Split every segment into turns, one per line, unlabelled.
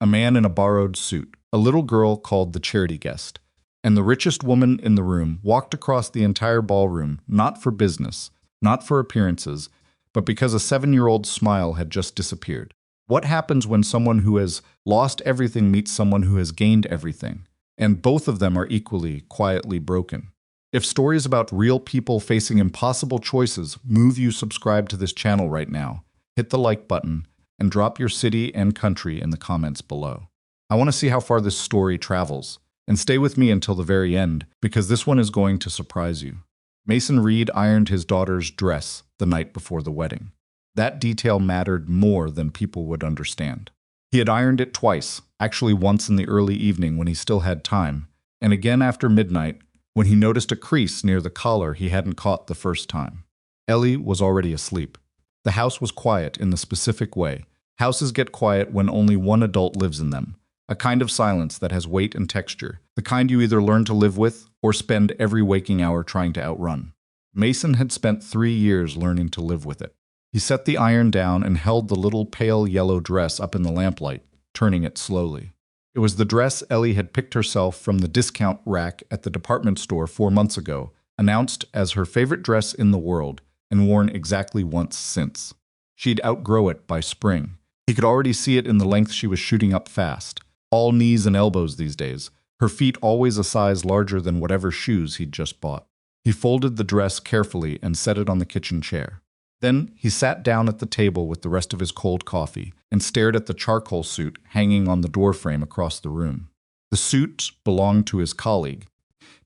a man in a borrowed suit, a little girl called the charity guest, and the richest woman in the room walked across the entire ballroom, not for business, not for appearances, but because a 7-year-old smile had just disappeared. What happens when someone who has lost everything meets someone who has gained everything, and both of them are equally, quietly broken? If stories about real people facing impossible choices move you, subscribe to this channel right now, hit the like button, and drop your city and country in the comments below. I want to see how far this story travels, and stay with me until the very end, because this one is going to surprise you. Mason Reed ironed his daughter's dress the night before the wedding. That detail mattered more than people would understand. He had ironed it twice, actually once in the early evening when he still had time, and again after midnight when he noticed a crease near the collar he hadn't caught the first time. Ellie was already asleep. The house was quiet in the specific way. Houses get quiet when only one adult lives in them, a kind of silence that has weight and texture, the kind you either learn to live with or spend every waking hour trying to outrun. Mason had spent 3 years learning to live with it. He set the iron down and held the little pale yellow dress up in the lamplight, turning it slowly. It was the dress Ellie had picked herself from the discount rack at the department store 4 months ago, announced as her favorite dress in the world, and worn exactly once since. She'd outgrow it by spring. He could already see it in the length she was shooting up fast. All knees and elbows these days, her feet always a size larger than whatever shoes he'd just bought. He folded the dress carefully and set it on the kitchen chair. Then he sat down at the table with the rest of his cold coffee and stared at the charcoal suit hanging on the doorframe across the room. The suit belonged to his colleague,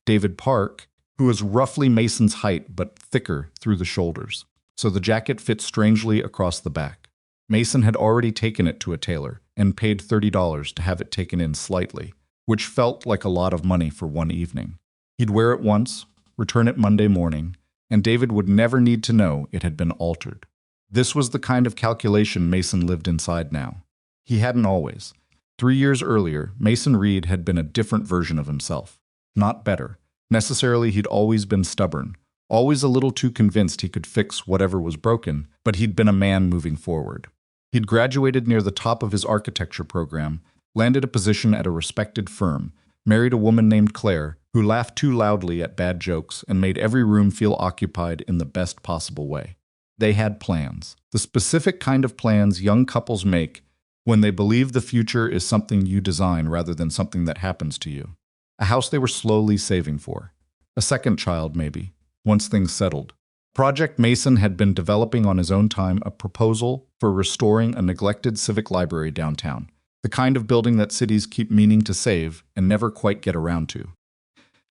David Park, who was roughly Mason's height but thicker through the shoulders, so the jacket fit strangely across the back. Mason had already taken it to a tailor and paid $30 to have it taken in slightly, which felt like a lot of money for one evening. He'd wear it once, return it Monday morning, and David would never need to know it had been altered. This was the kind of calculation Mason lived inside now. He hadn't always. 3 years earlier, Mason Reed had been a different version of himself. Not better. Necessarily, he'd always been stubborn, always a little too convinced he could fix whatever was broken, but he'd been a man moving forward. He'd graduated near the top of his architecture program, landed a position at a respected firm, married a woman named Claire, who laughed too loudly at bad jokes and made every room feel occupied in the best possible way. They had plans, the specific kind of plans young couples make when they believe the future is something you design rather than something that happens to you. A house they were slowly saving for. A second child, maybe, once things settled. Project Mason had been developing on his own time a proposal for restoring a neglected civic library downtown, the kind of building that cities keep meaning to save and never quite get around to.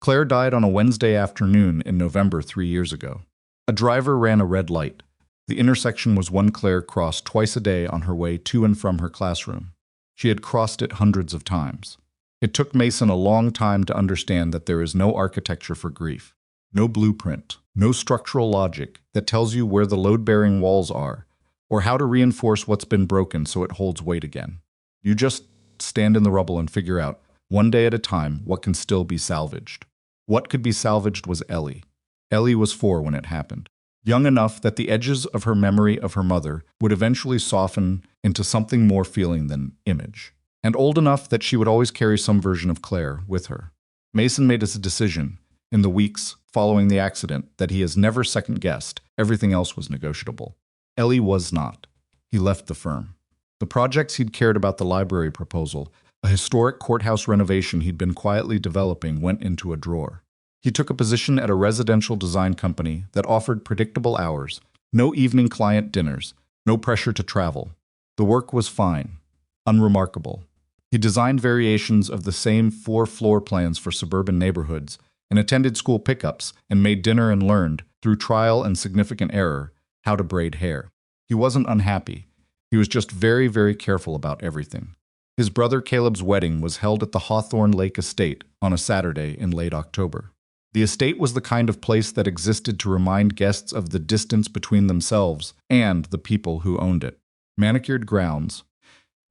Claire died on a Wednesday afternoon in November 3 years ago. A driver ran a red light. The intersection was one Claire crossed twice a day on her way to and from her classroom. She had crossed it hundreds of times. It took Mason a long time to understand that there is no architecture for grief, no blueprint, no structural logic that tells you where the load-bearing walls are, or how to reinforce what's been broken so it holds weight again. You just stand in the rubble and figure out, one day at a time, what can still be salvaged. What could be salvaged was Ellie. Ellie was 4 when it happened. Young enough that the edges of her memory of her mother would eventually soften into something more feeling than image. And old enough that she would always carry some version of Claire with her. Mason made a decision, in the weeks following the accident, that he has never second-guessed. Everything else was negotiable. Ellie was not. He left the firm. The projects he'd cared about, the library proposal, a historic courthouse renovation he'd been quietly developing, went into a drawer. He took a position at a residential design company that offered predictable hours, no evening client dinners, no pressure to travel. The work was fine, unremarkable. He designed variations of the same 4 floor plans for suburban neighborhoods and attended school pickups and made dinner and learned, through trial and significant error, how to braid hair. He wasn't unhappy. He was just very, very careful about everything. His brother Caleb's wedding was held at the Hawthorne Lake Estate on a Saturday in late October. The estate was the kind of place that existed to remind guests of the distance between themselves and the people who owned it. Manicured grounds,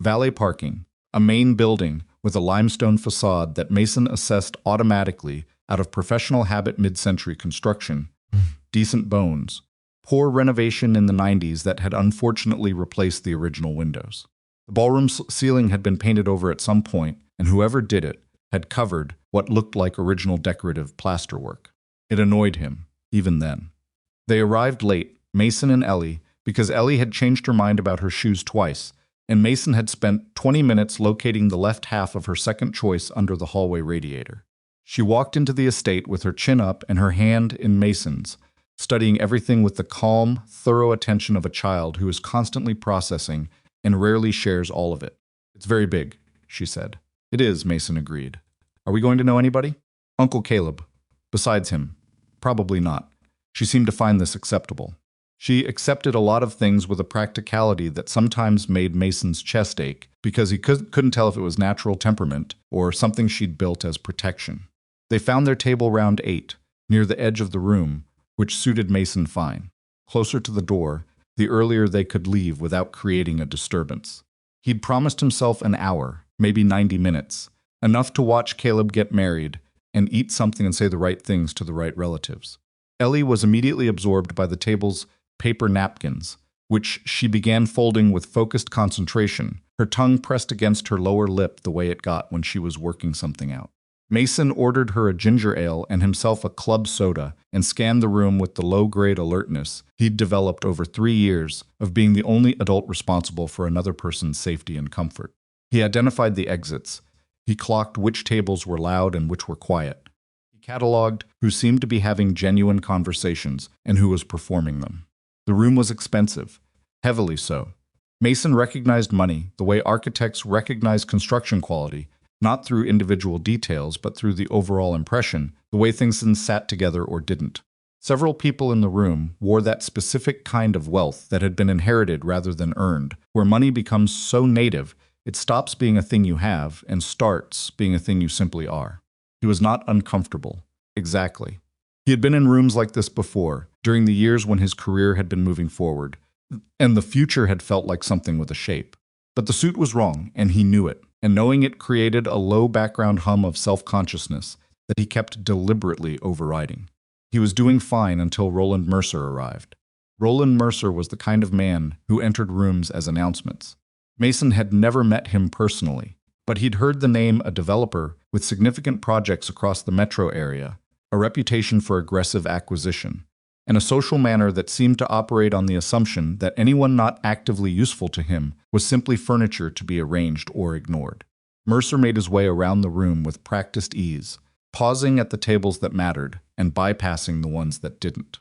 valet parking, a main building with a limestone facade that Mason assessed automatically out of professional habit mid-century construction, decent bones, poor renovation in the 90s that had unfortunately replaced the original windows. The ballroom ceiling had been painted over at some point, and whoever did it had covered what looked like original decorative plasterwork. It annoyed him, even then. They arrived late, Mason and Ellie, because Ellie had changed her mind about her shoes twice, and Mason had spent 20 minutes locating the left half of her second choice under the hallway radiator. She walked into the estate with her chin up and her hand in Mason's, studying everything with the calm, thorough attention of a child who is constantly processing and rarely shares all of it. "It's very big," she said. "It is," Mason agreed. "Are we going to know anybody?" "Uncle Caleb. Besides him, probably not." She seemed to find this acceptable. She accepted a lot of things with a practicality that sometimes made Mason's chest ache because he couldn't tell if it was natural temperament or something she'd built as protection. They found their table round 8, near the edge of the room, which suited Mason fine. Closer to the door, the earlier they could leave without creating a disturbance. He'd promised himself an hour, maybe 90 minutes, enough to watch Caleb get married and eat something and say the right things to the right relatives. Ellie was immediately absorbed by the table's paper napkins, which she began folding with focused concentration, her tongue pressed against her lower lip the way it got when she was working something out. Mason ordered her a ginger ale and himself a club soda and scanned the room with the low-grade alertness he'd developed over 3 years of being the only adult responsible for another person's safety and comfort. He identified the exits. He clocked which tables were loud and which were quiet. He cataloged who seemed to be having genuine conversations and who was performing them. The room was expensive, heavily so. Mason recognized money the way architects recognize construction quality, not through individual details, but through the overall impression, the way things sat together or didn't. Several people in the room wore that specific kind of wealth that had been inherited rather than earned, where money becomes so native, it stops being a thing you have and starts being a thing you simply are. He was not uncomfortable. Exactly. He had been in rooms like this before, during the years when his career had been moving forward, and the future had felt like something with a shape. But the suit was wrong, and he knew it, and knowing it created a low background hum of self-consciousness that he kept deliberately overriding. He was doing fine until Roland Mercer arrived. Roland Mercer was the kind of man who entered rooms as announcements. Mason had never met him personally, but he'd heard the name a developer with significant projects across the metro area, a reputation for aggressive acquisition, and a social manner that seemed to operate on the assumption that anyone not actively useful to him was simply furniture to be arranged or ignored. Mercer made his way around the room with practiced ease, pausing at the tables that mattered and bypassing the ones that didn't.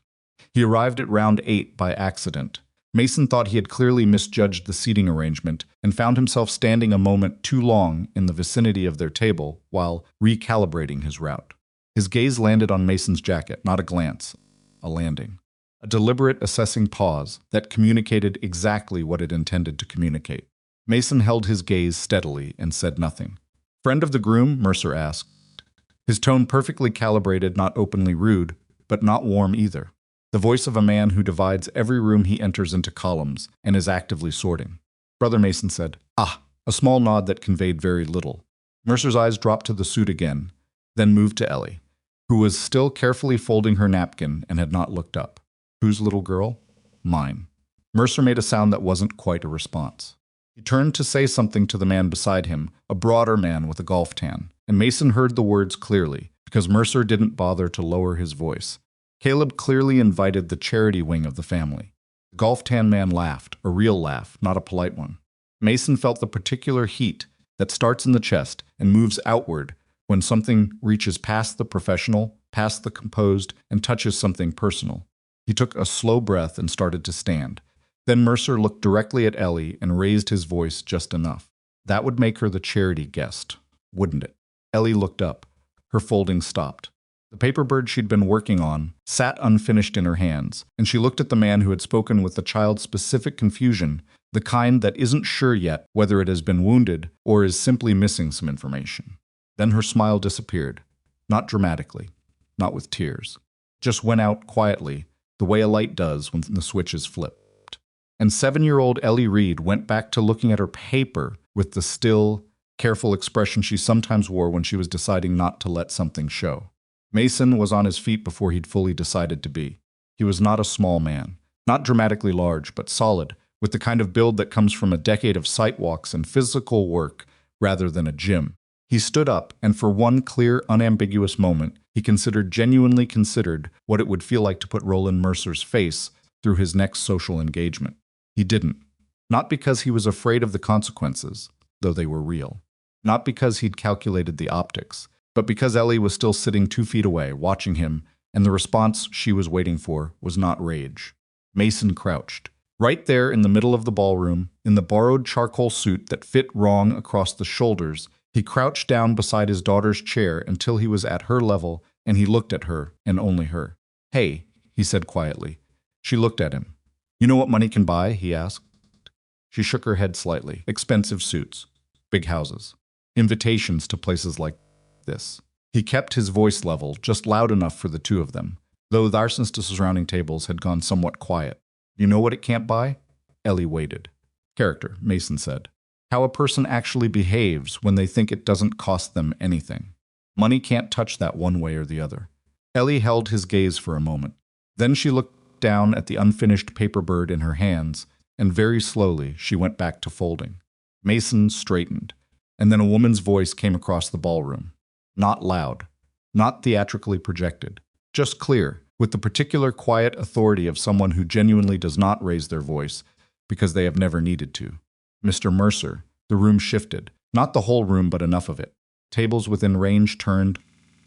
He arrived at round 8 by accident. Mason thought he had clearly misjudged the seating arrangement and found himself standing a moment too long in the vicinity of their table while recalibrating his route. His gaze landed on Mason's jacket, not a glance, a landing. A deliberate assessing pause that communicated exactly what it intended to communicate. Mason held his gaze steadily and said nothing. "Friend of the groom?" Mercer asked. His tone perfectly calibrated, not openly rude, but not warm either. The voice of a man who divides every room he enters into columns and is actively sorting. Brother Mason said, "Ah," a small nod that conveyed very little. Mercer's eyes dropped to the suit again, then moved to Ellie, who was still carefully folding her napkin and had not looked up. "Whose little girl?" "Mine." Mercer made a sound that wasn't quite a response. He turned to say something to the man beside him, a broader man with a golf tan, and Mason heard the words clearly, because Mercer didn't bother to lower his voice. Caleb clearly invited the charity wing of the family. The golf tan man laughed, a real laugh, not a polite one. Mason felt the particular heat that starts in the chest and moves outward when something reaches past the professional, past the composed, and touches something personal. He took a slow breath and started to stand. Then Mercer looked directly at Ellie and raised his voice just enough. That would make her the charity guest, wouldn't it? Ellie looked up. Her folding stopped. The paper bird she'd been working on sat unfinished in her hands, and she looked at the man who had spoken with the child's specific confusion, the kind that isn't sure yet whether it has been wounded or is simply missing some information. Then her smile disappeared, not dramatically, not with tears. Just went out quietly, the way a light does when the switch is flipped. And 7-year-old Ellie Reed went back to looking at her paper with the still, careful expression she sometimes wore when she was deciding not to let something show. Mason was on his feet before he'd fully decided to be. He was not a small man, not dramatically large, but solid, with the kind of build that comes from a decade of sight walks and physical work rather than a gym. He stood up, and for one clear, unambiguous moment, he genuinely considered what it would feel like to put Roland Mercer's face through his next social engagement. He didn't. Not because he was afraid of the consequences, though they were real. Not because he'd calculated the optics, but because Ellie was still sitting 2 feet away, watching him, and the response she was waiting for was not rage. Mason crouched. Right there in the middle of the ballroom, in the borrowed charcoal suit that fit wrong across the shoulders, he crouched down beside his daughter's chair until he was at her level, and he looked at her, and only her. "Hey," he said quietly. She looked at him. "You know what money can buy?" he asked. She shook her head slightly. "Expensive suits. Big houses. Invitations to places like this." He kept his voice level, just loud enough for the two of them, though the surrounding tables had gone somewhat quiet. "You know what it can't buy?" Ellie waited. "Character," Mason said. "How a person actually behaves when they think it doesn't cost them anything. Money can't touch that one way or the other." Ellie held his gaze for a moment. Then she looked down at the unfinished paper bird in her hands, and very slowly she went back to folding. Mason straightened, and then a woman's voice came across the ballroom. Not loud, not theatrically projected, just clear, with the particular quiet authority of someone who genuinely does not raise their voice because they have never needed to. "Mr. Mercer." The room shifted. Not the whole room, but enough of it. Tables within range turned.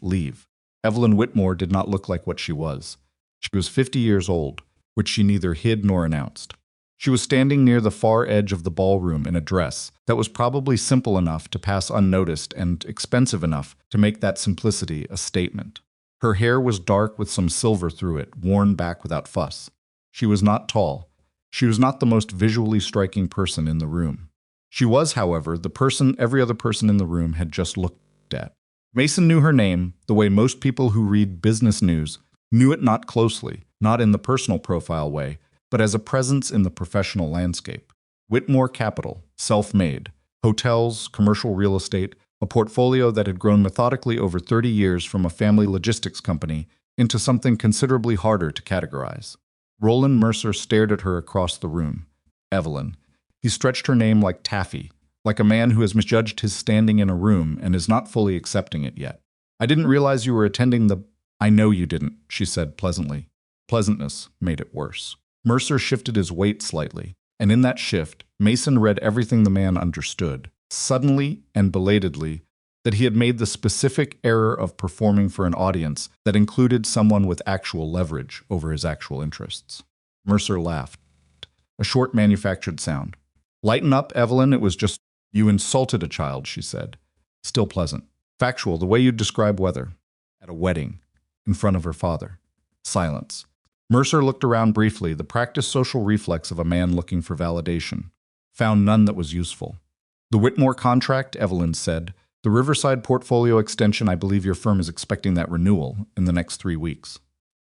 "Leave." Evelyn Whitmore did not look like what she was. She was 50 years old, which she neither hid nor announced. She was standing near the far edge of the ballroom in a dress that was probably simple enough to pass unnoticed and expensive enough to make that simplicity a statement. Her hair was dark with some silver through it, worn back without fuss. She was not tall. She was not the most visually striking person in the room. She was, however, the person every other person in the room had just looked at. Mason knew her name the way most people who read business news knew it, not closely, not in the personal profile way, but as a presence in the professional landscape. Whitmore Capital, self-made, hotels, commercial real estate, a portfolio that had grown methodically over 30 years from a family logistics company into something considerably harder to categorize. Roland Mercer stared at her across the room. Evelyn. He stretched her name like taffy, like a man who has misjudged his standing in a room and is not fully accepting it yet. "I didn't realize you were attending the—" "I know you didn't," she said pleasantly. Pleasantness made it worse. Mercer shifted his weight slightly, and in that shift, Mason read everything the man understood, suddenly and belatedly, that he had made the specific error of performing for an audience that included someone with actual leverage over his actual interests. Mercer laughed. A short manufactured sound. "Lighten up, Evelyn, it was just—" "You insulted a child," she said. Still pleasant. "Factual, the way you describe weather." "At a wedding. In front of her father." Silence. Mercer looked around briefly, the practiced social reflex of a man looking for validation. Found none that was useful. "The Whitmore contract," Evelyn said. "The Riverside portfolio extension, I believe your firm is expecting that renewal in the next 3 weeks."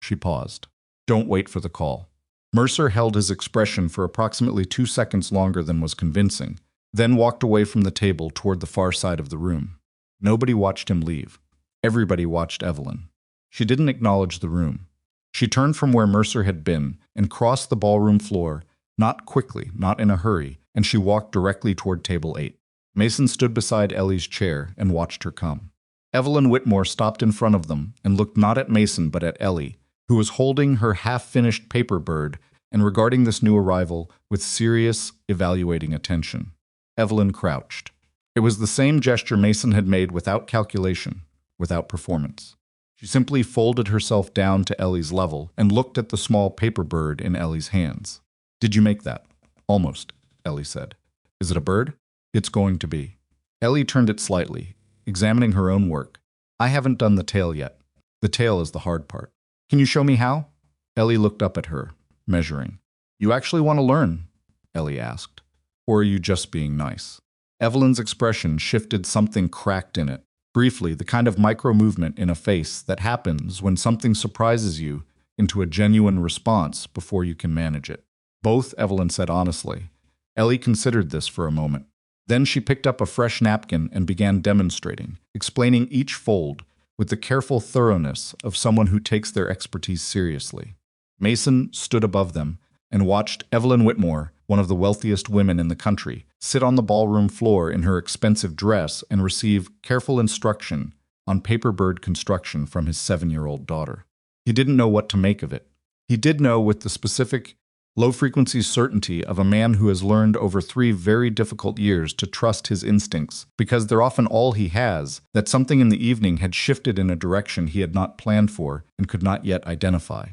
She paused. "Don't wait for the call." Mercer held his expression for approximately 2 seconds longer than was convincing, then walked away from the table toward the far side of the room. Nobody watched him leave. Everybody watched Evelyn. She didn't acknowledge the room. She turned from where Mercer had been and crossed the ballroom floor, not quickly, not in a hurry, and she walked directly toward table 8. Mason stood beside Ellie's chair and watched her come. Evelyn Whitmore stopped in front of them and looked not at Mason but at Ellie, who was holding her half-finished paper bird and regarding this new arrival with serious, evaluating attention. Evelyn crouched. It was the same gesture Mason had made without calculation, without performance. She simply folded herself down to Ellie's level and looked at the small paper bird in Ellie's hands. "Did you make that?" "Almost," Ellie said. "Is it a bird?" "It's going to be." Ellie turned it slightly, examining her own work. "I haven't done the tail yet. The tail is the hard part." "Can you show me how?" Ellie looked up at her, measuring. "You actually want to learn?" Ellie asked. "Or are you just being nice?" Evelyn's expression shifted, something cracked in it. Briefly, the kind of micro-movement in a face that happens when something surprises you into a genuine response before you can manage it. "Both," Evelyn said honestly. Ellie considered this for a moment. Then she picked up a fresh napkin and began demonstrating, explaining each fold with the careful thoroughness of someone who takes their expertise seriously. Mason stood above them and watched Evelyn Whitmore one of the wealthiest women in the country, sit on the ballroom floor in her expensive dress and receive careful instruction on paperbird construction from his 7-year-old daughter. He didn't know what to make of it. He did know with the specific, low-frequency certainty of a man who has learned over 3 very difficult years to trust his instincts, because they're often all he has, that something in the evening had shifted in a direction he had not planned for and could not yet identify.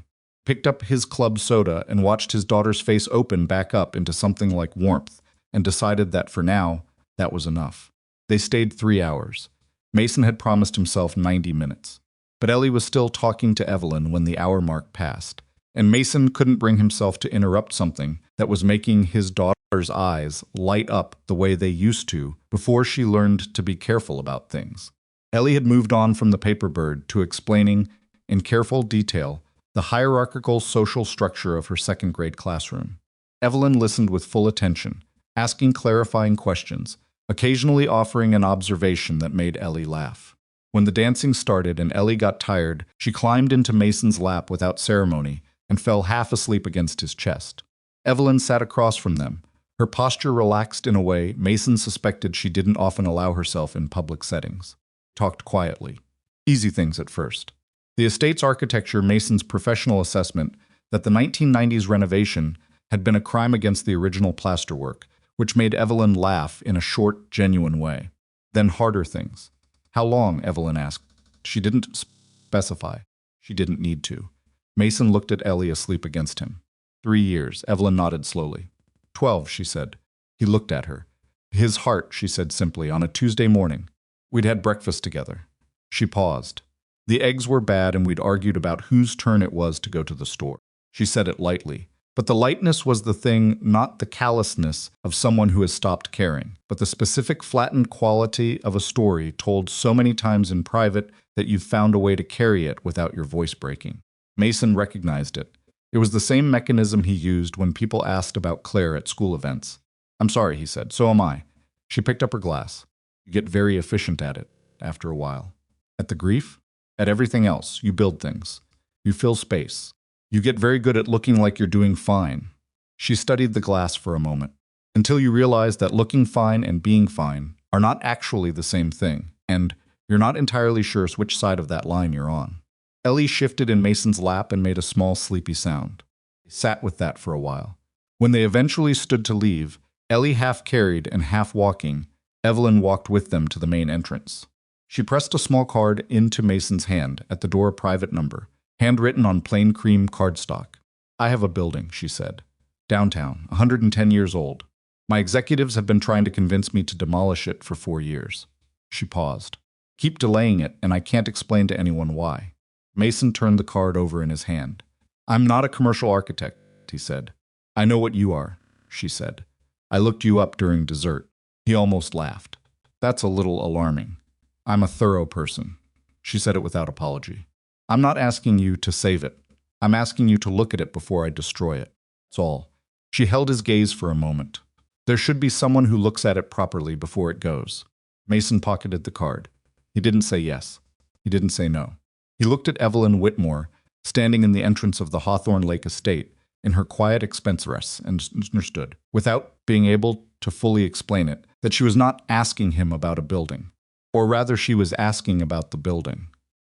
Picked up his club soda and watched his daughter's face open back up into something like warmth, and decided that for now, that was enough. They stayed 3 hours. Mason had promised himself 90 minutes. But Ellie was still talking to Evelyn when the hour mark passed, and Mason couldn't bring himself to interrupt something that was making his daughter's eyes light up the way they used to before she learned to be careful about things. Ellie had moved on from the paperbird to explaining, in careful detail, the hierarchical social structure of her second-grade classroom. Evelyn listened with full attention, asking clarifying questions, occasionally offering an observation that made Ellie laugh. When the dancing started and Ellie got tired, she climbed into Mason's lap without ceremony and fell half asleep against his chest. Evelyn sat across from them, her posture relaxed in a way Mason suspected she didn't often allow herself in public settings. Talked quietly. Easy things at first. The estate's architecture, Mason's professional assessment that the 1990s renovation had been a crime against the original plasterwork, which made Evelyn laugh in a short, genuine way. Then harder things. How long? Evelyn asked. She didn't specify. She didn't need to. Mason looked at Ellie asleep against him. 3 years. Evelyn nodded slowly. 12, she said. He looked at her. His heart, she said simply, on a Tuesday morning. We'd had breakfast together. She paused. The eggs were bad and we'd argued about whose turn it was to go to the store. She said it lightly. But the lightness was the thing, not the callousness of someone who has stopped caring, but the specific flattened quality of a story told so many times in private that you've found a way to carry it without your voice breaking. Mason recognized it. It was the same mechanism he used when people asked about Claire at school events. I'm sorry, he said. So am I. She picked up her glass. You get very efficient at it, after a while. At the grief? At everything else. You build things. You fill space. You get very good at looking like you're doing fine. She studied the glass for a moment, until you realize that looking fine and being fine are not actually the same thing, and you're not entirely sure which side of that line you're on. Ellie shifted in Mason's lap and made a small sleepy sound. He sat with that for a while. When they eventually stood to leave, Ellie half carried and half walking, Evelyn walked with them to the main entrance. She pressed a small card into Mason's hand, at the door a private number, handwritten on plain cream cardstock. I have a building, she said. Downtown, 110 years old. My executives have been trying to convince me to demolish it for 4 years. She paused. Keep delaying it, and I can't explain to anyone why. Mason turned the card over in his hand. I'm not a commercial architect, he said. I know what you are, she said. I looked you up during dessert. He almost laughed. That's a little alarming. I'm a thorough person. She said it without apology. I'm not asking you to save it. I'm asking you to look at it before I destroy it. That's all. She held his gaze for a moment. There should be someone who looks at it properly before it goes. Mason pocketed the card. He didn't say yes. He didn't say no. He looked at Evelyn Whitmore, standing in the entrance of the Hawthorne Lake estate, in her quiet expense dress, and understood, without being able to fully explain it, that she was not asking him about a building. Or rather, she was asking about the building.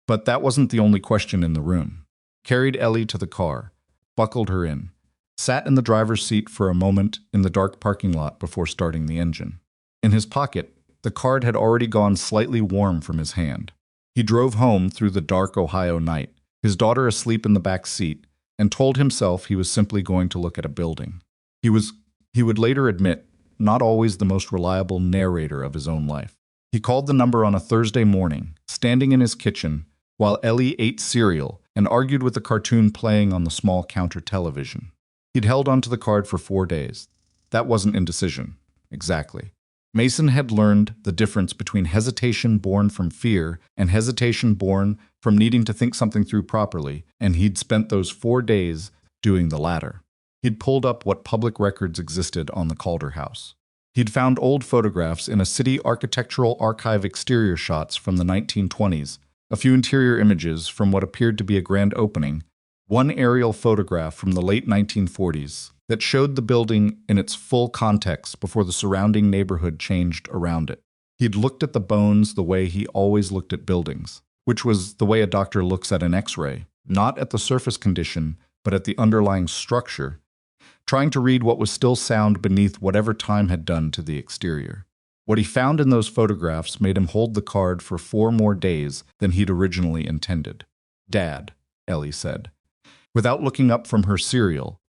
But that wasn't the only question in the room. Carried Ellie to the car, buckled her in, sat in the driver's seat for a moment in the dark parking lot before starting the engine. In his pocket, the card had already gone slightly warm from his hand. He drove home through the dark Ohio night, his daughter asleep in the back seat, and told himself he was simply going to look at a building. He would later admit, not always the most reliable narrator of his own life. He called the number on a Thursday morning, standing in his kitchen, while Ellie ate cereal and argued with a cartoon playing on the small counter television. He'd held onto the card for 4 days. That wasn't indecision. Exactly. Mason had learned the difference between hesitation born from fear and hesitation born from needing to think something through properly, and he'd spent those 4 days doing the latter. He'd pulled up what public records existed on the Calder house. He'd found old photographs in a city architectural archive exterior shots from the 1920s, a few interior images from what appeared to be a grand opening, One aerial photograph from the late 1940s that showed the building in its full context before the surrounding neighborhood changed around it. He'd looked at the bones the way he always looked at buildings, which was the way a doctor looks at an X-ray, not at the surface condition, but at the underlying structure, trying to read what was still sound beneath whatever time had done to the exterior. What he found in those photographs made him hold the card for 4 more days than he'd originally intended. "Dad," Ellie said, without looking up from her cereal,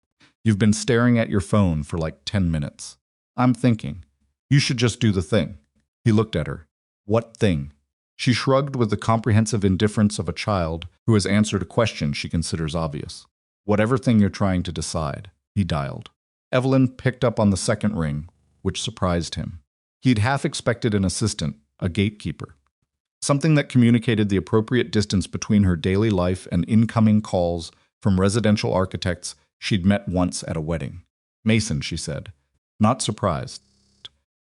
"you've been staring at your phone for like 10 minutes. I'm thinking, you should just do the thing." He looked at her. "What thing?" She shrugged with the comprehensive indifference of a child who has answered a question she considers obvious. "Whatever thing you're trying to decide." He dialed. Evelyn picked up on the second ring, which surprised him. He'd half expected an assistant, a gatekeeper. Something that communicated the appropriate distance between her daily life and incoming calls from residential architects she'd met once at a wedding. "Mason," she said, not surprised.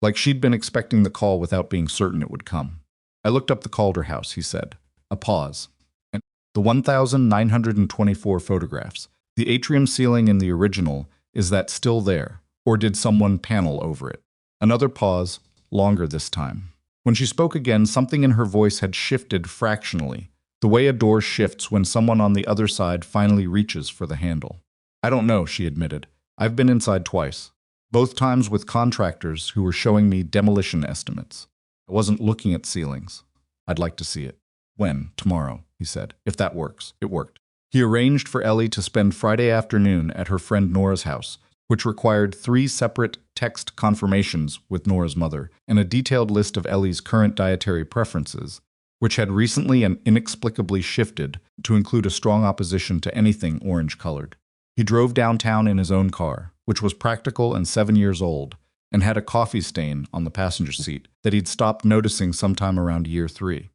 Like she'd been expecting the call without being certain it would come. "I looked up the Calder house," he said. A pause. And the 1,924 photographs. The atrium ceiling in the original, is that still there? Or did someone panel over it? Another pause, longer this time. When she spoke again, something in her voice had shifted fractionally, the way a door shifts when someone on the other side finally reaches for the handle. "I don't know," she admitted. "I've been inside twice. Both times with contractors who were showing me demolition estimates. I wasn't looking at ceilings. I'd like to see it." "When?" "Tomorrow," he said. "If that works." It worked. He arranged for Ellie to spend Friday afternoon at her friend Nora's house, which required 3 separate text confirmations with Nora's mother and a detailed list of Ellie's current dietary preferences, which had recently and inexplicably shifted to include a strong opposition to anything orange-colored. He drove downtown in his own car, which was practical and 7 years old, and had a coffee stain on the passenger seat that he'd stopped noticing sometime around year 3.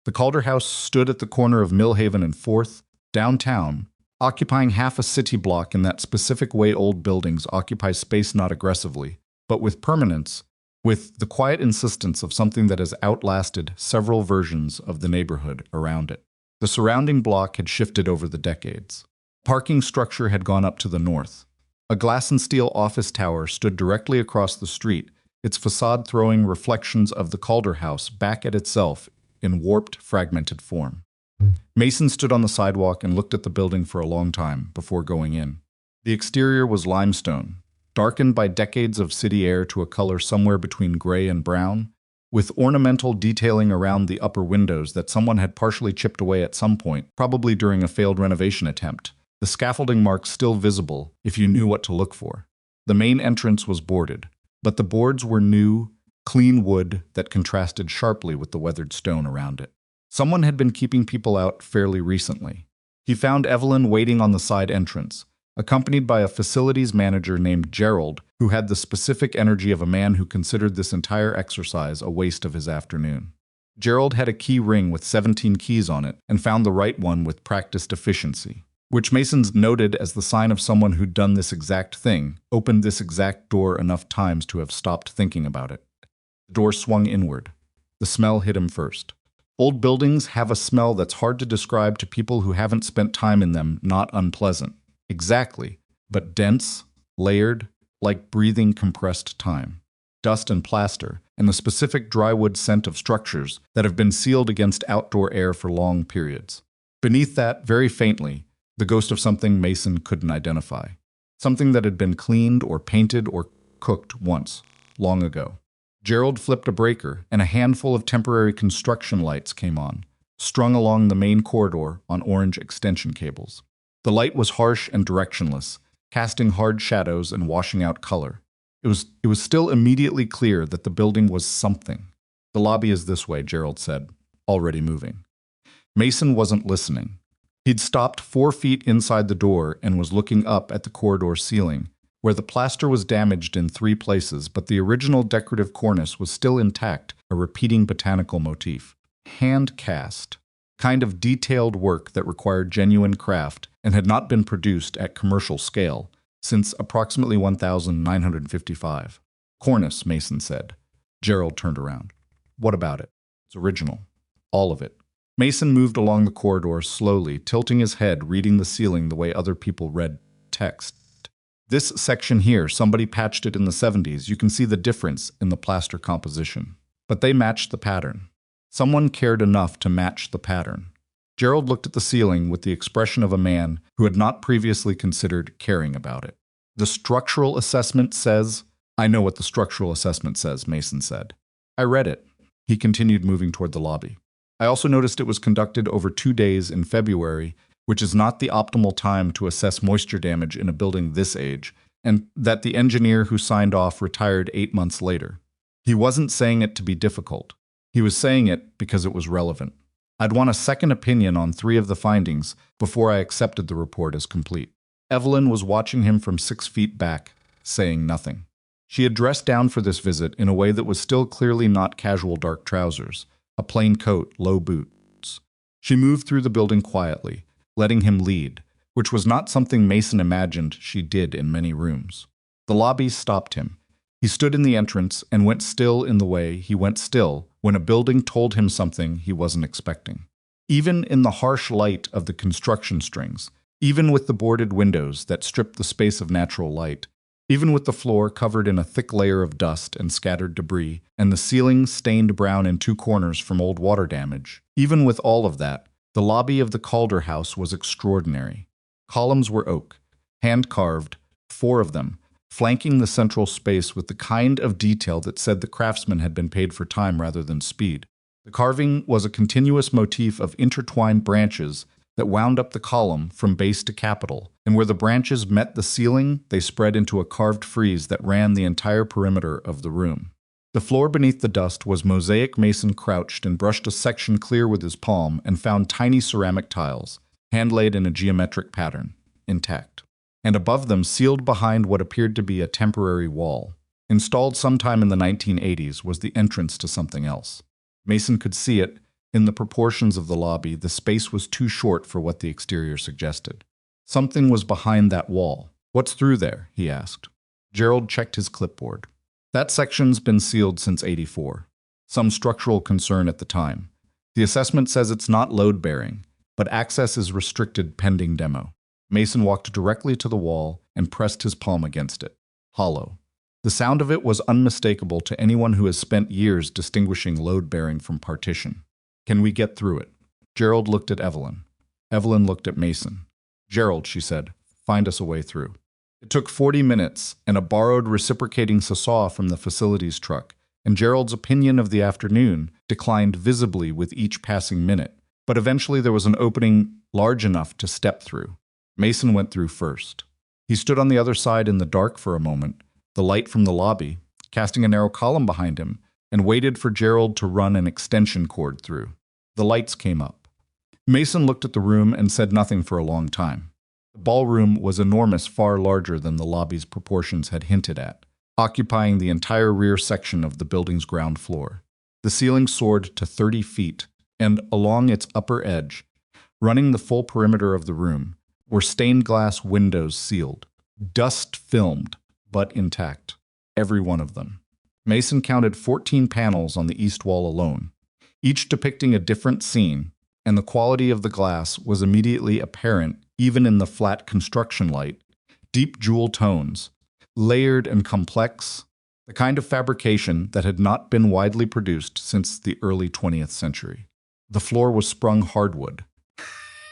The Calder house stood at the corner of Millhaven and 4th, downtown, occupying half a city block in that specific way old buildings occupy space not aggressively, but with permanence, with the quiet insistence of something that has outlasted several versions of the neighborhood around it. The surrounding block had shifted over the decades. Parking structure had gone up to the north. A glass and steel office tower stood directly across the street, its facade throwing reflections of the Calder house back at itself in warped, fragmented form. Mason stood on the sidewalk and looked at the building for a long time before going in. The exterior was limestone, darkened by decades of city air to a color somewhere between gray and brown, with ornamental detailing around the upper windows that someone had partially chipped away at some point, probably during a failed renovation attempt. The scaffolding marks still visible if you knew what to look for. The main entrance was boarded, but the boards were new, clean wood that contrasted sharply with the weathered stone around it. Someone had been keeping people out fairly recently. He found Evelyn waiting on the side entrance, accompanied by a facilities manager named Gerald, who had the specific energy of a man who considered this entire exercise a waste of his afternoon. Gerald had a key ring with 17 keys on it and found the right one with practiced efficiency, which Masons noted as the sign of someone who'd done this exact thing, opened this exact door enough times to have stopped thinking about it. The door swung inward. The smell hit him first. Old buildings have a smell that's hard to describe to people who haven't spent time in them, not unpleasant. Exactly, but dense, layered, like breathing compressed time. Dust and plaster, and the specific drywood scent of structures that have been sealed against outdoor air for long periods. Beneath that, very faintly, the ghost of something Mason couldn't identify. Something that had been cleaned or painted or cooked once, long ago. Gerald flipped a breaker, and a handful of temporary construction lights came on, strung along the main corridor on orange extension cables. The light was harsh and directionless, casting hard shadows and washing out color. It was still immediately clear that the building was something. "The lobby is this way," Gerald said, already moving. Mason wasn't listening. He'd stopped 4 feet inside the door and was looking up at the corridor ceiling, where the plaster was damaged in 3 places, but the original decorative cornice was still intact, a repeating botanical motif. Hand-cast, kind of detailed work that required genuine craft and had not been produced at commercial scale since approximately 1955. "Cornice," Mason said. Gerald turned around. "What about it?" "It's original. All of it." Mason moved along the corridor slowly, tilting his head, reading the ceiling the way other people read text. This section here, somebody patched it in the 70s. You can see the difference in the plaster composition. But they matched the pattern. Someone cared enough to match the pattern. Gerald looked at the ceiling with the expression of a man who had not previously considered caring about it. The structural assessment says, "I know what the structural assessment says," Mason said. "I read it." He continued moving toward the lobby. "I also noticed it was conducted over 2 days in February, which is not the optimal time to assess moisture damage in a building this age, and that the engineer who signed off retired 8 months later." He wasn't saying it to be difficult. He was saying it because it was relevant. "I'd want a second opinion on 3 of the findings before I accepted the report as complete." Evelyn was watching him from 6 feet back, saying nothing. She had dressed down for this visit in a way that was still clearly not casual dark trousers, a plain coat, low boots. She moved through the building quietly, letting him lead, which was not something Mason imagined she did in many rooms. The lobby stopped him. He stood in the entrance and went still in the way he went still when a building told him something he wasn't expecting. Even in the harsh light of the construction strings, even with the boarded windows that stripped the space of natural light, even with the floor covered in a thick layer of dust and scattered debris, and the ceiling stained brown in 2 corners from old water damage, even with all of that, the lobby of the Calder house was extraordinary. Columns were oak, hand-carved, 4 of them, flanking the central space with the kind of detail that said the craftsman had been paid for time rather than speed. The carving was a continuous motif of intertwined branches that wound up the column from base to capital, and where the branches met the ceiling, they spread into a carved frieze that ran the entire perimeter of the room. The floor beneath the dust was mosaic. Mason crouched and brushed a section clear with his palm and found tiny ceramic tiles, hand-laid in a geometric pattern, intact. And above them, sealed behind what appeared to be a temporary wall, installed sometime in the 1980s, was the entrance to something else. Mason could see it. In the proportions of the lobby, the space was too short for what the exterior suggested. Something was behind that wall. "What's through there?" he asked. Gerald checked his clipboard. "That section's been sealed since '84. Some structural concern at the time. The assessment says it's not load-bearing, but access is restricted pending demo." Mason walked directly to the wall and pressed his palm against it. Hollow. The sound of it was unmistakable to anyone who has spent years distinguishing load-bearing from partition. "Can we get through it?" Gerald looked at Evelyn. Evelyn looked at Mason. "Gerald," she said, "find us a way through." It took 40 minutes and a borrowed reciprocating saw from the facilities truck, and Gerald's opinion of the afternoon declined visibly with each passing minute, but eventually there was an opening large enough to step through. Mason went through first. He stood on the other side in the dark for a moment, the light from the lobby, casting a narrow column behind him, and waited for Gerald to run an extension cord through. The lights came up. Mason looked at the room and said nothing for a long time. The ballroom was enormous, far larger than the lobby's proportions had hinted at, occupying the entire rear section of the building's ground floor. The ceiling soared to 30 feet, and along its upper edge, running the full perimeter of the room, were stained glass windows sealed, dust-filmed, but intact, every one of them. Mason counted 14 panels on the east wall alone, each depicting a different scene, and the quality of the glass was immediately apparent even in the flat construction light. Deep jewel tones, layered and complex, the kind of fabrication that had not been widely produced since the early 20th century. The floor was sprung hardwood.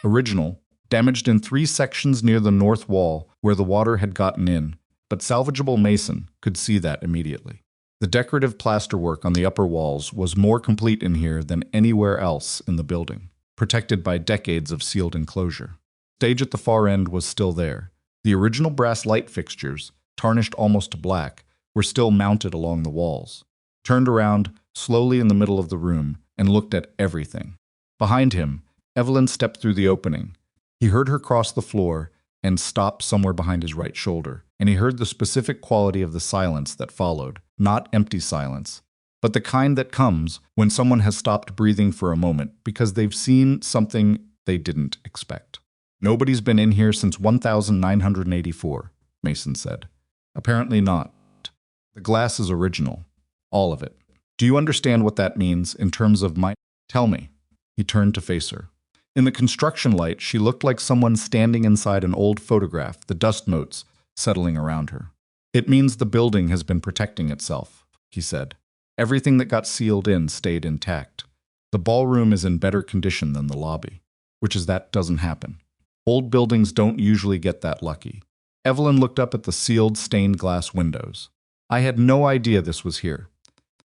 Original, damaged in 3 sections near the north wall where the water had gotten in, but salvageable. Mason could see that immediately. The decorative plasterwork on the upper walls was more complete in here than anywhere else in the building, protected by decades of sealed enclosure. The stage at the far end was still there. The original brass light fixtures, tarnished almost to black, were still mounted along the walls. Turned around slowly in the middle of the room and looked at everything. Behind him, Evelyn stepped through the opening. He heard her cross the floor and stop somewhere behind his right shoulder, and he heard the specific quality of the silence that followed, not empty silence, but the kind that comes when someone has stopped breathing for a moment because they've seen something they didn't expect. "Nobody's been in here since 1984, Mason said. "Apparently not. The glass is original. All of it. Do you understand what that means in terms of my—" "Tell me." He turned to face her. In the construction light, she looked like someone standing inside an old photograph, the dust motes settling around her. "It means the building has been protecting itself," he said. "Everything that got sealed in stayed intact. The ballroom is in better condition than the lobby," which is that doesn't happen. Old buildings don't usually get that lucky. Evelyn looked up at the sealed stained glass windows. "I had no idea this was here.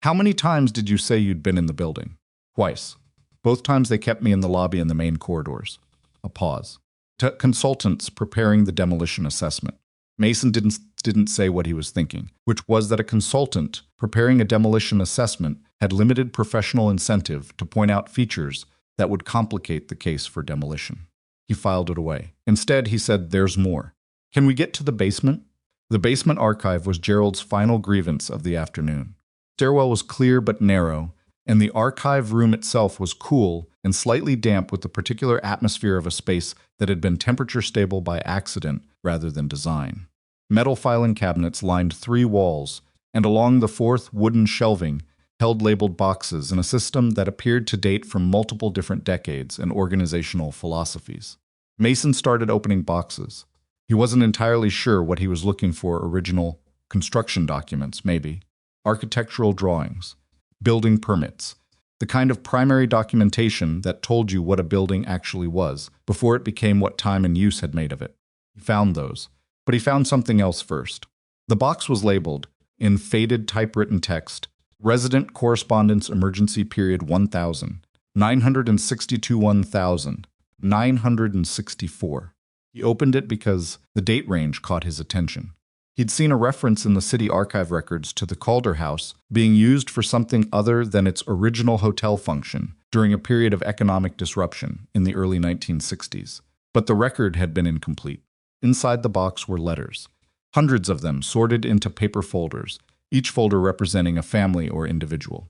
How many times did you say you'd been in the building?" "Twice. Both times they kept me in the lobby and the main corridors." A pause. "To consultants preparing the demolition assessment." Mason didn't say what he was thinking, which was that a consultant preparing a demolition assessment had limited professional incentive to point out features that would complicate the case for demolition. He filed it away. Instead, he said, "There's more. Can we get to the basement?" The basement archive was Gerald's final grievance of the afternoon. The stairwell was clear but narrow, and the archive room itself was cool and slightly damp with the particular atmosphere of a space that had been temperature stable by accident rather than design. Metal filing cabinets lined 3 walls, and along the 4th, wooden shelving held labeled boxes in a system that appeared to date from multiple different decades and organizational philosophies. Mason started opening boxes. He wasn't entirely sure what he was looking for: original construction documents, maybe, architectural drawings, building permits, the kind of primary documentation that told you what a building actually was before it became what time and use had made of it. He found those, but he found something else first. The box was labeled, in faded typewritten text, "Resident Correspondence Emergency Period 1000, 962 1000, 964. He opened it because the date range caught his attention. He'd seen a reference in the city archive records to the Calder House being used for something other than its original hotel function during a period of economic disruption in the early 1960s. But the record had been incomplete. Inside the box were letters, hundreds of them sorted into paper folders, each folder representing a family or individual.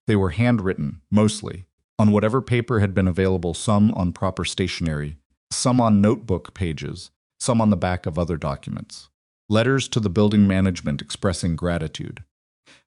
They were handwritten, mostly, on whatever paper had been available, some on proper stationery, some on notebook pages, some on the back of other documents. Letters to the building management expressing gratitude.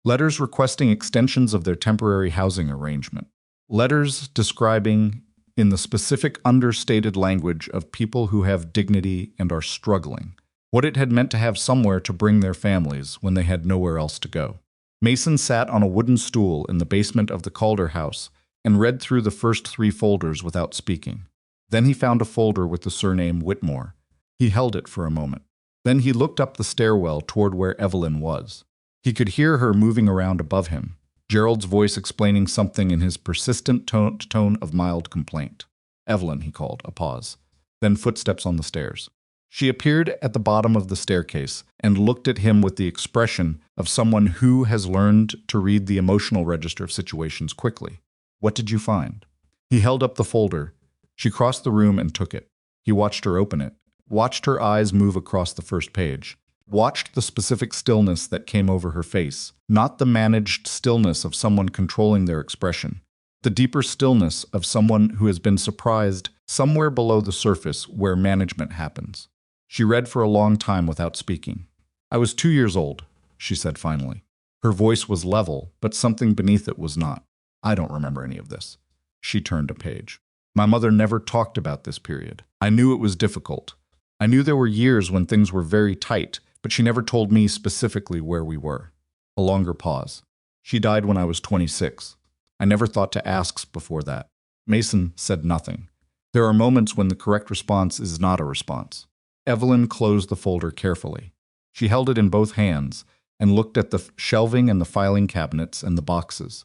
Letters requesting extensions of their temporary housing arrangement. Letters describing, in the specific understated language of people who have dignity and are struggling, what it had meant to have somewhere to bring their families when they had nowhere else to go. Mason sat on a wooden stool in the basement of the Calder House and read through the first 3 folders without speaking. Then he found a folder with the surname Whitmore. He held it for a moment. Then he looked up the stairwell toward where Evelyn was. He could hear her moving around above him, Gerald's voice explaining something in his persistent tone of mild complaint. "Evelyn," he called, a pause. Then footsteps on the stairs. She appeared at the bottom of the staircase and looked at him with the expression of someone who has learned to read the emotional register of situations quickly. "What did you find?" He held up the folder. She crossed the room and took it. He watched her open it, watched her eyes move across the first page, watched the specific stillness that came over her face, not the managed stillness of someone controlling their expression, the deeper stillness of someone who has been surprised somewhere below the surface where management happens. She read for a long time without speaking. "I was 2 years old," she said finally. Her voice was level, but something beneath it was not. "I don't remember any of this." She turned a page. "My mother never talked about this period. I knew it was difficult. I knew there were years when things were very tight, but she never told me specifically where we were." A longer pause. "She died when I was 26. I never thought to ask before that." Mason said nothing. There are moments when the correct response is not a response. Evelyn closed the folder carefully. She held it in both hands and looked at the shelving and the filing cabinets and the boxes,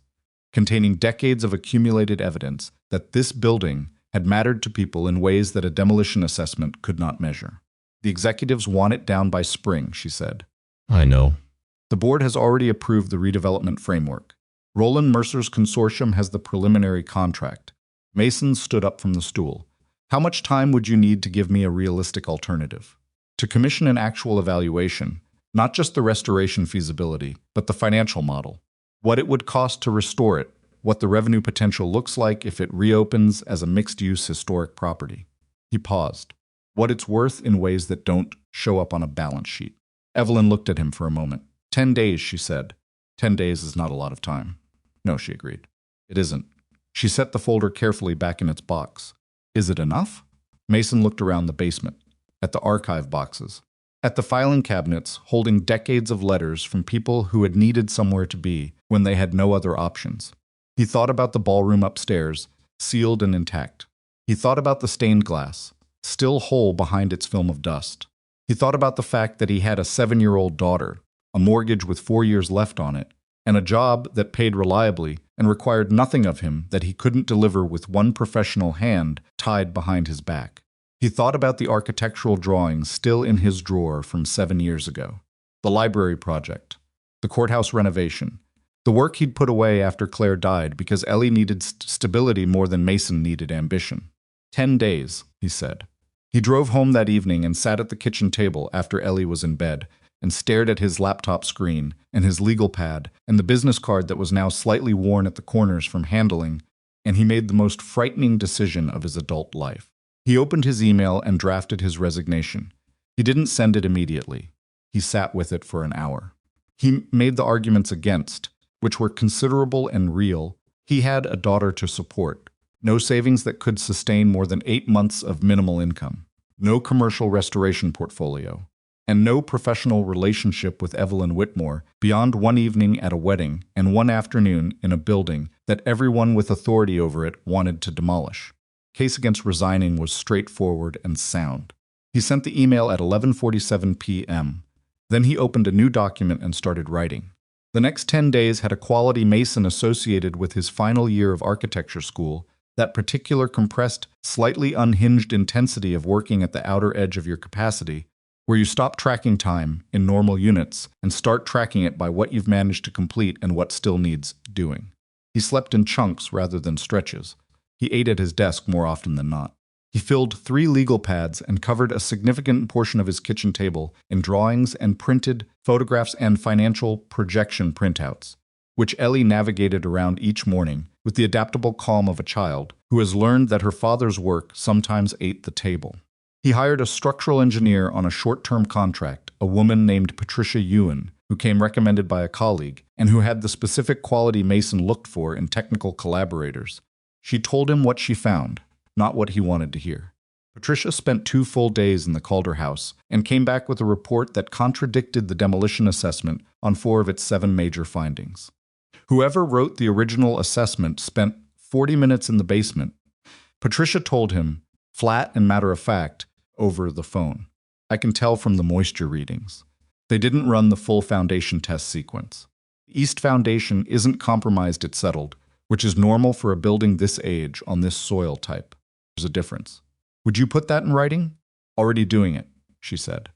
containing decades of accumulated evidence that this building had mattered to people in ways that a demolition assessment could not measure. "The executives want it down by spring," she said.
"I know."
"The board has already approved the redevelopment framework. Roland Mercer's consortium has the preliminary contract." Mason stood up from the stool. "How much time would you need to give me a realistic alternative? To commission an actual evaluation, not just the restoration feasibility, but the financial model. What it would cost to restore it, what the revenue potential looks like if it reopens as a mixed-use historic property." He paused. "What it's worth in ways that don't show up on a balance sheet." Evelyn looked at him for a moment. 10 days, she said. 10 days is not a lot of time. "No," she agreed. "It isn't. She set the folder carefully back in its box. Is it enough? Mason looked around the basement, at the archive boxes, at the filing cabinets holding decades of letters from people who had needed somewhere to be when they had no other options. He thought about the ballroom upstairs, sealed and intact. He thought about the stained glass, still whole behind its film of dust. He thought about the fact that he had a 7-year-old daughter, a mortgage with 4 years left on it, and a job that paid reliably and required nothing of him that he couldn't deliver with one professional hand tied behind his back. He thought about the architectural drawings still in his drawer from 7 years ago, the library project, the courthouse renovation, the work he'd put away after Claire died because Ellie needed stability more than Mason needed ambition. 10 days, he said. He drove home that evening and sat at the kitchen table after Ellie was in bed and stared at his laptop screen and his legal pad and the business card that was now slightly worn at the corners from handling, and he made the most frightening decision of his adult life. He opened his email and drafted his resignation. He didn't send it immediately. He sat with it for an hour. He made the arguments against, which were considerable and real. He had a daughter to support, no savings that could sustain more than 8 months of minimal income, no commercial restoration portfolio, and no professional relationship with Evelyn Whitmore beyond one evening at a wedding and one afternoon in a building that everyone with authority over it wanted to demolish. Case against resigning was straightforward and sound. He sent the email at 11:47 p.m. Then he opened a new document and started writing. The next 10 days had a quality Mason associated with his final year of architecture school, that particular compressed, slightly unhinged intensity of working at the outer edge of your capacity, where you stop tracking time in normal units and start tracking it by what you've managed to complete and what still needs doing. He slept in chunks rather than stretches. He ate at his desk more often than not. He filled 3 legal pads and covered a significant portion of his kitchen table in drawings and printed photographs and financial projection printouts, which Ellie navigated around each morning with the adaptable calm of a child who has learned that her father's work sometimes ate the table. He hired a structural engineer on a short-term contract, a woman named Patricia Ewan, who came recommended by a colleague and who had the specific quality Mason looked for in technical collaborators. She told him what she found, not what he wanted to hear. Patricia spent 2 full days in the Calder house and came back with a report that contradicted the demolition assessment on 4 of its 7 major findings. Whoever wrote the original assessment spent 40 minutes in the basement. Patricia told him, flat and matter of fact, over the phone. I can tell from the moisture readings. They didn't run the full foundation test sequence. The east foundation isn't compromised, it's settled, which is normal for a building this age on this soil type. There's a difference. Would you put that in writing? Already doing it, she said.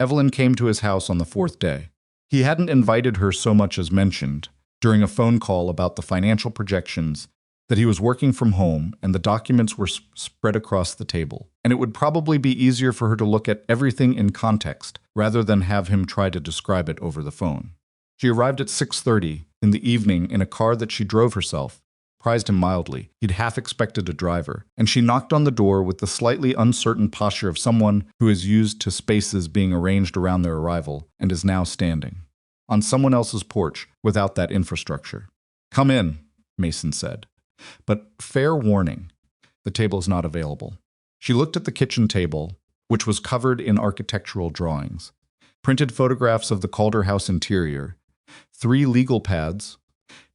Evelyn came to his house on the 4th day. He hadn't invited her so much as mentioned, during a phone call about the financial projections, that he was working from home and the documents were spread across the table, and it would probably be easier for her to look at everything in context rather than have him try to describe it over the phone. She arrived at 6:30 in the evening in a car that she drove herself, prized him mildly. He'd half expected a driver, and she knocked on the door with the slightly uncertain posture of someone who is used to spaces being arranged around their arrival and is now standing on someone else's porch without that infrastructure. Come in, Mason said. But fair warning, the table is not available. She looked at the kitchen table, which was covered in architectural drawings, printed photographs of the Calder house interior, 3 legal pads,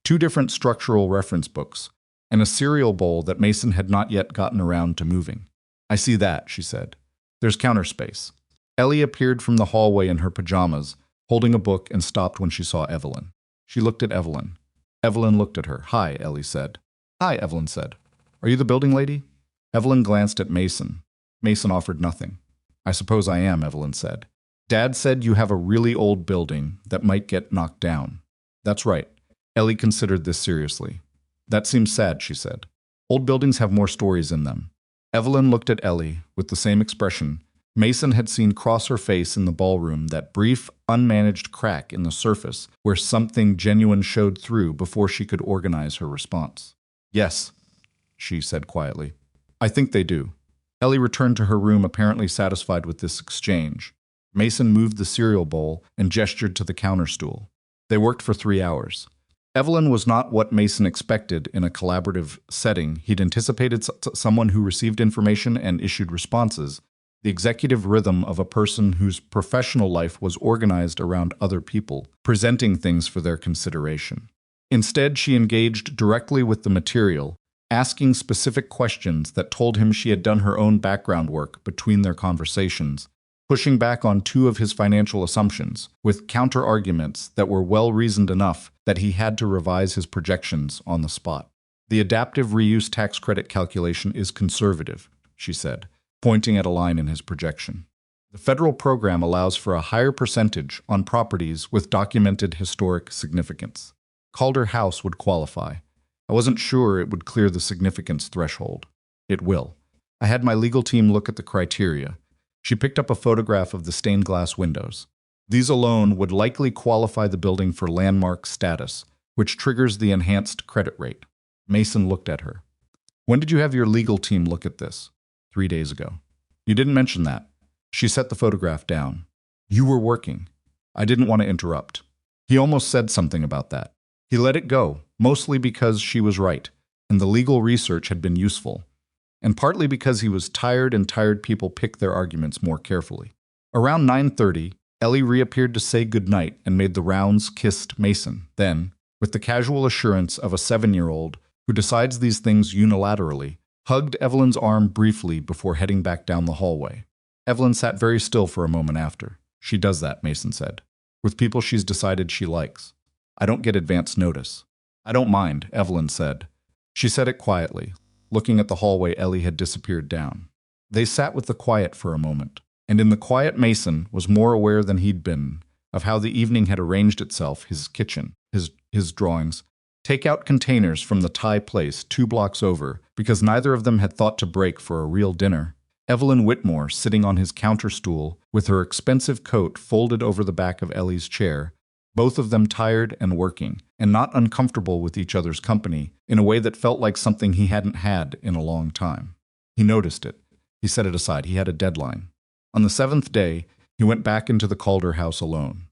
2 different structural reference books, and a cereal bowl that Mason had not yet gotten around to moving. I see that, she said. There's counter space. Ellie appeared from the hallway in her pajamas, holding a book, and stopped when she saw Evelyn. She looked at Evelyn. Evelyn looked at her. Hi, Ellie said. Hi, Evelyn said. Are you the building lady? Evelyn glanced at Mason. Mason offered nothing. I suppose I am, Evelyn said. Dad said you have a really old building that might get knocked down. That's right. Ellie considered this seriously. That seems sad, she said. Old buildings have more stories in them. Evelyn looked at Ellie with the same expression. Mason had seen cross her face in the ballroom that brief, unmanaged crack in the surface where something genuine showed through before she could organize her response. Yes, she said quietly. I think they do. Ellie returned to her room apparently satisfied with this exchange. Mason moved the cereal bowl and gestured to the counter stool. They worked for 3 hours. Evelyn was not what Mason expected in a collaborative setting. He'd anticipated someone who received information and issued responses, the executive rhythm of a person whose professional life was organized around other people, presenting things for their consideration. Instead, she engaged directly with the material, asking specific questions that told him she had done her own background work between their conversations, pushing back on two of his financial assumptions, with counter-arguments that were well-reasoned enough that he had to revise his projections on the spot. The adaptive reuse tax credit calculation is conservative, she said, pointing at a line in his projection. The federal program allows for a higher percentage on properties with documented historic significance. Calder House would qualify. I wasn't sure it would clear the significance threshold. It will. I had my legal team look at the criteria. She picked up a photograph of the stained glass windows. These alone would likely qualify the building for landmark status, which triggers the enhanced credit rate. Mason looked at her. When did you have your legal team look at this? 3 days ago. You didn't mention that. She set the photograph down. You were working. I didn't want to interrupt. He almost said something about that. He let it go, mostly because she was right, and the legal research had been useful, and partly because he was tired and tired people pick their arguments more carefully. Around 9:30, Ellie reappeared to say goodnight and made the rounds, kissed Mason. Then, with the casual assurance of a 7-year-old who decides these things unilaterally, hugged Evelyn's arm briefly before heading back down the hallway. Evelyn sat very still for a moment after. She does that, Mason said, with people she's decided she likes. I don't get advance notice. I don't mind, Evelyn said. She said it quietly, looking at the hallway Ellie had disappeared down. They sat with the quiet for a moment, and in the quiet Mason was more aware than he'd been of how the evening had arranged itself, his kitchen, his drawings, take-out containers from the Thai place 2 blocks over, because neither of them had thought to break for a real dinner. Evelyn Whitmore sitting on his counter stool with her expensive coat folded over the back of Ellie's chair, both of them tired and working, and not uncomfortable with each other's company in a way that felt like something he hadn't had in a long time. He noticed it. He set it aside. He had a deadline. On the 7th day, he went back into the Calder house alone.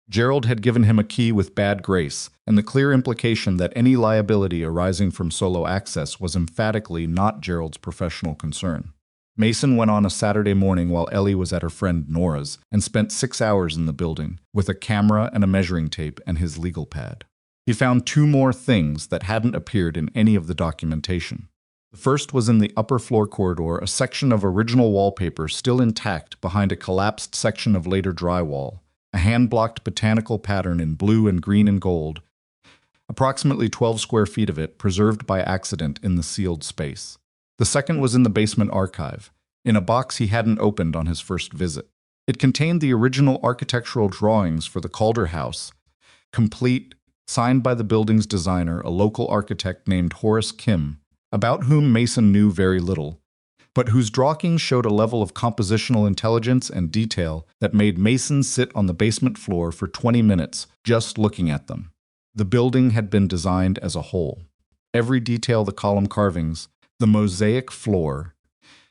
Gerald had given him a key with bad grace, and the clear implication that any liability arising from solo access was emphatically not Gerald's professional concern. Mason went on a Saturday morning while Ellie was at her friend Nora's and spent 6 hours in the building with a camera and a measuring tape and his legal pad. He found 2 more things that hadn't appeared in any of the documentation. The first was in the upper floor corridor, a section of original wallpaper still intact behind a collapsed section of later drywall, a hand-blocked botanical pattern in blue and green and gold, approximately 12 square feet of it preserved by accident in the sealed space. The second was in the basement archive, in a box he hadn't opened on his first visit. It contained the original architectural drawings for the Calder house, complete, signed by the building's designer, a local architect named Horace Kim, about whom Mason knew very little, but whose drawings showed a level of compositional intelligence and detail that made Mason sit on the basement floor for 20 minutes just looking at them. The building had been designed as a whole. Every detail, the column carvings, the mosaic floor,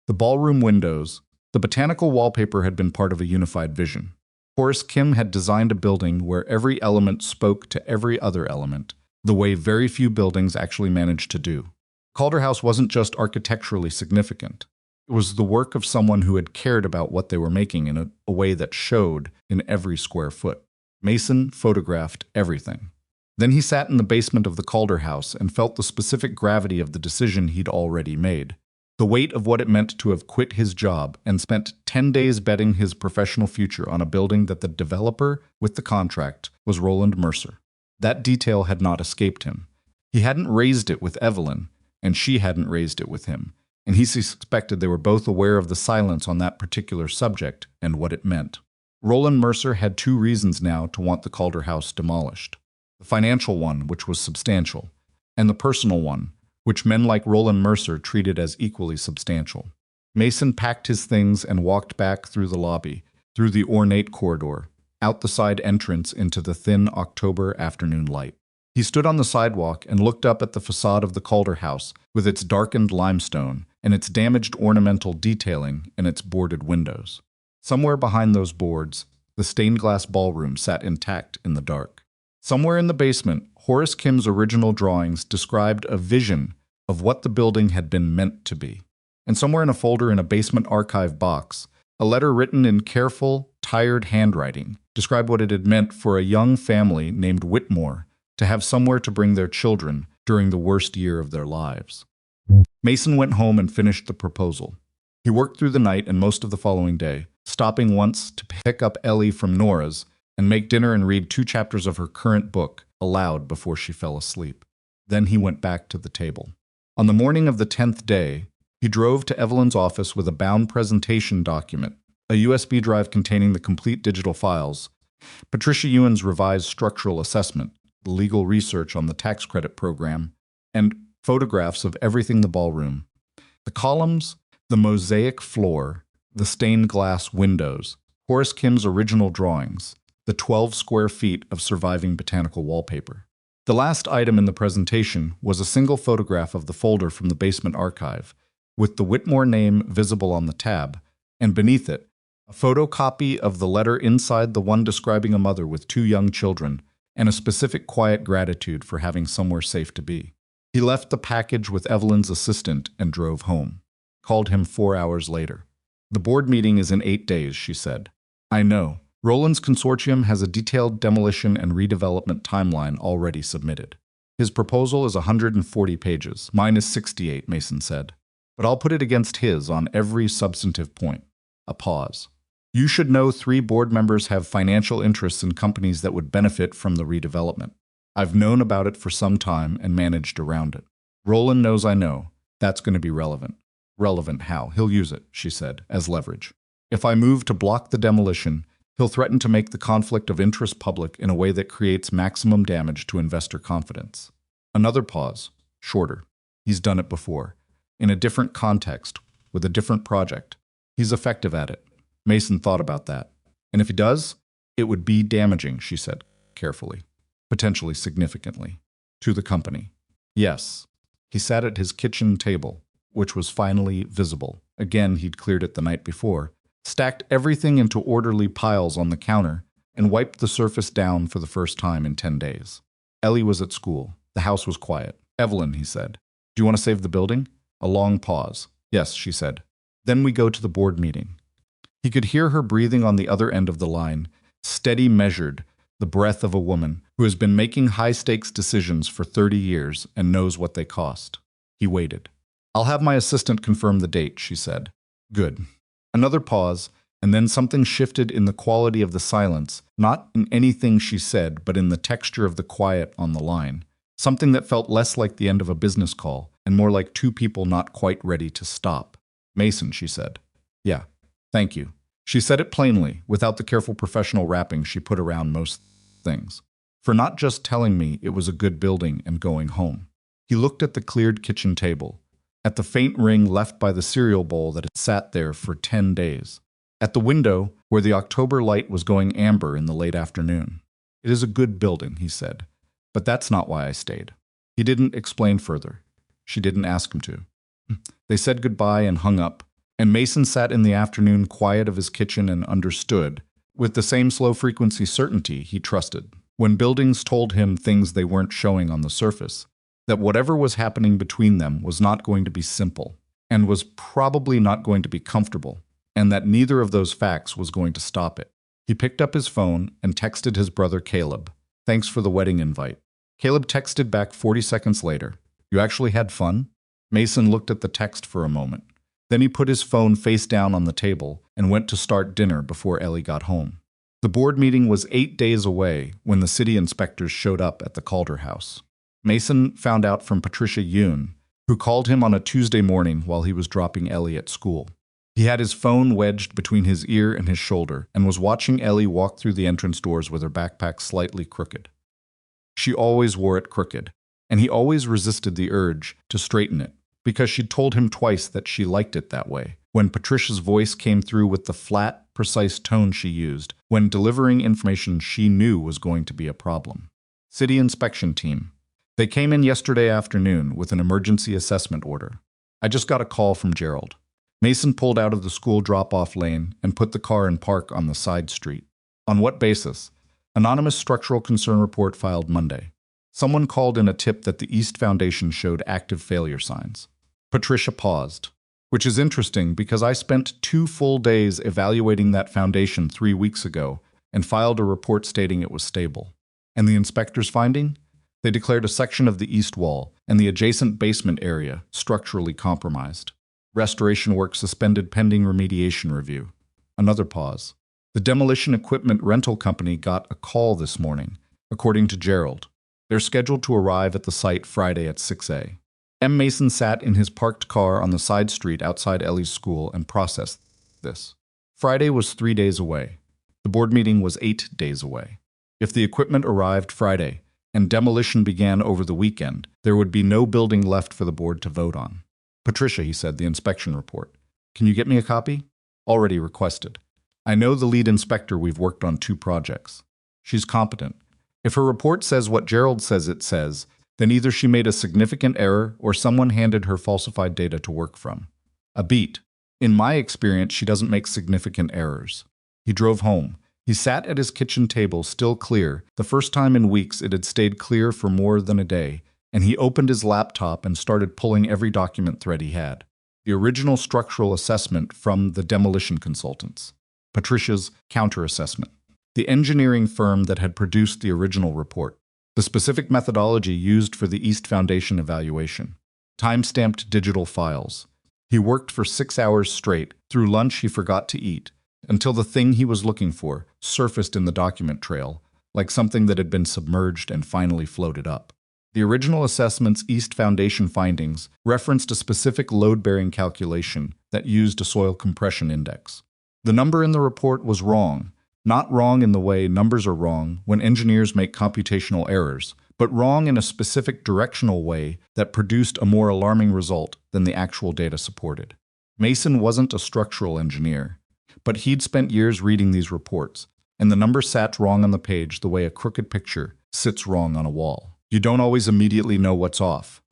the ballroom windows, the botanical wallpaper had been part of a unified vision. Horace Kim had designed a building where every element spoke to every other element, the way very few buildings actually manage to do. Calder House wasn't just architecturally significant. It was the work of someone who had cared about what they were making in a way that showed in every square foot. Mason photographed everything. Then he sat in the basement of the Calder house and felt the specific gravity of the decision he'd already made, the weight of what it meant to have quit his job and spent 10 days betting his professional future on a building that the developer with the contract was Roland Mercer. That detail had not escaped him. He hadn't raised it with Evelyn, and she hadn't raised it with him, and he suspected they were both aware of the silence on that particular subject and what it meant. Roland Mercer had 2 reasons now to want the Calder house demolished. The financial one, which was substantial, and the personal one, which men like Roland Mercer treated as equally substantial. Mason packed his things and walked back through the lobby, through the ornate corridor, out the side entrance into the thin October afternoon light. He stood on the sidewalk and looked up at the facade of the Calder house with its darkened limestone and its damaged ornamental detailing and its boarded windows. Somewhere behind those boards, the stained glass ballroom sat intact in the dark. Somewhere in the basement, Horace Kim's original drawings described a vision of what the building had been meant to be. And somewhere in a folder in a basement archive box, a letter written in careful, tired handwriting described what it had meant for a young family named Whitmore to have somewhere to bring their children during the worst year of their lives. Mason went home and finished the proposal. He worked through the night and most of the following day, stopping once to pick up Ellie from Nora's and make dinner and read 2 chapters of her current book aloud before she fell asleep. Then he went back to the table. On the morning of the 10th day, he drove to Evelyn's office with a bound presentation document, a USB drive containing the complete digital files, Patricia Ewan's revised structural assessment, legal research on the tax credit program, and photographs of everything the ballroom. The columns, the mosaic floor, the stained glass windows, Horace Kim's original drawings, the 12 square feet of surviving botanical wallpaper. The last item in the presentation was a single photograph of the folder from the basement archive, with the Whitmore name visible on the tab, and beneath it, a photocopy of the letter inside the one describing a mother with 2 young children, and a specific quiet gratitude for having somewhere safe to be. He left the package with Evelyn's assistant and drove home. Called him 4 hours later. "The board meeting is in 8 days," she said. "I know. Roland's consortium has a detailed demolition and redevelopment timeline already submitted. His proposal is 140 pages. Mine is 68, Mason said. But I'll put it against his on every substantive point." A pause. "You should know 3 board members have financial interests in companies that would benefit from the redevelopment. I've known about it for some time and managed around it. Roland knows I know. That's going to be relevant." "Relevant how? He'll use it," she said, "as leverage. If I move to block the demolition, he'll threaten to make the conflict of interest public in a way that creates maximum damage to investor confidence." Another pause, shorter. "He's done it before, in a different context, with a different project. He's effective at it." Mason thought about that. "And if he does, it would be damaging," she said carefully, "potentially significantly, to the company." "Yes." He sat at his kitchen table, which was finally visible. Again, he'd cleared it the night before, stacked everything into orderly piles on the counter, and wiped the surface down for the first time in 10 days. Ellie was at school. The house was quiet. "Evelyn," he said, "do you want to save the building?" A long pause. "Yes," she said. "Then we go to the board meeting." He could hear her breathing on the other end of the line, steady, measured, the breath of a woman who has been making high-stakes decisions for 30 years and knows what they cost. He waited. "I'll have my assistant confirm the date," she said. "Good." Another pause, and then something shifted in the quality of the silence, not in anything she said, but in the texture of the quiet on the line. Something that felt less like the end of a business call, and more like 2 people not quite ready to stop. "Mason," she said. "Yeah, thank you." She said it plainly, without the careful professional wrapping she put around most things. "For not just telling me it was a good building and going home." He looked at the cleared kitchen table, at the faint ring left by the cereal bowl that had sat there for 10 days, at the window where the October light was going amber in the late afternoon. "It is a good building," he said, "but that's not why I stayed." He didn't explain further. She didn't ask him to. They said goodbye and hung up, and Mason sat in the afternoon quiet of his kitchen and understood, with the same slow-frequency certainty he trusted, when buildings told him things they weren't showing on the surface, that whatever was happening between them was not going to be simple, and was probably not going to be comfortable, and that neither of those facts was going to stop it. He picked up his phone and texted his brother Caleb, "Thanks for the wedding invite." Caleb texted back 40 seconds later, "You actually had fun?" Mason looked at the text for a moment. Then he put his phone face down on the table and went to start dinner before Ellie got home. The board meeting was 8 days away when the city inspectors showed up at the Calder house. Mason found out from Patricia Ewan, who called him on a Tuesday morning while he was dropping Ellie at school. He had his phone wedged between his ear and his shoulder and was watching Ellie walk through the entrance doors with her backpack slightly crooked. She always wore it crooked, and he always resisted the urge to straighten it, because she'd told him twice that she liked it that way, when Patricia's voice came through with the flat, precise tone she used when delivering information she knew was going to be a problem. City inspection team. They came in yesterday afternoon with an emergency assessment order. I just got a call from Gerald. Mason pulled out of the school drop-off lane and put the car in park on the side street. On what basis? Anonymous structural concern report filed Monday. Someone called in a tip that the East Foundation showed active failure signs. Patricia paused. Which is interesting because I spent 2 full days evaluating that foundation 3 weeks ago and filed a report stating it was stable. And the inspector's finding? They declared a section of the east wall and the adjacent basement area structurally compromised. Restoration work suspended pending remediation review. Another pause. The demolition equipment rental company got a call this morning, according to Gerald. They're scheduled to arrive at the site Friday at 6 a.m. M. Mason sat in his parked car on the side street outside Ellie's school and processed this. Friday was 3 days away. The board meeting was 8 days away. If the equipment arrived Friday and demolition began over the weekend, there would be no building left for the board to vote on. Patricia, he said, the inspection report. Can you get me a copy? Already requested. I know the lead inspector. We've worked on 2 projects. She's competent. If her report says what Gerald says it says, then either she made a significant error or someone handed her falsified data to work from. A beat. In my experience, she doesn't make significant errors. He drove home. He sat at his kitchen table, still clear. The first time in weeks it had stayed clear for more than a day, and he opened his laptop and started pulling every document thread he had. The original structural assessment from the demolition consultants. Patricia's counter-assessment. The engineering firm that had produced the original report. The specific methodology used for the East Foundation evaluation. Time-stamped digital files. He worked for 6 hours straight. Through lunch he forgot to eat, until the thing he was looking for surfaced in the document trail, like something that had been submerged and finally floated up. The original assessment's East Foundation findings referenced a specific load-bearing calculation that used a soil compression index. The number in the report was wrong. Not wrong in the way numbers are wrong when engineers make computational errors, but wrong in a specific directional way that produced a more alarming result than the actual data supported. Mason wasn't a structural engineer, but he'd spent years reading these reports, and the number sat wrong on the page the way a crooked picture sits wrong on a wall. You don't always immediately know what's off,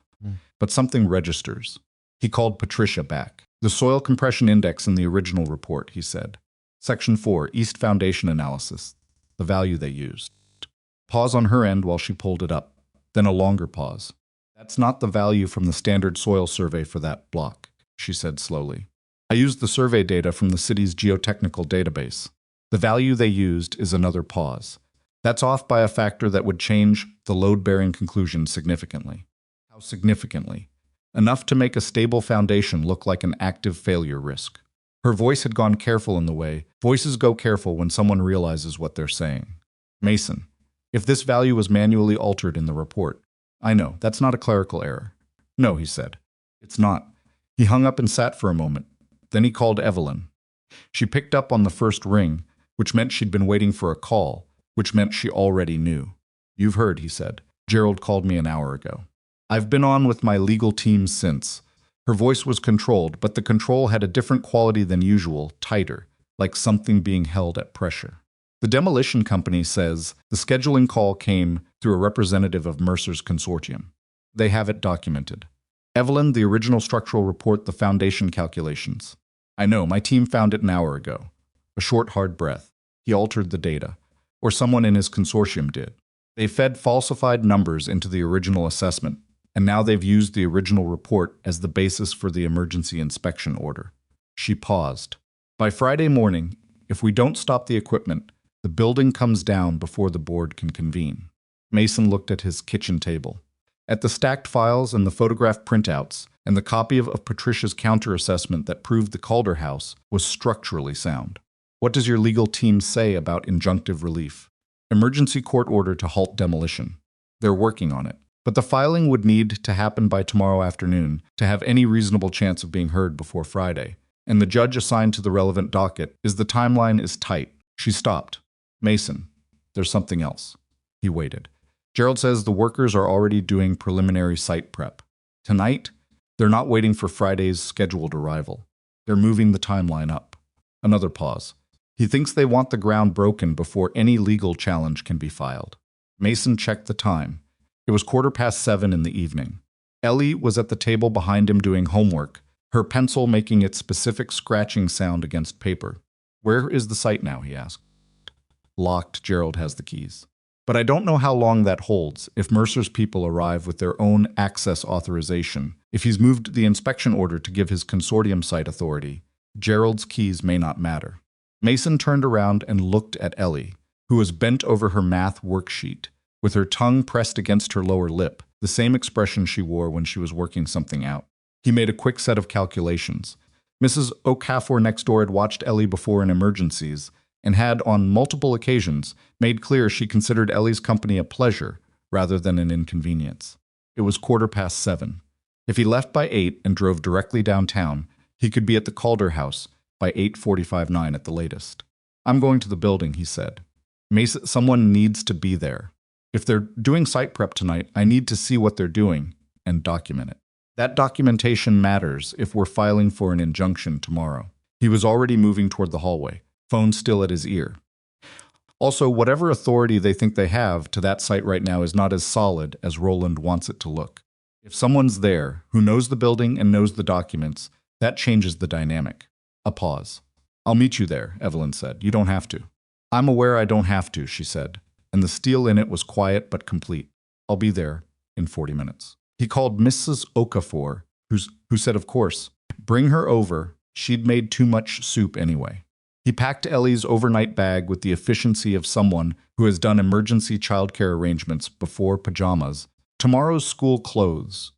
but something registers. He called Patricia back. The soil compression index in the original report, he said. Section 4, East Foundation Analysis, the value they used. Pause on her end while she pulled it up, then a longer pause. That's not the value from the standard soil survey for that block, she said slowly. I used the survey data from the city's geotechnical database. The value they used is another pause. That's off by a factor that would change the load-bearing conclusion significantly. How significantly? Enough to make a stable foundation look like an active failure risk. Her voice had gone careful in the way voices go careful when someone realizes what they're saying. Mason, if this value was manually altered in the report, I know, that's not a clerical error. No, he said. It's not. He hung up and sat for a moment. Then he called Evelyn. She picked up on the first ring, which meant she'd been waiting for a call, which meant she already knew. You've heard, he said. Gerald called me an hour ago. I've been on with my legal team since. Her voice was controlled, but the control had a different quality than usual, tighter, like something being held at pressure. The demolition company says the scheduling call came through a representative of Mercer's consortium. They have it documented. Evelyn, the original structural report, the foundation calculations. I know, my team found it an hour ago. A short, hard breath. He altered the data. Or someone in his consortium did. They fed falsified numbers into the original assessment, and now they've used the original report as the basis for the emergency inspection order. She paused. By Friday morning, if we don't stop the equipment, the building comes down before the board can convene. Mason looked at his kitchen table. At the stacked files and the photograph printouts, and the copy of Patricia's counter-assessment that proved the Calder house was structurally sound. What does your legal team say about injunctive relief? Emergency court order to halt demolition. They're working on it. But the filing would need to happen by tomorrow afternoon to have any reasonable chance of being heard before Friday. And the judge assigned to the relevant docket is the timeline is tight. She stopped. Mason, there's something else. He waited. Gerald says the workers are already doing preliminary site prep. Tonight, they're not waiting for Friday's scheduled arrival. They're moving the timeline up. Another pause. He thinks they want the ground broken before any legal challenge can be filed. Mason checked the time. It was 7:15 in the evening. Ellie was at the table behind him doing homework, her pencil making its specific scratching sound against paper. Where is the site now, he asked. Locked. Gerald has the keys. But I don't know how long that holds if Mercer's people arrive with their own access authorization. If he's moved the inspection order to give his consortium site authority, Gerald's keys may not matter. Mason turned around and looked at Ellie, who was bent over her math worksheet, with her tongue pressed against her lower lip, the same expression she wore when she was working something out. He made a quick set of calculations. Mrs. Okafor next door had watched Ellie before in emergencies, and had, on multiple occasions, made clear she considered Ellie's company a pleasure rather than an inconvenience. It was 7:15. If he left by 8 and drove directly downtown, he could be at the Calder house by 8:45-9 at the latest. "I'm going to the building," he said. "Someone needs to be there. If they're doing site prep tonight, I need to see what they're doing and document it. That documentation matters if we're filing for an injunction tomorrow." He was already moving toward the hallway, phone still at his ear. "Also, whatever authority they think they have to that site right now is not as solid as Roland wants it to look. If someone's there who knows the building and knows the documents, that changes the dynamic." A pause. "I'll meet you there," Evelyn said. "You don't have to." "I'm aware I don't have to," she said, and the steel in it was quiet but complete. "I'll be there in 40 minutes. He called Mrs. Okafor, who said, of course, bring her over. She'd made too much soup anyway. He packed Ellie's overnight bag with the efficiency of someone who has done emergency childcare arrangements before pajamas, tomorrow's school clothes,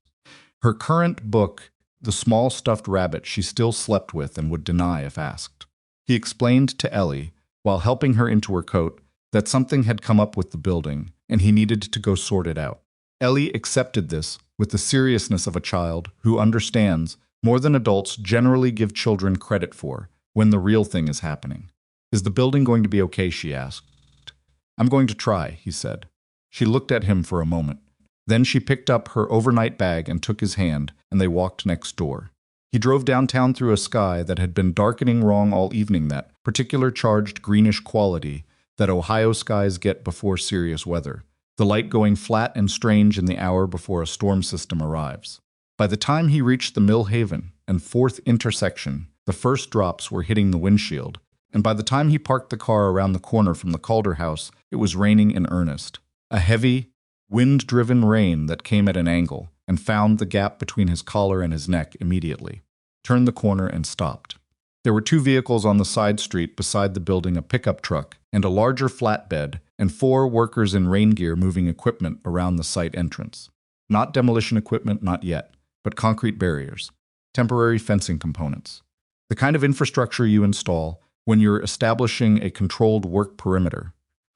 her current book, the small stuffed rabbit she still slept with and would deny if asked. He explained to Ellie, while helping her into her coat, that something had come up with the building, and he needed to go sort it out. Ellie accepted this with the seriousness of a child who understands more than adults generally give children credit for when the real thing is happening. "Is the building going to be okay?" she asked. "I'm going to try," he said. She looked at him for a moment. Then she picked up her overnight bag and took his hand, and they walked next door. He drove downtown through a sky that had been darkening wrong all evening, that particular charged greenish quality that Ohio skies get before serious weather, the light going flat and strange in the hour before a storm system arrives. By the time he reached the Mill Haven and 4th intersection, the first drops were hitting the windshield, and by the time he parked the car around the corner from the Calder house, it was raining in earnest. A heavy, wind-driven rain that came at an angle and found the gap between his collar and his neck immediately, turned the corner and stopped. There were 2 vehicles on the side street beside the building, a pickup truck and a larger flatbed, and 4 workers in rain gear moving equipment around the site entrance. Not demolition equipment, not yet, but concrete barriers, temporary fencing components. The kind of infrastructure you install when you're establishing a controlled work perimeter,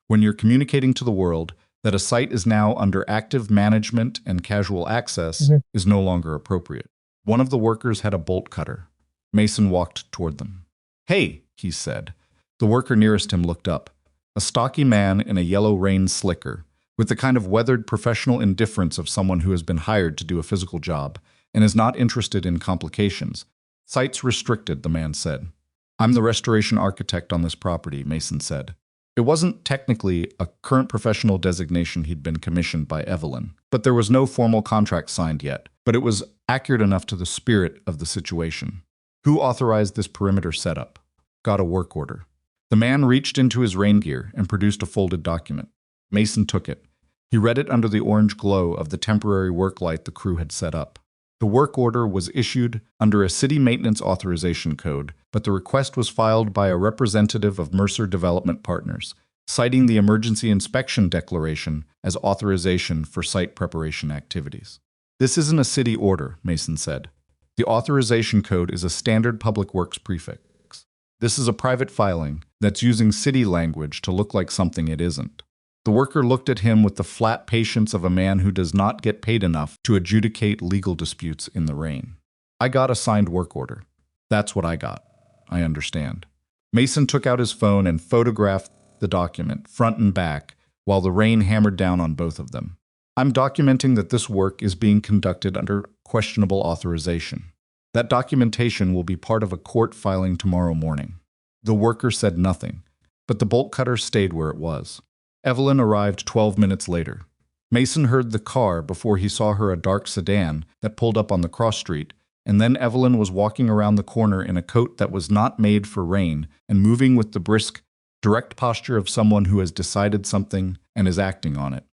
when you're communicating to the world that a site is now under active management and casual access is no longer appropriate. One of the workers had a bolt cutter. Mason walked toward them. "Hey," he said. The worker nearest him looked up. A stocky man in a yellow rain slicker, with the kind of weathered professional indifference of someone who has been hired to do a physical job and is not interested in complications. "Site's restricted," the man said. "I'm the restoration architect on this property," Mason said. It wasn't technically a current professional designation he'd been commissioned by Evelyn, but there was no formal contract signed yet, but it was accurate enough to the spirit of the situation. "Who authorized this perimeter setup?" "Got a work order." The man reached into his rain gear and produced a folded document. Mason took it. He read it under the orange glow of the temporary work light the crew had set up. The work order was issued under a city maintenance authorization code, but the request was filed by a representative of Mercer Development Partners, citing the emergency inspection declaration as authorization for site preparation activities. "This isn't a city order," Mason said. "The authorization code is a standard public works prefix. This is a private filing that's using city language to look like something it isn't." The worker looked at him with the flat patience of a man who does not get paid enough to adjudicate legal disputes in the rain. "I got a signed work order. That's what I got. I understand." Mason took out his phone and photographed the document, front and back, while the rain hammered down on both of them. "I'm documenting that this work is being conducted under questionable authorization. That documentation will be part of a court filing tomorrow morning." The worker said nothing, but the bolt cutter stayed where it was. Evelyn arrived 12 minutes later. Mason heard the car before he saw her, a dark sedan that pulled up on the cross street, and then Evelyn was walking around the corner in a coat that was not made for rain and moving with the brisk direct posture of someone who has decided something and is acting on it.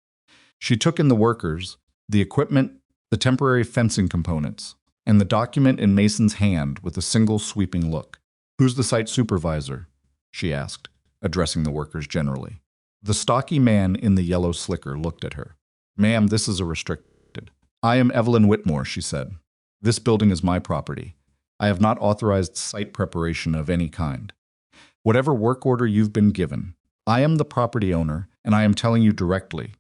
She took in the workers, the equipment, the temporary fencing components, and the document in Mason's hand with a single sweeping look. "Who's the site supervisor?" she asked, addressing the workers generally. The stocky man in the yellow slicker looked at her. "Ma'am, this is a restricted." "I am Evelyn Whitmore," she said. "This building is my property. I have not authorized site preparation of any kind. Whatever work order you've been given, I am the property owner, and I am telling you directly,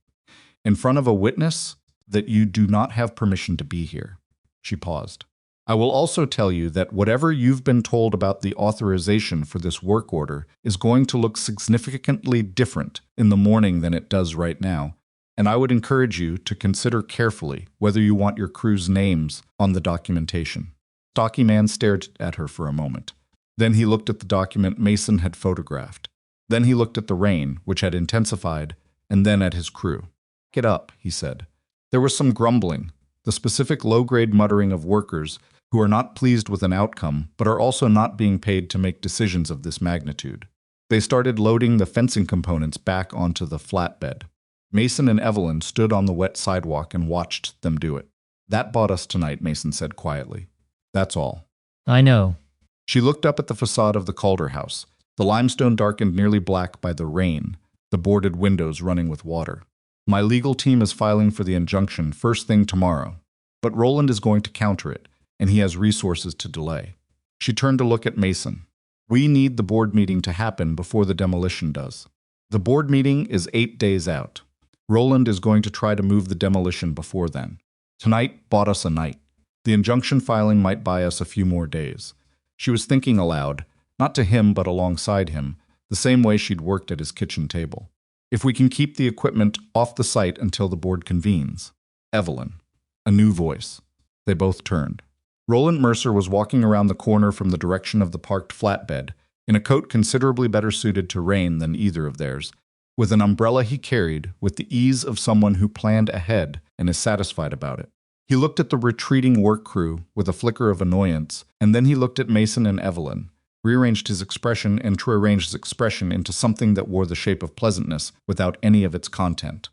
in front of a witness, that you do not have permission to be here." She paused. "I will also tell you that whatever you've been told about the authorization for this work order is going to look significantly different in the morning than it does right now, and I would encourage you to consider carefully whether you want your crew's names on the documentation." Stocky man stared at her for a moment. Then he looked at the document Mason had photographed. Then he looked at the rain, which had intensified, and then at his crew. "Get up," he said. There was some grumbling, the specific low-grade muttering of workers who are not pleased with an outcome but are also not being paid to make decisions of this magnitude. They started loading the fencing components back onto the flatbed. Mason and Evelyn stood on the wet sidewalk and watched them do it. "That bought us tonight," Mason said quietly. "That's all."
I know.
She looked up at the facade of the Calder house, the limestone darkened nearly black by the rain, the boarded windows running with water. "My legal team is filing for the injunction first thing tomorrow, but Roland is going to counter it, and he has resources to delay." She turned to look at Mason. "We need the board meeting to happen before the demolition does. The board meeting is 8 days out. Roland is going to try to move the demolition before then. Tonight bought us a night. The injunction filing might buy us a few more days." She was thinking aloud, not to him but alongside him, the same way she'd worked at his kitchen table. "If we can keep the equipment off the site until the board convenes." Evelyn. A new voice. They both turned. Roland Mercer was walking around the corner from the direction of the parked flatbed, in a coat considerably better suited to rain than either of theirs, with an umbrella he carried with the ease of someone who planned ahead and is satisfied about it. He looked at the retreating work crew with a flicker of annoyance, and then he looked at Mason and Evelyn, rearranged his expression and rearranged his expression into something that wore the shape of pleasantness without any of its content.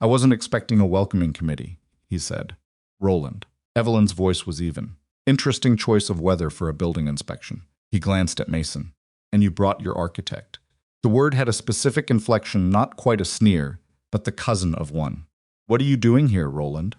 "I wasn't expecting a welcoming committee," he said. "Roland." Evelyn's voice was even. "Interesting choice of weather for a building inspection." He glanced at Mason. "And you brought your architect." The word had a specific inflection, not quite a sneer, but the cousin of one. "What are you doing here, Roland?"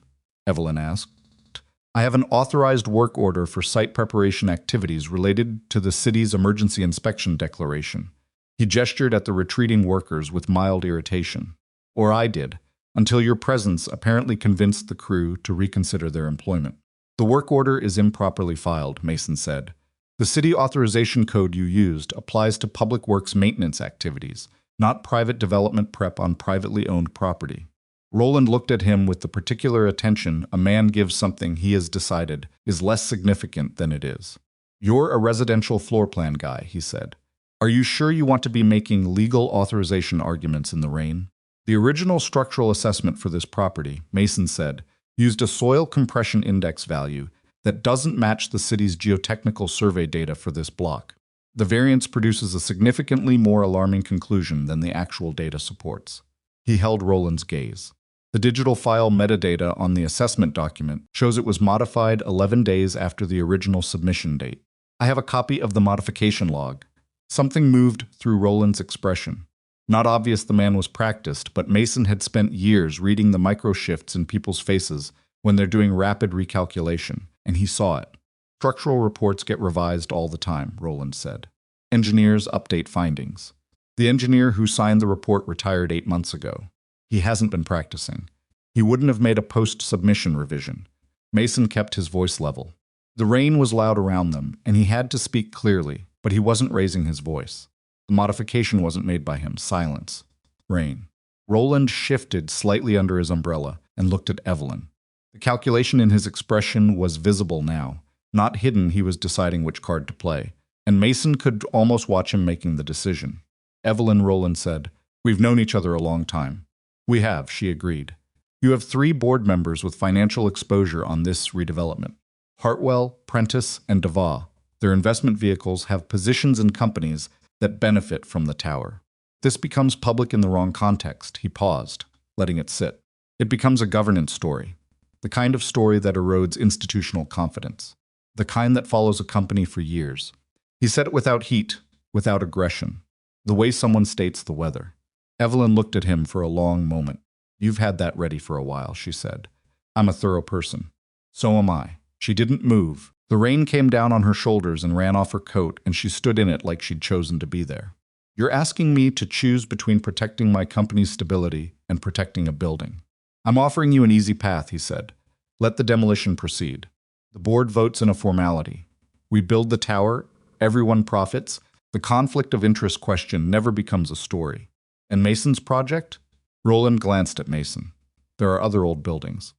Evelyn asked. "I have an authorized work order for site preparation activities related to the city's emergency inspection declaration." He gestured at the retreating workers with mild irritation. "Or I did, until your presence apparently convinced the crew to reconsider their employment." "The work order is improperly filed," Mason said. "The city authorization code you used applies to public works maintenance activities, not private development prep on privately owned property." Roland looked at him with the particular attention a man gives something he has decided is less significant than it is. "You're a residential floor plan guy," he said. "Are you sure you want to be making legal authorization arguments in the rain?" "The original structural assessment for this property," Mason said, "used a soil compression index value that doesn't match the city's geotechnical survey data for this block. The variance produces a significantly more alarming conclusion than the actual data supports." He held Roland's gaze. "The digital file metadata on the assessment document shows it was modified 11 days after the original submission date. I have a copy of the modification log." Something moved through Roland's expression. Not obvious the man was practiced, but Mason had spent years reading the micro-shifts in people's faces when they're doing rapid recalculation, and he saw it. "Structural reports get revised all the time," Roland said. "Engineers update findings. The engineer who signed the report retired 8 months ago. He hasn't been practicing. He wouldn't have made a post-submission revision." Mason kept his voice level. The rain was loud around them, and he had to speak clearly, but he wasn't raising his voice. The modification wasn't made by him. Silence. Rain. Roland shifted slightly under his umbrella and looked at Evelyn. The calculation in his expression was visible now. Not hidden, he was deciding which card to play, and Mason could almost watch him making the decision. "Evelyn," Roland said, "we've known each other a long time." "We have," she agreed. "You have 3 board members with financial exposure on this redevelopment. Hartwell, Prentice, and DeVaugh. Their investment vehicles have positions in companies that benefit from the tower. This becomes public in the wrong context. He paused, letting it sit. It becomes a governance story, the kind of story that erodes institutional confidence, the kind that follows a company for years. He said it without heat, without aggression, the way someone states the weather. Evelyn looked at him for a long moment. "You've had that ready for a while," she said. "I'm a thorough person." "So am I." She didn't move. The rain came down on her shoulders and ran off her coat, and she stood in it like she'd chosen to be there. "You're asking me to choose between protecting my company's stability and protecting a building. I'm offering you an easy path," he said. "Let the demolition proceed. The board votes in a formality. We build the tower, everyone profits. The conflict of interest question never becomes a story. And Mason's project?" Roland glanced at Mason. "There are other old buildings."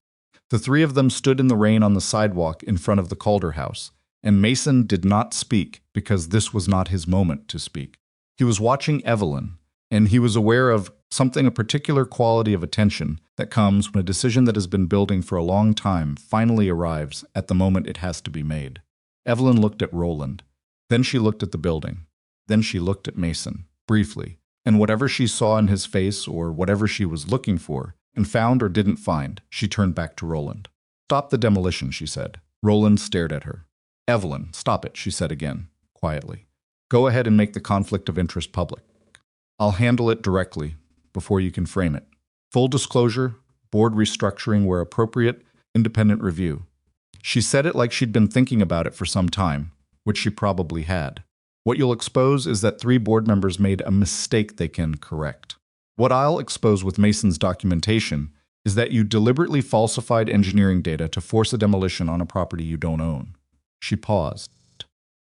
The three of them stood in the rain on the sidewalk in front of the Calder house, and Mason did not speak because this was not his moment to speak. He was watching Evelyn, and he was aware of a particular quality of attention that comes when a decision that has been building for a long time finally arrives at the moment it has to be made. Evelyn looked at Roland. Then she looked at the building. Then she looked at Mason, briefly, and whatever she saw in his face or whatever she was looking for, and found or didn't find, she turned back to Roland. "Stop the demolition," she said. Roland stared at her. "Evelyn, stop it," she said again, quietly. "Go ahead and make the conflict of interest public. I'll handle it directly, before you can frame it. Full disclosure, board restructuring where appropriate, independent review." She said it like she'd been thinking about it for some time, which she probably had. "What you'll expose is that 3 board members made a mistake they can correct. What I'll expose with Mason's documentation is that you deliberately falsified engineering data to force a demolition on a property you don't own." She paused.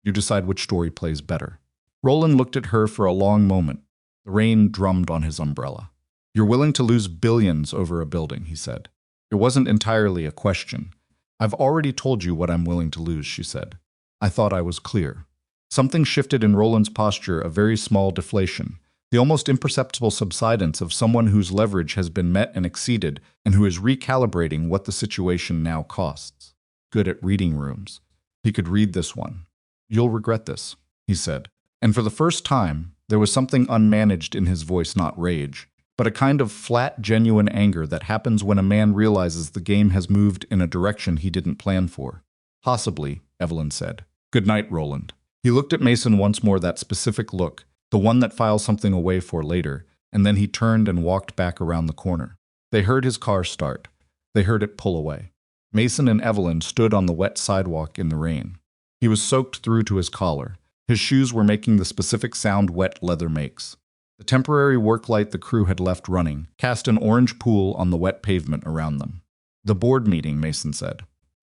"You decide which story plays better." Roland looked at her for a long moment. The rain drummed on his umbrella. "You're willing to lose billions over a building," he said. It wasn't entirely a question. "I've already told you what I'm willing to lose," she said. "I thought I was clear." Something shifted in Roland's posture, a very small deflation, the almost imperceptible subsidence of someone whose leverage has been met and exceeded and who is recalibrating what the situation now costs. Good at reading rooms. He could read this one. "You'll regret this," he said. And for the first time, there was something unmanaged in his voice, not rage, but a kind of flat, genuine anger that happens when a man realizes the game has moved in a direction he didn't plan for. "Possibly," Evelyn said. "Good night, Roland." He looked at Mason once more, that specific look, the one that files something away for later, and then he turned and walked back around the corner. They heard his car start. They heard it pull away. Mason and Evelyn stood on the wet sidewalk in the rain. He was soaked through to his collar. His shoes were making the specific sound wet leather makes. The temporary work light the crew had left running cast an orange pool on the wet pavement around them. "The board meeting," Mason said.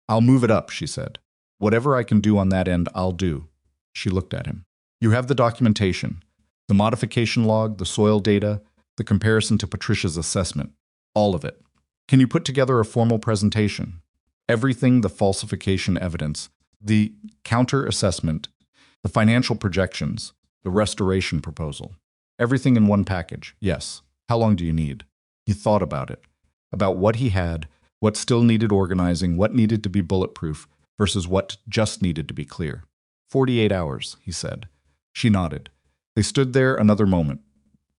"I'll move it up," she said. "Whatever I can do on that end, I'll do." She looked at him. "You have the documentation, the modification log, the soil data, the comparison to Patricia's assessment, all of it. Can you put together a formal presentation? Everything, the falsification evidence, the counter-assessment, the financial projections, the restoration proposal. Everything in one package, yes. How long do you need?" He thought about it, about what he had, what still needed organizing, what needed to be bulletproof versus what just needed to be clear. 48 hours, he said. She nodded. They stood there another moment,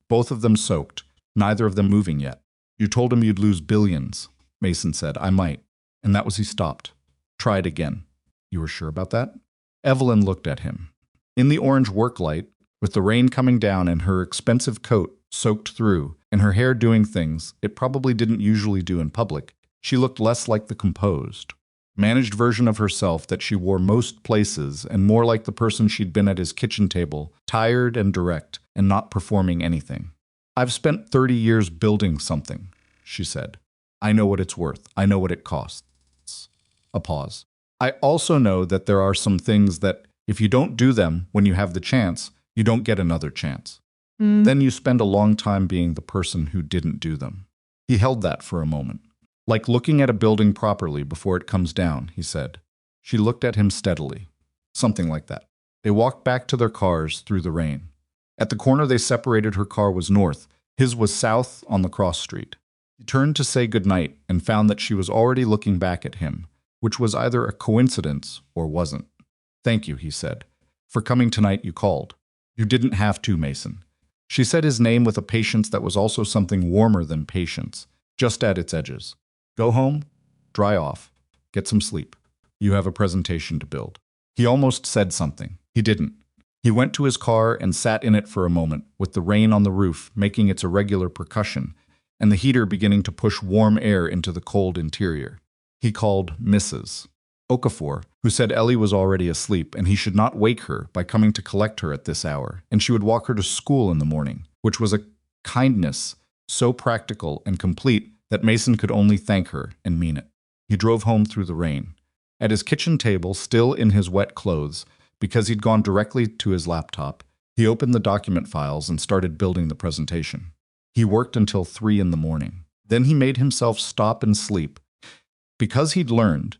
both of them soaked, neither of them moving yet. "You told him you'd lose billions," Mason said. "I might." And that was he stopped. "Try it again." "You were sure about that?" Evelyn looked at him. In the orange work light, with the rain coming down and her expensive coat soaked through, and her hair doing things it probably didn't usually do in public, she looked less like the composed, managed version of herself that she wore most places and more like the person she'd been at his kitchen table, tired and direct and not performing anything. "I've spent 30 years building something," she said. "I know what it's worth. I know what it costs." A pause. "I also know that there are some things that, if you don't do them when you have the chance, you don't get another chance. Then you spend a long time being the person who didn't do them." He held that for a moment. "Like looking at a building properly before it comes down," he said. She looked at him steadily. "Something like that." They walked back to their cars through the rain. At the corner they separated, her car was north, his was south on the cross street. He turned to say goodnight and found that she was already looking back at him, which was either a coincidence or wasn't. "Thank you," he said. "For coming tonight you called." "You didn't have to, Mason." She said his name with a patience that was also something warmer than patience, just at its edges. Go home, dry off, get some sleep. You have a presentation to build. He almost said something. He didn't. He went to his car and sat in it for a moment, with the rain on the roof making its irregular percussion, and the heater beginning to push warm air into the cold interior. He called Mrs. Okafor, who said Ellie was already asleep and he should not wake her by coming to collect her at this hour, and she would walk her to school in the morning, which was a kindness so practical and complete that Mason could only thank her and mean it. He drove home through the rain. At his kitchen table, still in his wet clothes, because he'd gone directly to his laptop, he opened the document files and started building the presentation. He worked until 3 in the morning. Then he made himself stop and sleep, because he'd learned,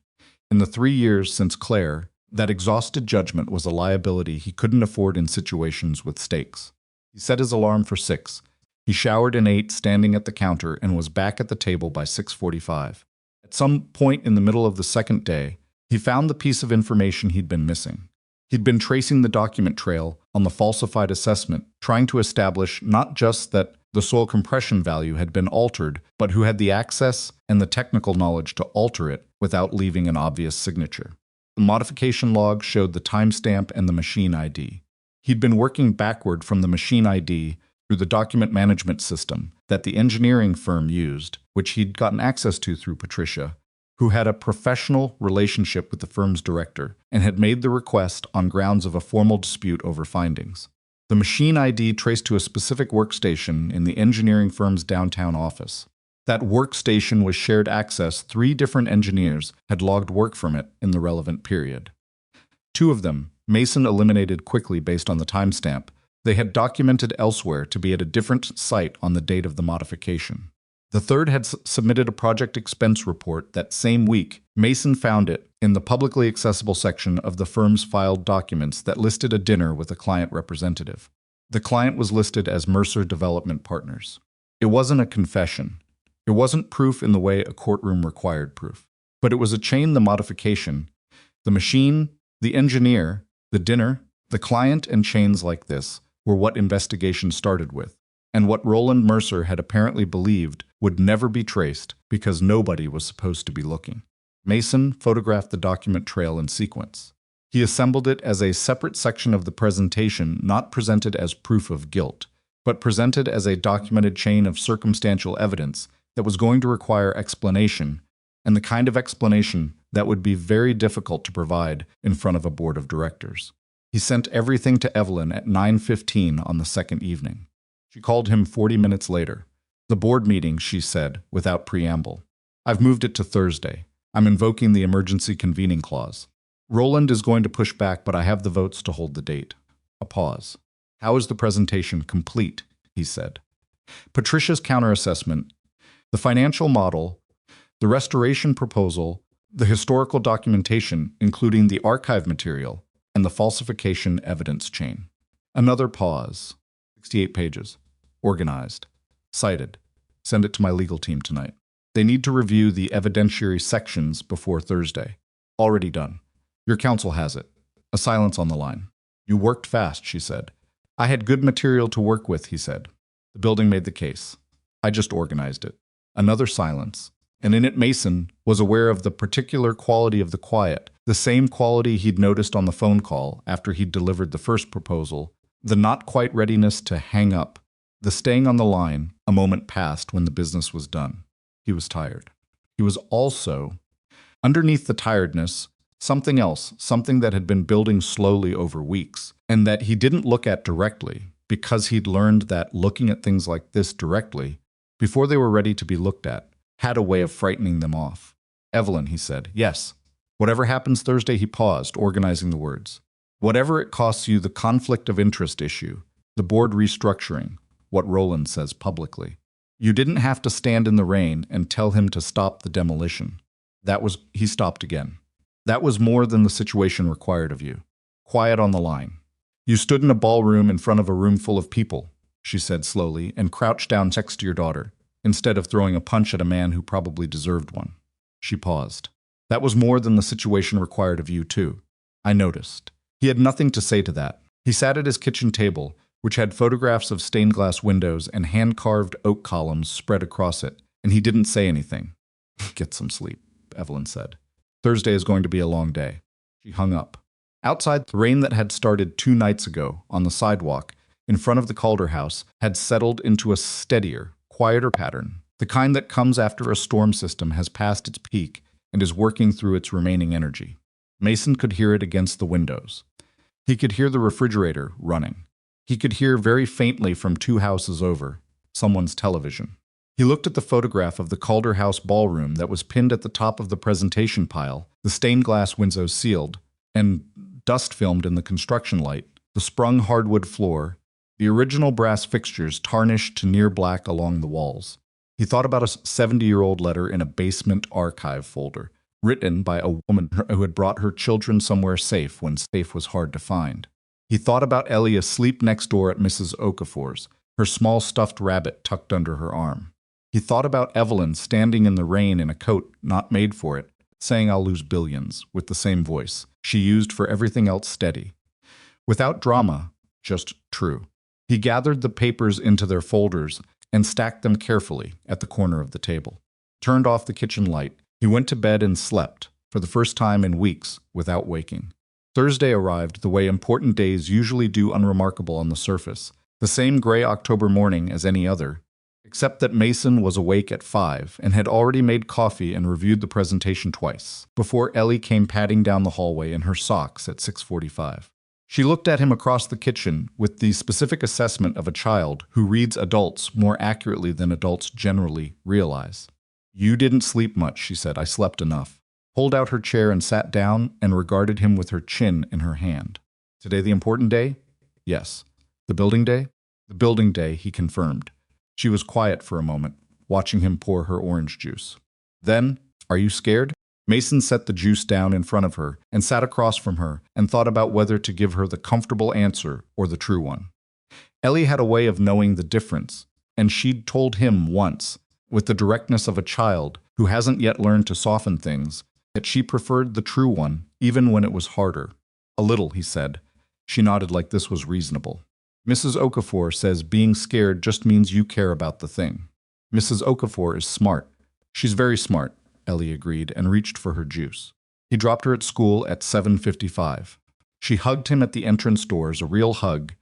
in the 3 years since Claire, that exhausted judgment was a liability he couldn't afford in situations with stakes. He set his alarm for 6. He showered and ate standing at the counter and was back at the table by 6:45. At some point in the middle of the second day, he found the piece of information he'd been missing. He'd been tracing the document trail on the falsified assessment, trying to establish not just that the soil compression value had been altered, but who had the access and the technical knowledge to alter it without leaving an obvious signature. The modification log showed the timestamp and the machine ID. He'd been working backward from the machine ID through the document management system that the engineering firm used, which he'd gotten access to through Patricia, who had a professional relationship with the firm's director and had made the request on grounds of a formal dispute over findings. The machine ID traced to a specific workstation in the engineering firm's downtown office. That workstation was shared access. 3 different engineers had logged work from it in the relevant period. 2 of them, Mason eliminated quickly based on the timestamp. They had documented elsewhere to be at a different site on the date of the modification. The 3rd had submitted a project expense report that same week. Mason found it in the publicly accessible section of the firm's filed documents that listed a dinner with a client representative. The client was listed as Mercer Development Partners. It wasn't a confession. It wasn't proof in the way a courtroom required proof. But it was a chain: the modification, the machine, the engineer, the dinner, the client, and chains like this were what investigation started with, and what Roland Mercer had apparently believed would never be traced because nobody was supposed to be looking. Mason photographed the document trail in sequence. He assembled it as a separate section of the presentation, not presented as proof of guilt, but presented as a documented chain of circumstantial evidence that was going to require explanation, and the kind of explanation that would be very difficult to provide in front of a board of directors. He sent everything to Evelyn at 9:15 on the second evening. She called him 40 minutes later. The board meeting, she said, without preamble. I've moved it to Thursday. I'm invoking the emergency convening clause. Roland is going to push back, but I have the votes to hold the date. A pause. How is the presentation complete? He said. Patricia's counterassessment, the financial model, the restoration proposal, the historical documentation, including the archive material, and the falsification evidence chain. Another pause. 68 pages. Organized. Cited. Send it to my legal team tonight. They need to review the evidentiary sections before Thursday. Already done. Your counsel has it. A silence on the line. You worked fast, she said. I had good material to work with, he said. The building made the case. I just organized it. Another silence. And in it Mason was aware of the particular quality of the quiet, the same quality he'd noticed on the phone call after he'd delivered the first proposal, the not quite readiness to hang up, the staying on the line a moment past when the business was done. He was tired. He was also, underneath the tiredness, something else, something that had been building slowly over weeks, and that he didn't look at directly, because he'd learned that looking at things like this directly, before they were ready to be looked at, had a way of frightening them off. Evelyn, he said, yes. Whatever happens Thursday, he paused, organizing the words. Whatever it costs you, the conflict of interest issue, the board restructuring, what Roland says publicly. You didn't have to stand in the rain and tell him to stop the demolition. He stopped again. That was more than the situation required of you. Quiet on the line. You stood in a ballroom in front of a room full of people, she said slowly, and crouched down next to your daughter, instead of throwing a punch at a man who probably deserved one. She paused. That was more than the situation required of you, too. I noticed. He had nothing to say to that. He sat at his kitchen table, which had photographs of stained glass windows and hand-carved oak columns spread across it, and he didn't say anything. "Get some sleep," Evelyn said. "Thursday is going to be a long day." She hung up. Outside, the rain that had started 2 nights ago on the sidewalk in front of the Calder house had settled into a steadier, quieter pattern, the kind that comes after a storm system has passed its peak and is working through its remaining energy. Mason could hear it against the windows. He could hear the refrigerator running. He could hear very faintly from 2 houses over someone's television. He looked at the photograph of the Calder house ballroom that was pinned at the top of the presentation pile, the stained glass windows sealed, and dust filmed in the construction light, the sprung hardwood floor, the original brass fixtures tarnished to near black along the walls. He thought about a 70-year-old letter in a basement archive folder, written by a woman who had brought her children somewhere safe when safe was hard to find. He thought about Ellie asleep next door at Mrs. Okafor's, her small stuffed rabbit tucked under her arm. He thought about Evelyn standing in the rain in a coat not made for it, saying "I'll lose billions," with the same voice she used for everything else steady. Without drama, just true. He gathered the papers into their folders and stacked them carefully at the corner of the table. Turned off the kitchen light, he went to bed and slept, for the first time in weeks, without waking. Thursday arrived the way important days usually do, unremarkable on the surface, the same gray October morning as any other, except that Mason was awake at 5 and had already made coffee and reviewed the presentation twice, before Ellie came padding down the hallway in her socks at 6:45. She looked at him across the kitchen with the specific assessment of a child who reads adults more accurately than adults generally realize. "You didn't sleep much," she said. "I slept enough." Pulled out her chair and sat down and regarded him with her chin in her hand. "Today the important day?" "Yes." "The building day?" "The building day," he confirmed. She was quiet for a moment, watching him pour her orange juice. Then, "Are you scared?" Mason set the juice down in front of her and sat across from her and thought about whether to give her the comfortable answer or the true one. Ellie had a way of knowing the difference, and she'd told him once, with the directness of a child who hasn't yet learned to soften things, that she preferred the true one even when it was harder. "A little," he said. She nodded like this was reasonable. "Mrs. Okafor says being scared just means you care about the thing." "Mrs. Okafor is smart." "She's very smart," Ellie agreed and reached for her juice. He dropped her at school at 7:55. She hugged him at the entrance doors, a real hug,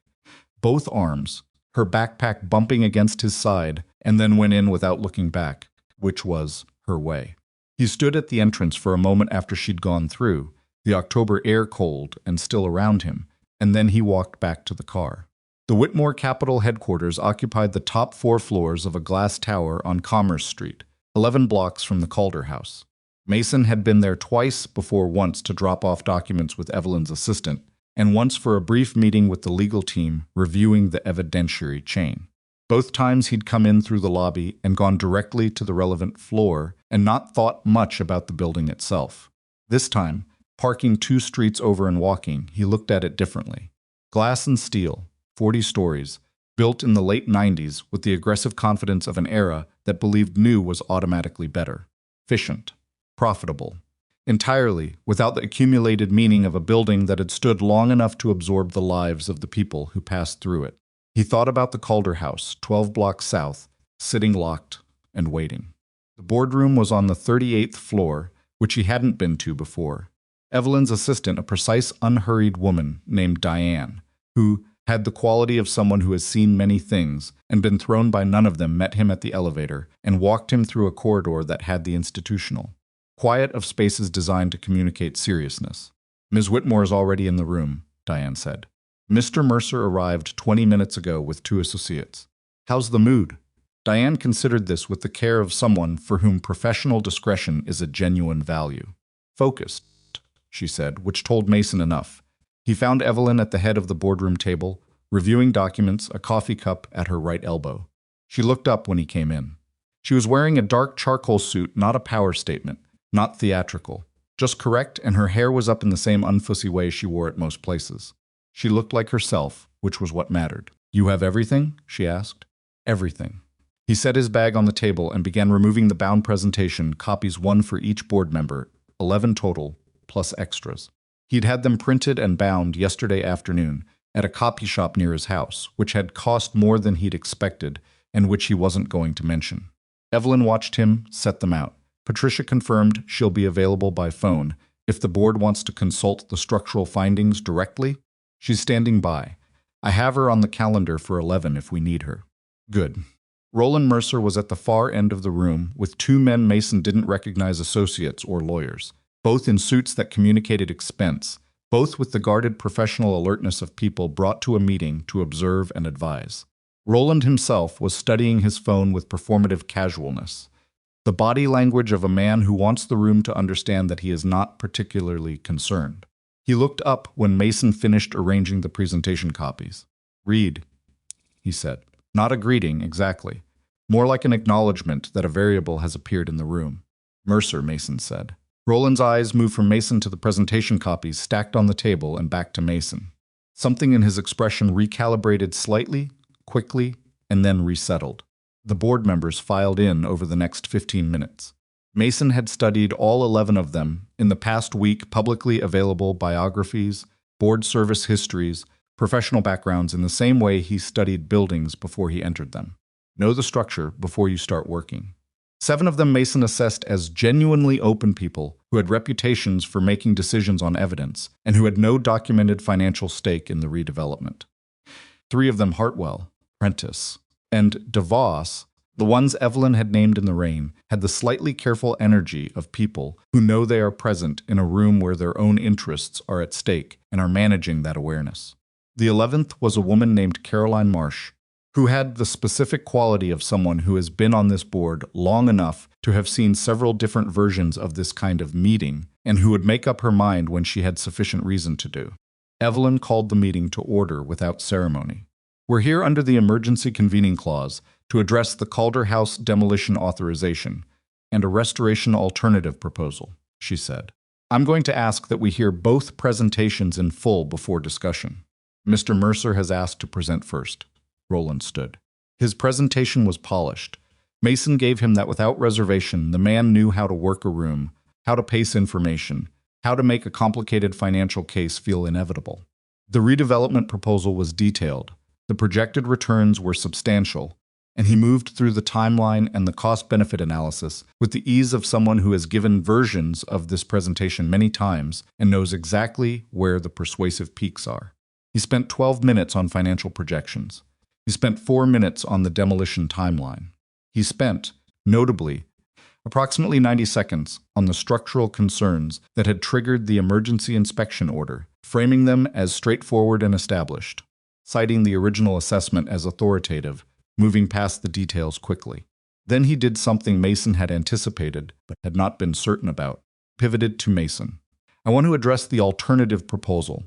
both arms, her backpack bumping against his side, and then went in without looking back, which was her way. He stood at the entrance for a moment after she'd gone through, the October air cold and still around him, and then he walked back to the car. The Whitmore Capital headquarters occupied the top 4 floors of a glass tower on Commerce Street, 11 blocks from the Calder house. Mason had been there twice before, once to drop off documents with Evelyn's assistant, and once for a brief meeting with the legal team reviewing the evidentiary chain. Both times he'd come in through the lobby and gone directly to the relevant floor and not thought much about the building itself. This time, parking 2 streets over and walking, he looked at it differently. Glass and steel, 40 stories, built in the late 90s with the aggressive confidence of an era that believed new was automatically better. Efficient. Profitable. Entirely without the accumulated meaning of a building that had stood long enough to absorb the lives of the people who passed through it. He thought about the Calder house, 12 blocks south, sitting locked and waiting. The boardroom was on the 38th floor, which he hadn't been to before. Evelyn's assistant, a precise, unhurried woman named Diane, who had the quality of someone who has seen many things and been thrown by none of them, met him at the elevator and walked him through a corridor that had the institutional. Quiet of spaces designed to communicate seriousness. "Ms. Whitmore is already in the room," Diane said. "Mr. Mercer arrived 20 minutes ago with 2 associates. How's the mood?" Diane considered this with the care of someone for whom professional discretion is a genuine value. "Focused," she said, which told Mason enough. He found Evelyn at the head of the boardroom table, reviewing documents, a coffee cup at her right elbow. She looked up when he came in. She was wearing a dark charcoal suit, not a power statement, not theatrical, just correct, and her hair was up in the same unfussy way she wore at most places. She looked like herself, which was what mattered. "You have everything?" she asked. "Everything." He set his bag on the table and began removing the bound presentation, copies, 1 for each board member, 11 total, plus extras. He'd had them printed and bound yesterday afternoon, at a copy shop near his house, which had cost more than he'd expected and which he wasn't going to mention. Evelyn watched him set them out. Patricia confirmed she'll be available by phone if the board wants to consult the structural findings directly. She's standing by. I have her on the calendar for 11 if we need her. Good. Roland Mercer was at the far end of the room with two men Mason didn't recognize, associates or lawyers, both in suits that communicated expense, both with the guarded professional alertness of people brought to a meeting to observe and advise. Roland himself was studying his phone with performative casualness, the body language of a man who wants the room to understand that he is not particularly concerned. He looked up when Mason finished arranging the presentation copies. "Read," he said. Not a greeting, exactly. More like an acknowledgement that a variable has appeared in the room. "Mercer," Mason said. Roland's eyes moved from Mason to the presentation copies stacked on the table and back to Mason. Something in his expression recalibrated slightly, quickly, and then resettled. The board members filed in over the next 15 minutes. Mason had studied all 11 of them in the past week, publicly available biographies, board service histories, professional backgrounds in the same way he studied buildings before he entered them. Know the structure before you start working. 7 of them Mason assessed as genuinely open people who had reputations for making decisions on evidence and who had no documented financial stake in the redevelopment. 3 of them Hartwell, Prentice, and DeVos, the ones Evelyn had named in the rain, had the slightly careful energy of people who know they are present in a room where their own interests are at stake and are managing that awareness. The 11th was a woman named Caroline Marsh, who had the specific quality of someone who has been on this board long enough to have seen several different versions of this kind of meeting and who would make up her mind when she had sufficient reason to do. Evelyn called the meeting to order without ceremony. "We're here under the emergency convening clause to address the Calder House demolition authorization and a restoration alternative proposal," she said. "I'm going to ask that we hear both presentations in full before discussion. Mr. Mercer has asked to present first." Roland stood. His presentation was polished. Mason gave him that without reservation. The man knew how to work a room, how to pace information, how to make a complicated financial case feel inevitable. The redevelopment proposal was detailed. The projected returns were substantial, and he moved through the timeline and the cost-benefit analysis with the ease of someone who has given versions of this presentation many times and knows exactly where the persuasive peaks are. He spent 12 minutes on financial projections. He spent 4 minutes on the demolition timeline. He spent, notably, approximately 90 seconds on the structural concerns that had triggered the emergency inspection order, framing them as straightforward and established, citing the original assessment as authoritative, moving past the details quickly. Then he did something Mason had anticipated but had not been certain about, pivoted to Mason. "I want to address the alternative proposal."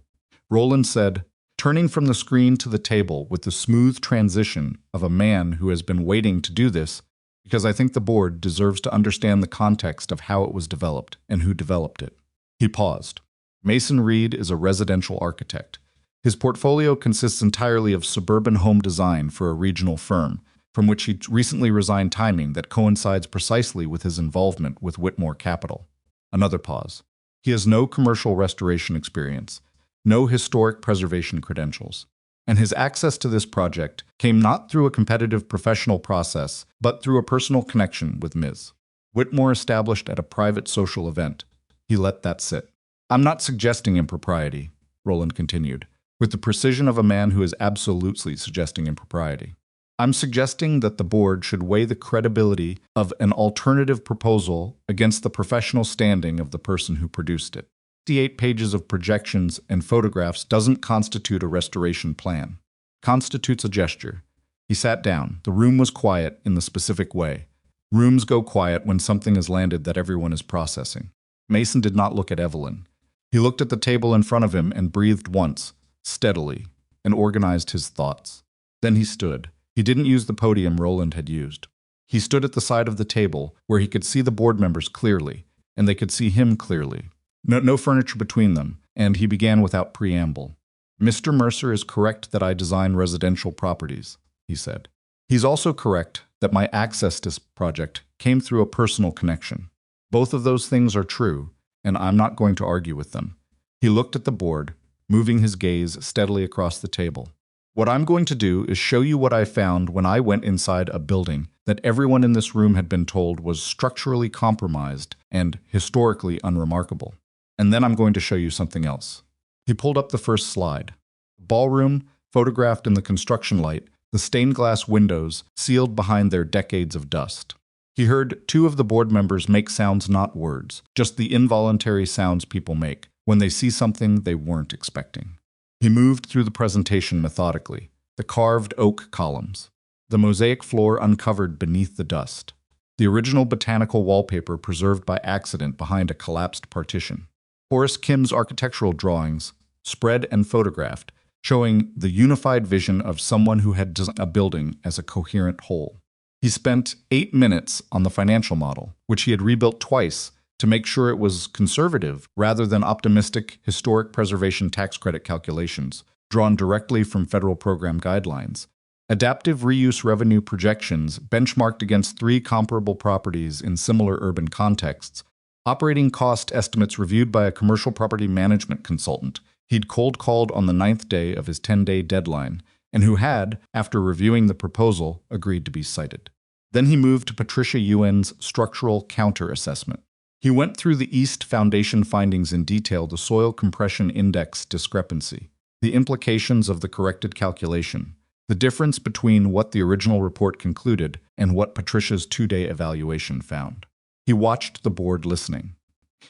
Roland said, turning from the screen to the table with the smooth transition of a man who has been waiting to do this, because I think the board deserves to understand the context of how it was developed and who developed it. He paused. Mason Reed is a residential architect. His portfolio consists entirely of suburban home design for a regional firm, from which he recently resigned, timing that coincides precisely with his involvement with Whitmore Capital. Another pause. He has no commercial restoration experience, no historic preservation credentials, and his access to this project came not through a competitive professional process, but through a personal connection with Ms. Whitmore established at a private social event. He let that sit. "I'm not suggesting impropriety," Roland continued, with the precision of a man who is absolutely suggesting impropriety. "I'm suggesting that the board should weigh the credibility of an alternative proposal against the professional standing of the person who produced it. 58 pages of projections and photographs doesn't constitute a restoration plan. It constitutes a gesture." He sat down. The room was quiet in the specific way. Rooms go quiet when something has landed that everyone is processing. Mason did not look at Evelyn. He looked at the table in front of him and breathed once, steadily, and organized his thoughts. Then he stood. He didn't use the podium Roland had used. He stood at the side of the table where he could see the board members clearly, and they could see him clearly. No furniture between them, and he began without preamble. "Mr. Mercer is correct that I design residential properties," he said. "He's also correct that my access to this project came through a personal connection. Both of those things are true, and I'm not going to argue with them." He looked at the board. moving his gaze steadily across the table. What I'm going to do is show you what I found when I went inside a building that everyone in this room had been told was structurally compromised and historically unremarkable. And then I'm going to show you something else. He pulled up the first slide. The ballroom, photographed in the construction light, the stained glass windows sealed behind their decades of dust. He heard two of the board members make sounds, not words, just the involuntary sounds people make when they see something they weren't expecting. He moved through the presentation methodically, the carved oak columns, the mosaic floor uncovered beneath the dust, the original botanical wallpaper preserved by accident behind a collapsed partition, Horace Kim's architectural drawings, spread and photographed, showing the unified vision of someone who had designed a building as a coherent whole. He spent 8 minutes on the financial model, which he had rebuilt twice to make sure it was conservative rather than optimistic historic preservation tax credit calculations drawn directly from federal program guidelines. Adaptive reuse revenue projections benchmarked against 3 comparable properties in similar urban contexts, operating cost estimates reviewed by a commercial property management consultant he'd cold-called on the 9th day of his 10-day deadline, and who had, after reviewing the proposal, agreed to be cited. Then he moved to Patricia Ewen's structural counter-assessment. He went through the East Foundation findings in detail: the soil compression index discrepancy, the implications of the corrected calculation, the difference between what the original report concluded and what Patricia's 2-day evaluation found. He watched the board listening.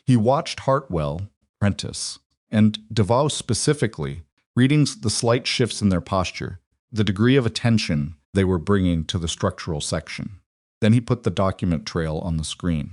He watched Hartwell, Prentice, and DeVos specifically, reading the slight shifts in their posture, the degree of attention they were bringing to the structural section. Then he put the document trail on the screen.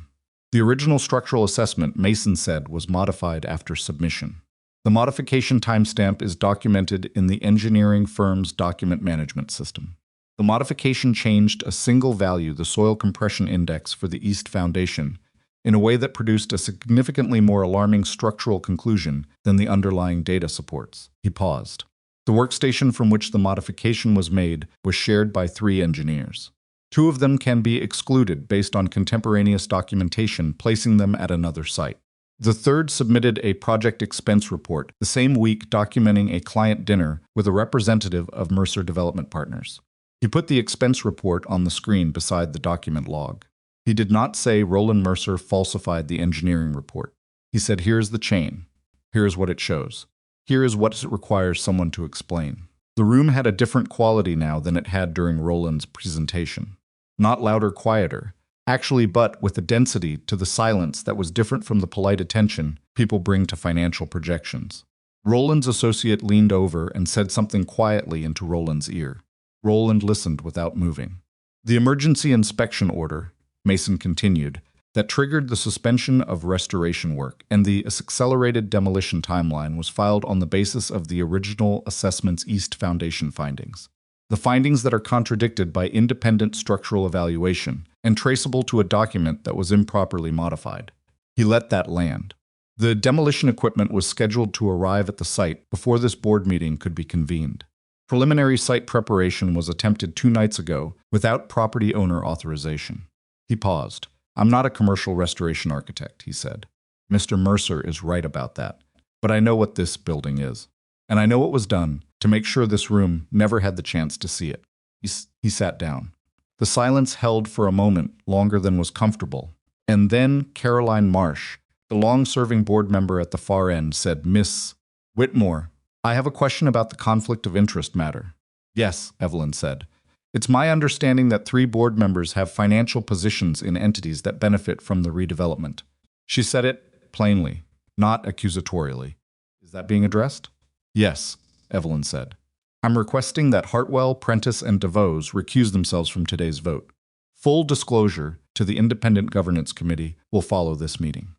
The original structural assessment, Mason said, was modified after submission. The modification timestamp is documented in the engineering firm's document management system. The modification changed a single value, the soil compression index for the East Foundation, in a way that produced a significantly more alarming structural conclusion than the underlying data supports. He paused. The workstation from which the modification was made was shared by 3 engineers. 2 of them can be excluded based on contemporaneous documentation, placing them at another site. The third submitted a project expense report the same week documenting a client dinner with a representative of Mercer Development Partners. He put the expense report on the screen beside the document log. He did not say Roland Mercer falsified the engineering report. He said, "Here's the chain. Here's what it shows. Here is what it requires someone to explain." The room had a different quality now than it had during Roland's presentation. Not louder, quieter, actually, but with a density to the silence that was different from the polite attention people bring to financial projections. Roland's associate leaned over and said something quietly into Roland's ear. Roland listened without moving. The emergency inspection order, Mason continued, that triggered the suspension of restoration work and the accelerated demolition timeline was filed on the basis of the original assessment's East Foundation findings. The findings that are contradicted by independent structural evaluation and traceable to a document that was improperly modified. He let that land. The demolition equipment was scheduled to arrive at the site before this board meeting could be convened. Preliminary site preparation was attempted 2 nights ago without property owner authorization. He paused. "I'm not a commercial restoration architect," he said. "Mr. Mercer is right about that. But I know what this building is. And I know what was done to make sure this room never had the chance to see it." He sat down. The silence held for a moment longer than was comfortable. And then Caroline Marsh, the long-serving board member at the far end, said, "Miss Whitmore, I have a question about the conflict of interest matter." "Yes," Evelyn said. "It's my understanding that 3 board members have financial positions in entities that benefit from the redevelopment." She said it plainly, not accusatorially. "Is that being addressed?" "Yes," Evelyn said. "I'm requesting that Hartwell, Prentice, and DeVos recuse themselves from today's vote. Full disclosure to the Independent Governance Committee will follow this meeting.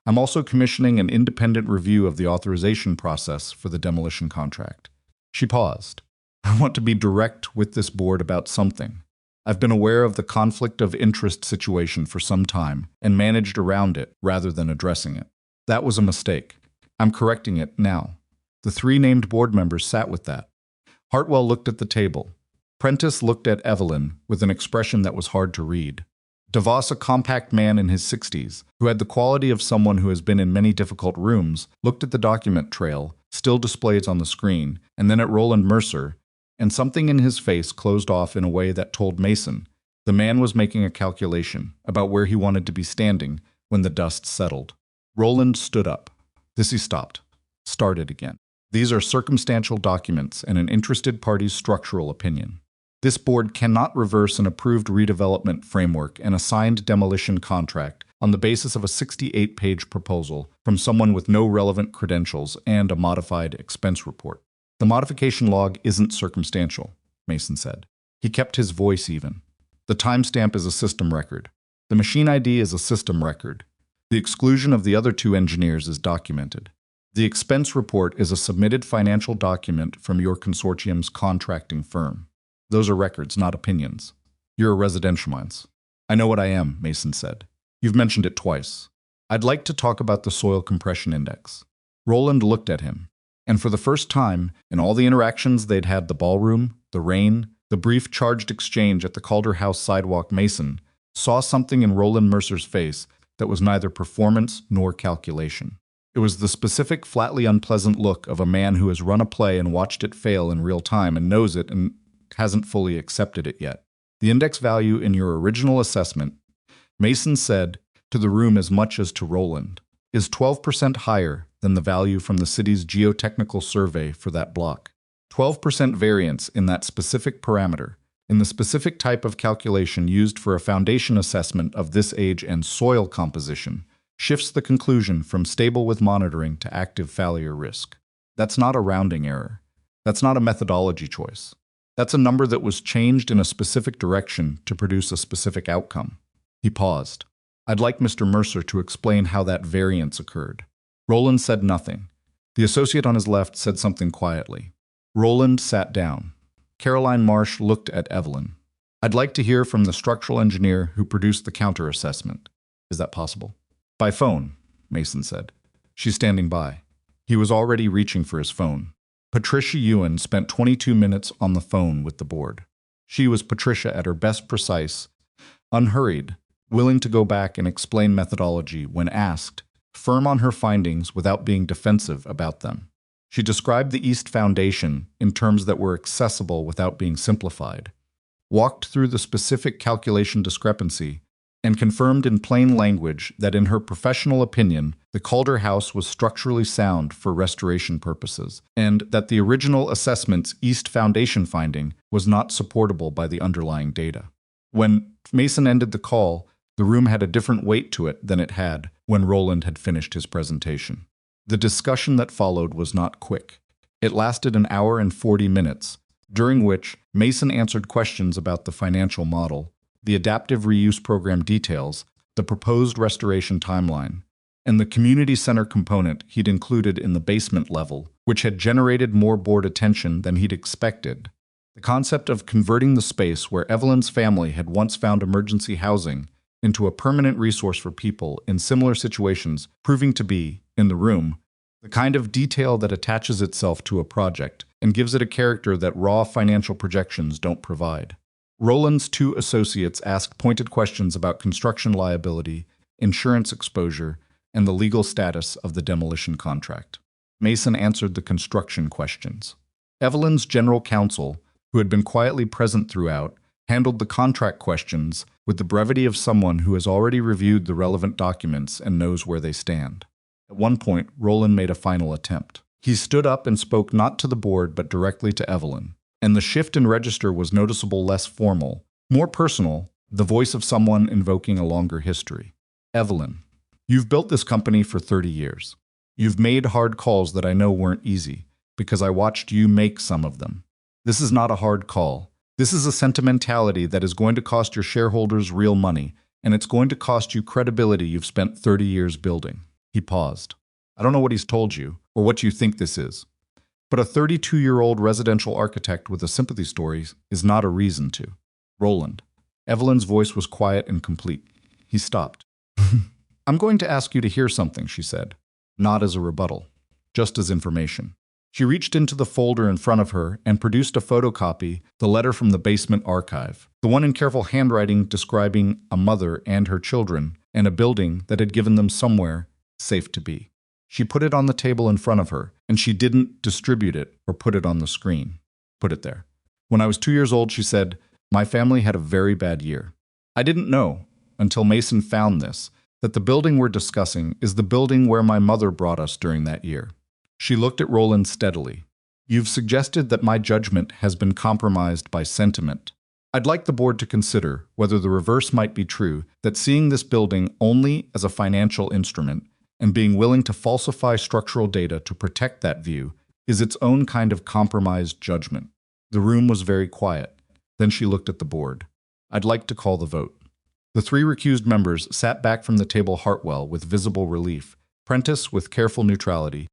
I'm also commissioning an independent review of the authorization process for the demolition contract." She paused. "I want to be direct with this board about something. I've been aware of the conflict of interest situation for some time and managed around it rather than addressing it. That was a mistake. I'm correcting it now." The 3 named board members sat with that. Hartwell looked at the table. Prentice looked at Evelyn with an expression that was hard to read. DeVos, a compact man in his 60s, who had the quality of someone who has been in many difficult rooms, looked at the document trail, still displayed on the screen, and then at Roland Mercer, and something in his face closed off in a way that told Mason the man was making a calculation about where he wanted to be standing when the dust settled. Roland stood up. He stopped. Started again. These are circumstantial documents and an interested party's structural opinion. This board cannot reverse an approved redevelopment framework and a signed demolition contract on the basis of a 68-page proposal from someone with no relevant credentials and a modified expense report. The modification log isn't circumstantial, Mason said. He kept his voice even. The timestamp is a system record. The machine ID is a system record. The exclusion of the other two engineers is documented. The expense report is a submitted financial document from your consortium's contracting firm. Those are records, not opinions. You're a residential mines. I know what I am, Mason said. You've mentioned it twice. I'd like to talk about the soil compression index. Roland looked at him, and for the first time, in all the interactions they'd had, the ballroom, the rain, the brief charged exchange at the Calder House sidewalk, Mason saw something in Roland Mercer's face that was neither performance nor calculation. It was the specific, flatly unpleasant look of a man who has run a play and watched it fail in real time and knows it and hasn't fully accepted it yet. The index value in your original assessment, Mason said to the room as much as to Roland, is 12% higher than the value from the city's geotechnical survey for that block. 12% variance in that specific parameter, in the specific type of calculation used for a foundation assessment of this age and soil composition, shifts the conclusion from stable with monitoring to active failure risk. That's not a rounding error. That's not a methodology choice. That's a number that was changed in a specific direction to produce a specific outcome. He paused. I'd like Mr. Mercer to explain how that variance occurred. Roland said nothing. The associate on his left said something quietly. Roland sat down. Caroline Marsh looked at Evelyn. I'd like to hear from the structural engineer who produced the counter-assessment. Is that possible? By phone, Mason said. She's standing by. He was already reaching for his phone. Patricia Ewan spent 22 minutes on the phone with the board. She was Patricia at her best, precise, unhurried, willing to go back and explain methodology when asked, firm on her findings without being defensive about them. She described the East Foundation in terms that were accessible without being simplified, walked through the specific calculation discrepancy, and confirmed in plain language that in her professional opinion, the Calder House was structurally sound for restoration purposes, and that the original assessment's East Foundation finding was not supportable by the underlying data. When Mason ended the call, the room had a different weight to it than it had when Roland had finished his presentation. The discussion that followed was not quick. It lasted an hour and 40 minutes, during which Mason answered questions about the financial model, the adaptive reuse program details, the proposed restoration timeline, and the community center component he'd included in the basement level, which had generated more board attention than he'd expected. The concept of converting the space where Evelyn's family had once found emergency housing into a permanent resource for people in similar situations proving to be, in the room, the kind of detail that attaches itself to a project and gives it a character that raw financial projections don't provide. Roland's two associates asked pointed questions about construction liability, insurance exposure, and the legal status of the demolition contract. Mason answered the construction questions. Evelyn's general counsel, who had been quietly present throughout, handled the contract questions with the brevity of someone who has already reviewed the relevant documents and knows where they stand. At one point, Roland made a final attempt. He stood up and spoke not to the board but directly to Evelyn, and the shift in register was noticeable, less formal, more personal, the voice of someone invoking a longer history. Evelyn, you've built this company for 30 years. You've made hard calls that I know weren't easy, because I watched you make some of them. This is not a hard call. This is a sentimentality that is going to cost your shareholders real money, and it's going to cost you credibility you've spent 30 years building. He paused. I don't know what he's told you, or what you think this is, but a 32-year-old residential architect with a sympathy story is not a reason to. Roland. Evelyn's voice was quiet and complete. He stopped. I'm going to ask you to hear something, she said, not as a rebuttal, just as information. She reached into the folder in front of her and produced a photocopy, the letter from the basement archive, the one in careful handwriting describing a mother and her children, and a building that had given them somewhere safe to be. She put it on the table in front of her, and she didn't distribute it or put it on the screen. Put it there. When I was 2 years old, she said, my family had a very bad year. I didn't know, until Mason found this, that the building we're discussing is the building where my mother brought us during that year. She looked at Roland steadily. You've suggested that my judgment has been compromised by sentiment. I'd like the board to consider whether the reverse might be true, that seeing this building only as a financial instrument and being willing to falsify structural data to protect that view is its own kind of compromised judgment. The room was very quiet. Then she looked at the board. I'd like to call the vote. The 3 recused members sat back from the table, Hartwell with visible relief, Prentice with careful neutrality,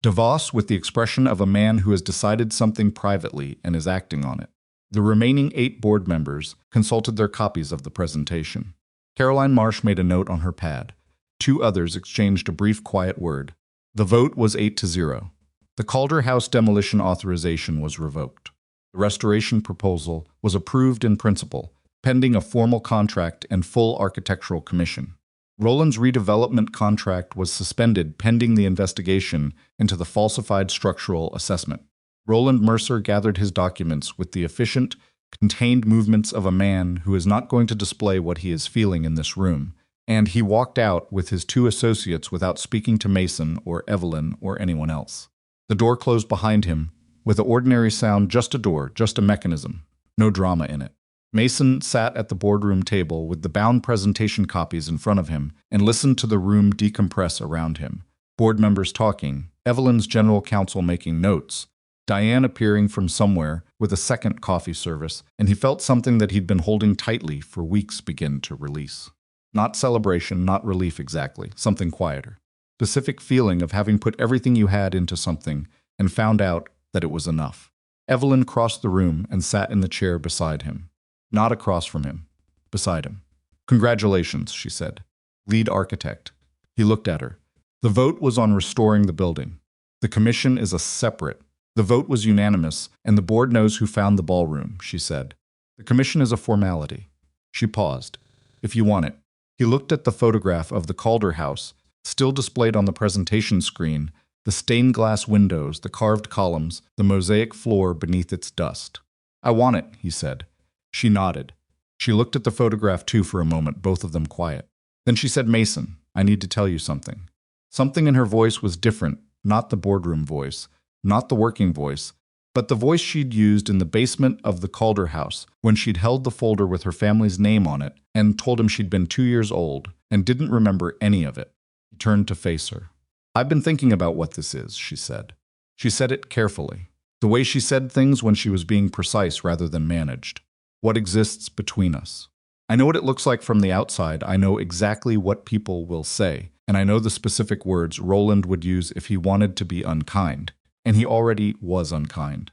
DeVos with the expression of a man who has decided something privately and is acting on it. The remaining 8 board members consulted their copies of the presentation. Caroline Marsh made a note on her pad. 2 others exchanged a brief, quiet word. The vote was 8-0. The Calder House demolition authorization was revoked. The restoration proposal was approved in principle, pending a formal contract and full architectural commission. Roland's redevelopment contract was suspended pending the investigation into the falsified structural assessment. Roland Mercer gathered his documents with the efficient, contained movements of a man who is not going to display what he is feeling in this room, and he walked out with his 2 associates without speaking to Mason or Evelyn or anyone else. The door closed behind him, with the ordinary sound, just a door, just a mechanism, no drama in it. Mason sat at the boardroom table with the bound presentation copies in front of him and listened to the room decompress around him. Board members talking, Evelyn's general counsel making notes, Diane appearing from somewhere with a second coffee service, and he felt something that he'd been holding tightly for weeks begin to release. Not celebration, not relief exactly, something quieter. Specific feeling of having put everything you had into something and found out that it was enough. Evelyn crossed the room and sat in the chair beside him. Not across from him, beside him. Congratulations, she said. Lead architect. He looked at her. The vote was on restoring the building. The commission is a separate. The vote was unanimous, and the board knows who found the ballroom, she said. The commission is a formality. She paused. If you want it. He looked at the photograph of the Calder House, still displayed on the presentation screen, the stained glass windows, the carved columns, the mosaic floor beneath its dust. I want it, he said. She nodded. She looked at the photograph too for a moment, both of them quiet. Then she said, Mason, I need to tell you something. Something in her voice was different, not the boardroom voice, not the working voice, but the voice she'd used in the basement of the Calder House when she'd held the folder with her family's name on it and told him she'd been 2 years old and didn't remember any of it. He turned to face her. I've been thinking about what this is, she said. She said it carefully, the way she said things when she was being precise rather than managed. What exists between us. I know what it looks like from the outside. I know exactly what people will say, and I know the specific words Roland would use if he wanted to be unkind, and he already was unkind.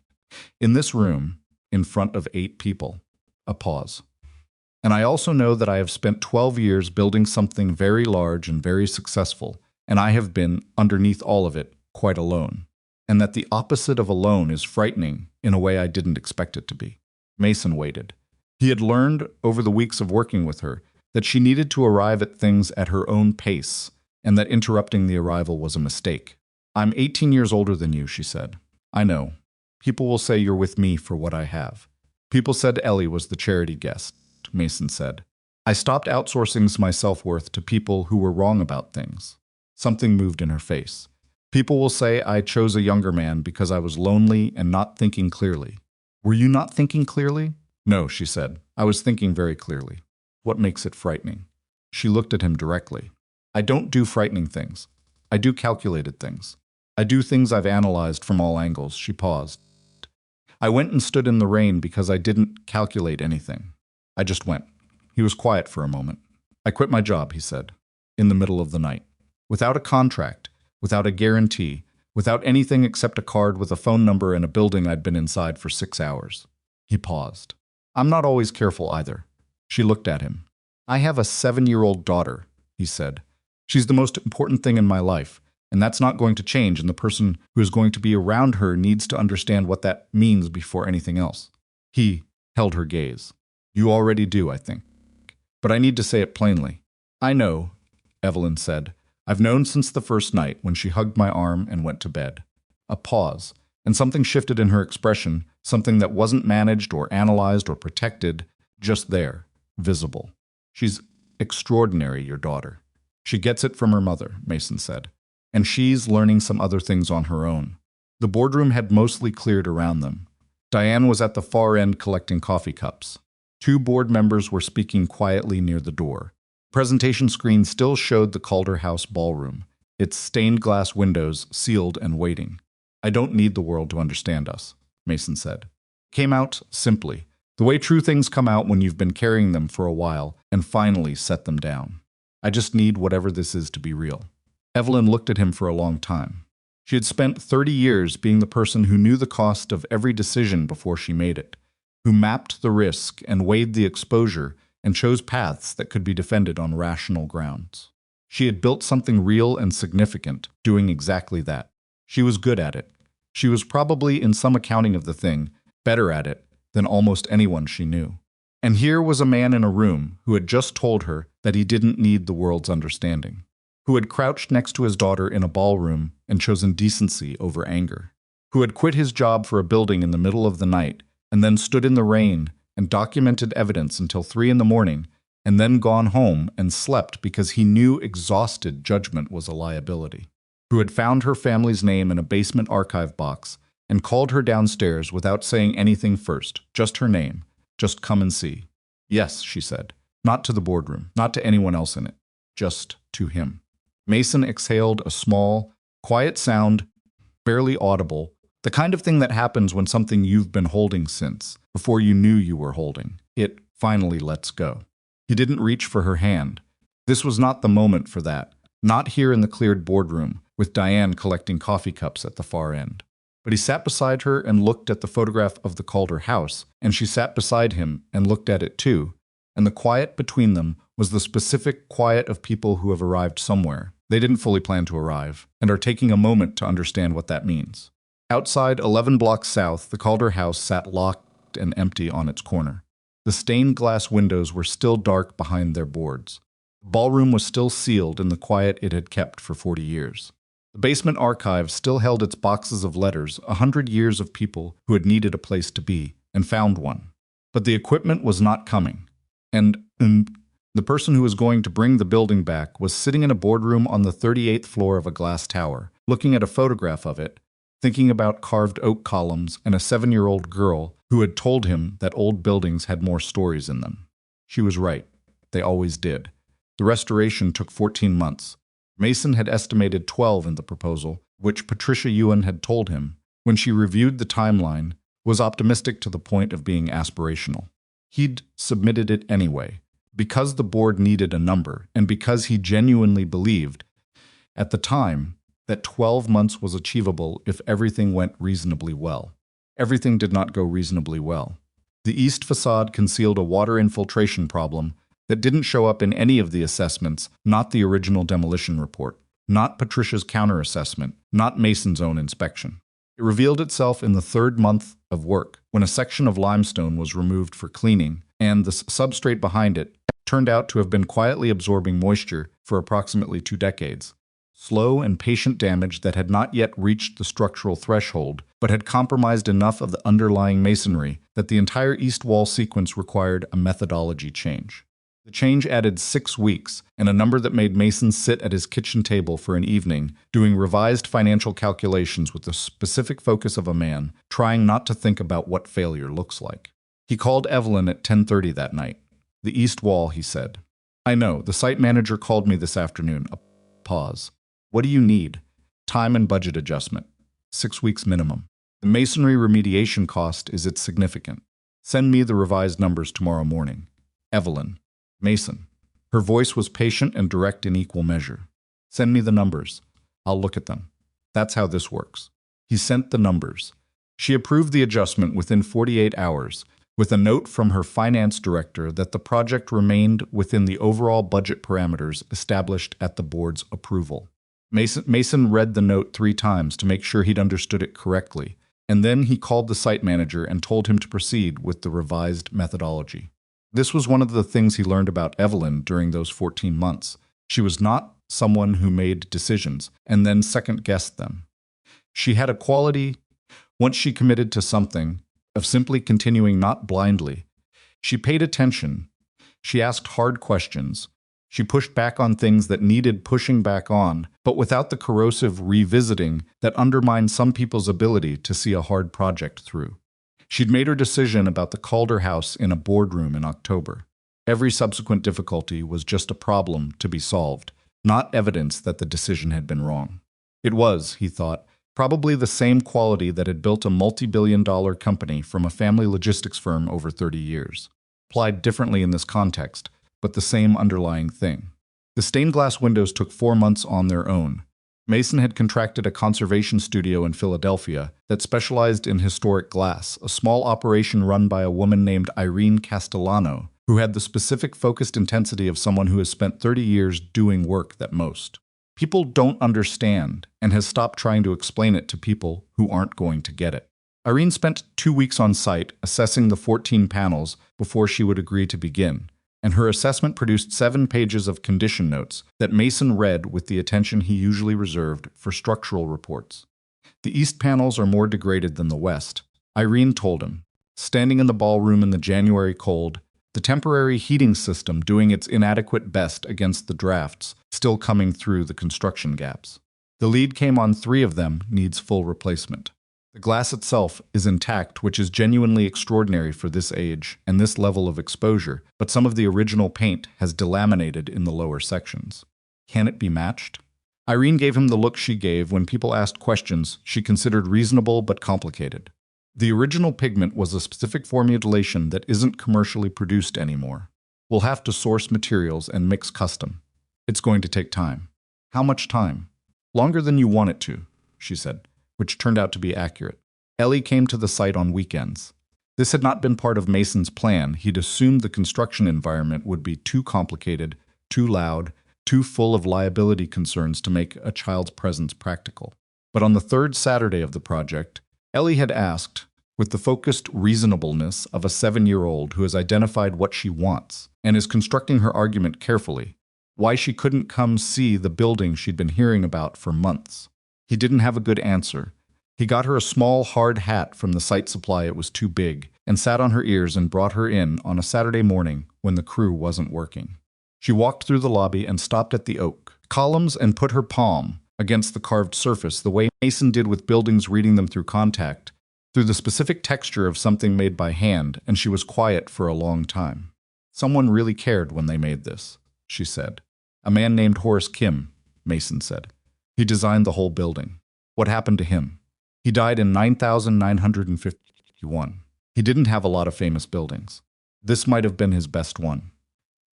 In this room, in front of 8 people. A pause. And I also know that I have spent 12 years building something very large and very successful, and I have been, underneath all of it, quite alone. And that the opposite of alone is frightening in a way I didn't expect it to be. Mason waited. He had learned, over the weeks of working with her, that she needed to arrive at things at her own pace, and that interrupting the arrival was a mistake. I'm 18 years older than you, she said. I know. People will say you're with me for what I have. People said Ellie was the charity guest, Mason said. I stopped outsourcing my self-worth to people who were wrong about things. Something moved in her face. People will say I chose a younger man because I was lonely and not thinking clearly. Were you not thinking clearly? No, she said. I was thinking very clearly. What makes it frightening? She looked at him directly. I don't do frightening things. I do calculated things. I do things I've analyzed from all angles. She paused. I went and stood in the rain because I didn't calculate anything. I just went. He was quiet for a moment. I quit my job, he said, in the middle of the night. Without a contract, without a guarantee, without anything except a card with a phone number and a building I'd been inside for 6 hours. He paused. I'm not always careful either. She looked at him. I have a 7-year-old daughter, he said. She's the most important thing in my life, and that's not going to change, and the person who is going to be around her needs to understand what that means before anything else. He held her gaze. You already do, I think. But I need to say it plainly. I know, Evelyn said. I've known since the first night when she hugged my arm and went to bed. A pause, and something shifted in her expression, something that wasn't managed or analyzed or protected, just there, visible. She's extraordinary, your daughter. She gets it from her mother, Mason said. And she's learning some other things on her own. The boardroom had mostly cleared around them. Diane was at the far end collecting coffee cups. 2 board members were speaking quietly near the door. The presentation screen still showed the Calder House ballroom, its stained glass windows sealed and waiting. I don't need the world to understand us, Mason said. Came out simply, the way true things come out when you've been carrying them for a while and finally set them down. I just need whatever this is to be real. Evelyn looked at him for a long time. She had spent 30 years being the person who knew the cost of every decision before she made it, who mapped the risk and weighed the exposure and chose paths that could be defended on rational grounds. She had built something real and significant, doing exactly that. She was good at it. She was probably, in some accounting of the thing, better at it than almost anyone she knew. And here was a man in a room who had just told her that he didn't need the world's understanding, who had crouched next to his daughter in a ballroom and chosen decency over anger, who had quit his job for a building in the middle of the night and then stood in the rain and documented evidence until 3 a.m. and then gone home and slept because he knew exhausted judgment was a liability, who had found her family's name in a basement archive box and called her downstairs without saying anything first, just her name, just come and see. Yes, she said, not to the boardroom, not to anyone else in it, just to him. Mason exhaled a small, quiet sound, barely audible, the kind of thing that happens when something you've been holding since, before you knew you were holding, it finally lets go. He didn't reach for her hand. This was not the moment for that, not here in the cleared boardroom, with Diane collecting coffee cups at the far end. But he sat beside her and looked at the photograph of the Calder house, and she sat beside him and looked at it too, and the quiet between them was the specific quiet of people who have arrived somewhere. They didn't fully plan to arrive, and are taking a moment to understand what that means. Outside, 11 blocks south, the Calder house sat locked and empty on its corner. The stained glass windows were still dark behind their boards. The ballroom was still sealed in the quiet it had kept for 40 years. The basement archive still held its boxes of letters, 100 years of people who had needed a place to be, and found one. But the equipment was not coming. And the person who was going to bring the building back was sitting in a boardroom on the 38th floor of a glass tower, looking at a photograph of it, thinking about carved oak columns and a 7-year-old girl who had told him that old buildings had more stories in them. She was right. They always did. The restoration took 14 months. Mason had estimated 12 in the proposal, which Patricia Ewan had told him, when she reviewed the timeline, was optimistic to the point of being aspirational. He'd submitted it anyway, because the board needed a number, and because he genuinely believed, at the time, that 12 months was achievable if everything went reasonably well. Everything did not go reasonably well. The east facade concealed a water infiltration problem that didn't show up in any of the assessments, not the original demolition report, not Patricia's counter-assessment, not Mason's own inspection. It revealed itself in the 3rd month of work, when a section of limestone was removed for cleaning, and the substrate behind it turned out to have been quietly absorbing moisture for approximately 2 decades. Slow and patient damage that had not yet reached the structural threshold, but had compromised enough of the underlying masonry that the entire east wall sequence required a methodology change. The change added 6 weeks, and a number that made Mason sit at his kitchen table for an evening, doing revised financial calculations with the specific focus of a man, trying not to think about what failure looks like. He called Evelyn at 10:30 that night. The east wall, he said. I know, the site manager called me this afternoon. A pause. What do you need? Time and budget adjustment. 6 weeks minimum. The masonry remediation cost is it significant. Send me the revised numbers tomorrow morning. Evelyn. Mason. Her voice was patient and direct in equal measure. Send me the numbers. I'll look at them. That's how this works. He sent the numbers. She approved the adjustment within 48 hours, with a note from her finance director that the project remained within the overall budget parameters established at the board's approval. Mason read the note 3 times to make sure he'd understood it correctly, and then he called the site manager and told him to proceed with the revised methodology. This was one of the things he learned about Evelyn during those 14 months. She was not someone who made decisions, and then second-guessed them. She had a quality, once she committed to something, of simply continuing not blindly. She paid attention. She asked hard questions. She pushed back on things that needed pushing back on, but without the corrosive revisiting that undermined some people's ability to see a hard project through. She'd made her decision about the Calder house in a boardroom in October. Every subsequent difficulty was just a problem to be solved, not evidence that the decision had been wrong. It was, he thought, probably the same quality that had built a multi-billion-dollar company from a family logistics firm over 30 years. Applied differently in this context, but the same underlying thing. The stained glass windows took 4 months on their own. Mason had contracted a conservation studio in Philadelphia that specialized in historic glass, a small operation run by a woman named Irene Castellano, who had the specific focused intensity of someone who has spent 30 years doing work that most people don't understand and has stopped trying to explain it to people who aren't going to get it. Irene spent 2 weeks on site assessing the 14 panels before she would agree to begin, and her assessment produced 7 pages of condition notes that Mason read with the attention he usually reserved for structural reports. The east panels are more degraded than the west, Irene told him, standing in the ballroom in the January cold, the temporary heating system doing its inadequate best against the drafts still coming through the construction gaps. The lead came on 3 of them needs full replacement. The glass itself is intact, which is genuinely extraordinary for this age and this level of exposure, but some of the original paint has delaminated in the lower sections. Can it be matched? Irene gave him the look she gave when people asked questions she considered reasonable but complicated. The original pigment was a specific formulation that isn't commercially produced anymore. We'll have to source materials and mix custom. It's going to take time. How much time? Longer than you want it to, she said, which turned out to be accurate. Ellie came to the site on weekends. This had not been part of Mason's plan. He'd assumed the construction environment would be too complicated, too loud, too full of liability concerns to make a child's presence practical. But on the 3rd Saturday of the project, Ellie had asked, with the focused reasonableness of a 7-year-old who has identified what she wants and is constructing her argument carefully, why she couldn't come see the building she'd been hearing about for months. He didn't have a good answer. He got her a small, hard hat from the site supply. It was too big, and sat on her ears and brought her in on a Saturday morning when the crew wasn't working. She walked through the lobby and stopped at the oak columns and put her palm against the carved surface the way Mason did with buildings, reading them through contact, through the specific texture of something made by hand, and she was quiet for a long time. Someone really cared when they made this, she said. A man named Horace Kim, Mason said. He designed the whole building. What happened to him? He died in 9,951. He didn't have a lot of famous buildings. This might have been his best one.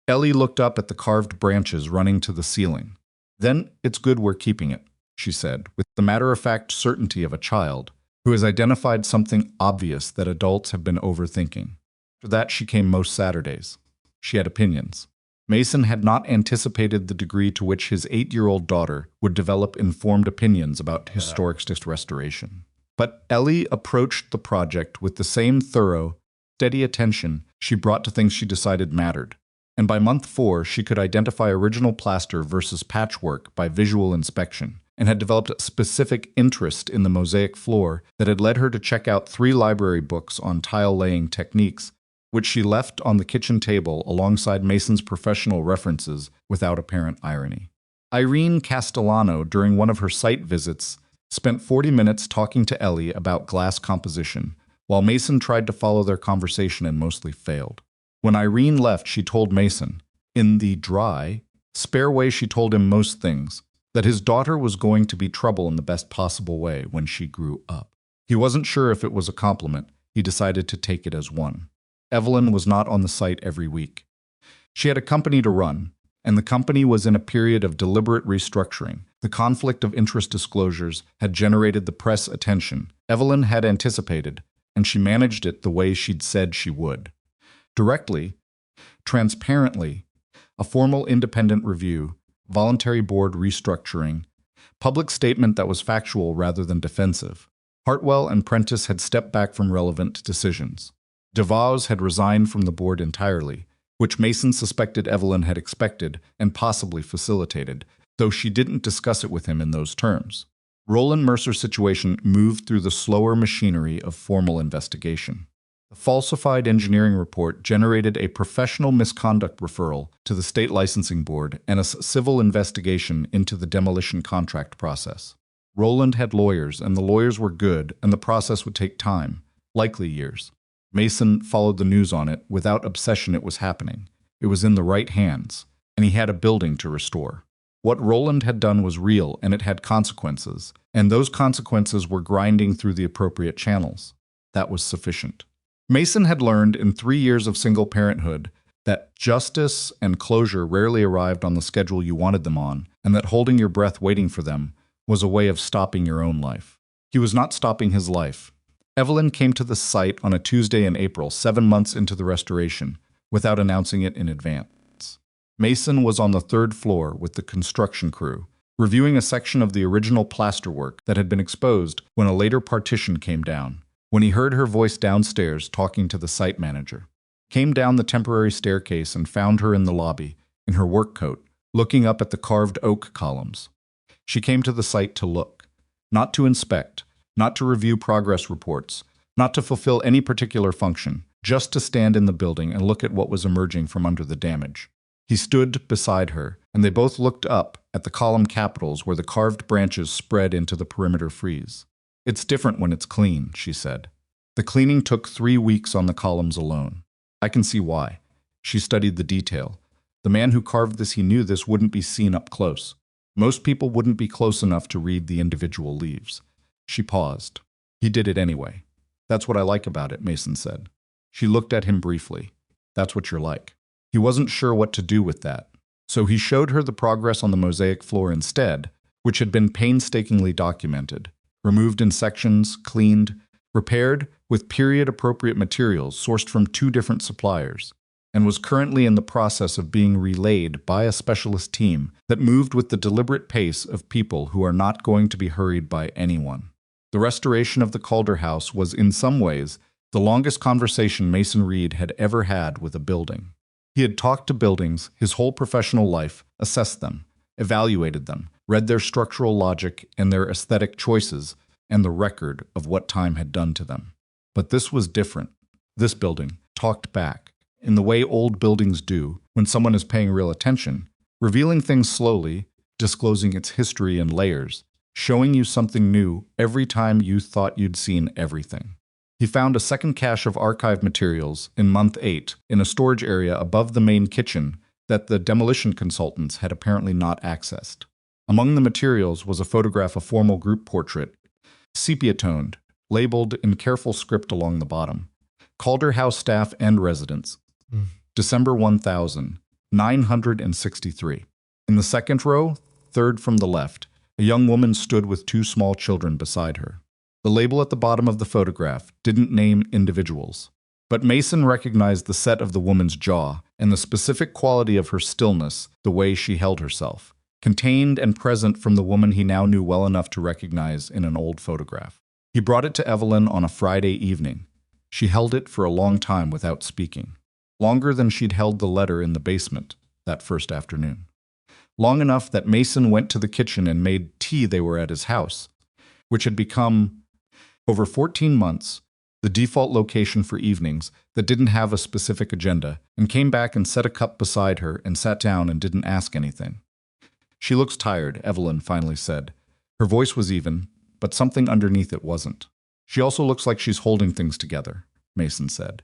Ellie looked up at the carved branches running to the ceiling. Then it's good we're keeping it, she said, with the matter-of-fact certainty of a child who has identified something obvious that adults have been overthinking. After that, she came most Saturdays. She had opinions. Mason had not anticipated the degree to which his 8-year-old daughter would develop informed opinions about historic restoration. But Ellie approached the project with the same thorough, steady attention she brought to things she decided mattered. And by month 4, she could identify original plaster versus patchwork by visual inspection, and had developed a specific interest in the mosaic floor that had led her to check out 3 library books on tile-laying techniques, which she left on the kitchen table alongside Mason's professional references without apparent irony. Irene Castellano, during one of her site visits, spent 40 minutes talking to Ellie about glass composition, while Mason tried to follow their conversation and mostly failed. When Irene left, she told Mason, in the dry, spare way she told him most things, that his daughter was going to be trouble in the best possible way when she grew up. He wasn't sure if it was a compliment. He decided to take it as one. Evelyn was not on the site every week. She had a company to run, and the company was in a period of deliberate restructuring. The conflict of interest disclosures had generated the press attention Evelyn had anticipated, and she managed it the way she'd said she would. Directly, transparently, a formal independent review, voluntary board restructuring, public statement that was factual rather than defensive. Hartwell and Prentice had stepped back from relevant decisions. DeVos had resigned from the board entirely, which Mason suspected Evelyn had expected and possibly facilitated, though she didn't discuss it with him in those terms. Roland Mercer's situation moved through the slower machinery of formal investigation. The falsified engineering report generated a professional misconduct referral to the state licensing board and a civil investigation into the demolition contract process. Roland had lawyers, and the lawyers were good, and the process would take time, likely years. Mason followed the news on it without obsession. It was happening. It was in the right hands, and he had a building to restore. What Roland had done was real, and it had consequences, and those consequences were grinding through the appropriate channels. That was sufficient. Mason had learned in 3 years of single parenthood that justice and closure rarely arrived on the schedule you wanted them on, and that holding your breath waiting for them was a way of stopping your own life. He was not stopping his life. Evelyn came to the site on a Tuesday in April, 7 months into the restoration, without announcing it in advance. Mason was on the 3rd floor with the construction crew, reviewing a section of the original plasterwork that had been exposed when a later partition came down, when he heard her voice downstairs talking to the site manager. Came down the temporary staircase and found her in the lobby, in her work coat, looking up at the carved oak columns. She came to the site to look, not to inspect, not to review progress reports, not to fulfill any particular function, just to stand in the building and look at what was emerging from under the damage. He stood beside her, and they both looked up at the column capitals where the carved branches spread into the perimeter frieze. "It's different when it's clean," she said. The cleaning took 3 weeks on the columns alone. I can see why. She studied the detail. The man who carved this, he knew this wouldn't be seen up close. Most people wouldn't be close enough to read the individual leaves. She paused. He did it anyway. "That's what I like about it," Mason said. She looked at him briefly. "That's what you're like." He wasn't sure what to do with that, so he showed her the progress on the mosaic floor instead, which had been painstakingly documented, removed in sections, cleaned, repaired with period-appropriate materials sourced from 2 different suppliers, and was currently in the process of being relayed by a specialist team that moved with the deliberate pace of people who are not going to be hurried by anyone. The restoration of the Calder house was, in some ways, the longest conversation Mason Reed had ever had with a building. He had talked to buildings his whole professional life, assessed them, evaluated them, read their structural logic and their aesthetic choices, and the record of what time had done to them. But this was different. This building talked back, in the way old buildings do when someone is paying real attention, revealing things slowly, disclosing its history in layers, showing you something new every time you thought you'd seen everything. He found a second cache of archive materials in month 8 in a storage area above the main kitchen that the demolition consultants had apparently not accessed. Among the materials was a photograph, a formal group portrait, sepia-toned, labeled in careful script along the bottom. Calder House staff and residents. December 1963. In the second row, 3rd from the left, a young woman stood with 2 small children beside her. The label at the bottom of the photograph didn't name individuals, but Mason recognized the set of the woman's jaw and the specific quality of her stillness, the way she held herself, contained and present from the woman he now knew well enough to recognize in an old photograph. He brought it to Evelyn on a Friday evening. She held it for a long time without speaking, longer than she'd held the letter in the basement that first afternoon. Long enough that Mason went to the kitchen and made tea. They were at his house, which had become, over 14 months, the default location for evenings that didn't have a specific agenda, and came back and set a cup beside her and sat down and didn't ask anything. "She looks tired," Evelyn finally said. Her voice was even, but something underneath it wasn't. "She also looks like she's holding things together," Mason said.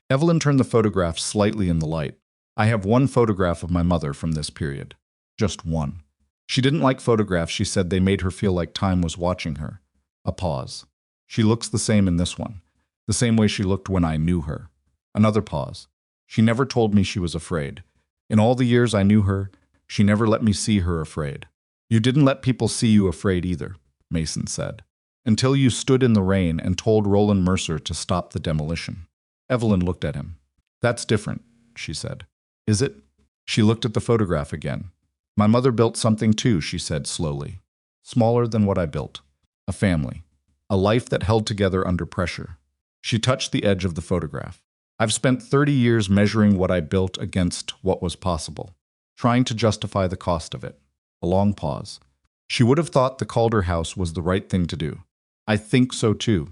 Evelyn turned the photograph slightly in the light. "I have 1 photograph of my mother from this period. Just 1. She didn't like photographs. She said they made her feel like time was watching her." A pause. "She looks the same in this one, the same way she looked when I knew her." Another pause. "She never told me she was afraid. In all the years I knew her, she never let me see her afraid." "You didn't let people see you afraid either," Mason said, "until you stood in the rain and told Roland Mercer to stop the demolition." Evelyn looked at him. "That's different," she said. "Is it?" She looked at the photograph again. "My mother built something too," she said slowly. "Smaller than what I built. A family. A life that held together under pressure." She touched the edge of the photograph. "I've spent 30 years measuring what I built against what was possible, trying to justify the cost of it. A long pause. She would have thought the Calder house was the right thing to do. I think so too,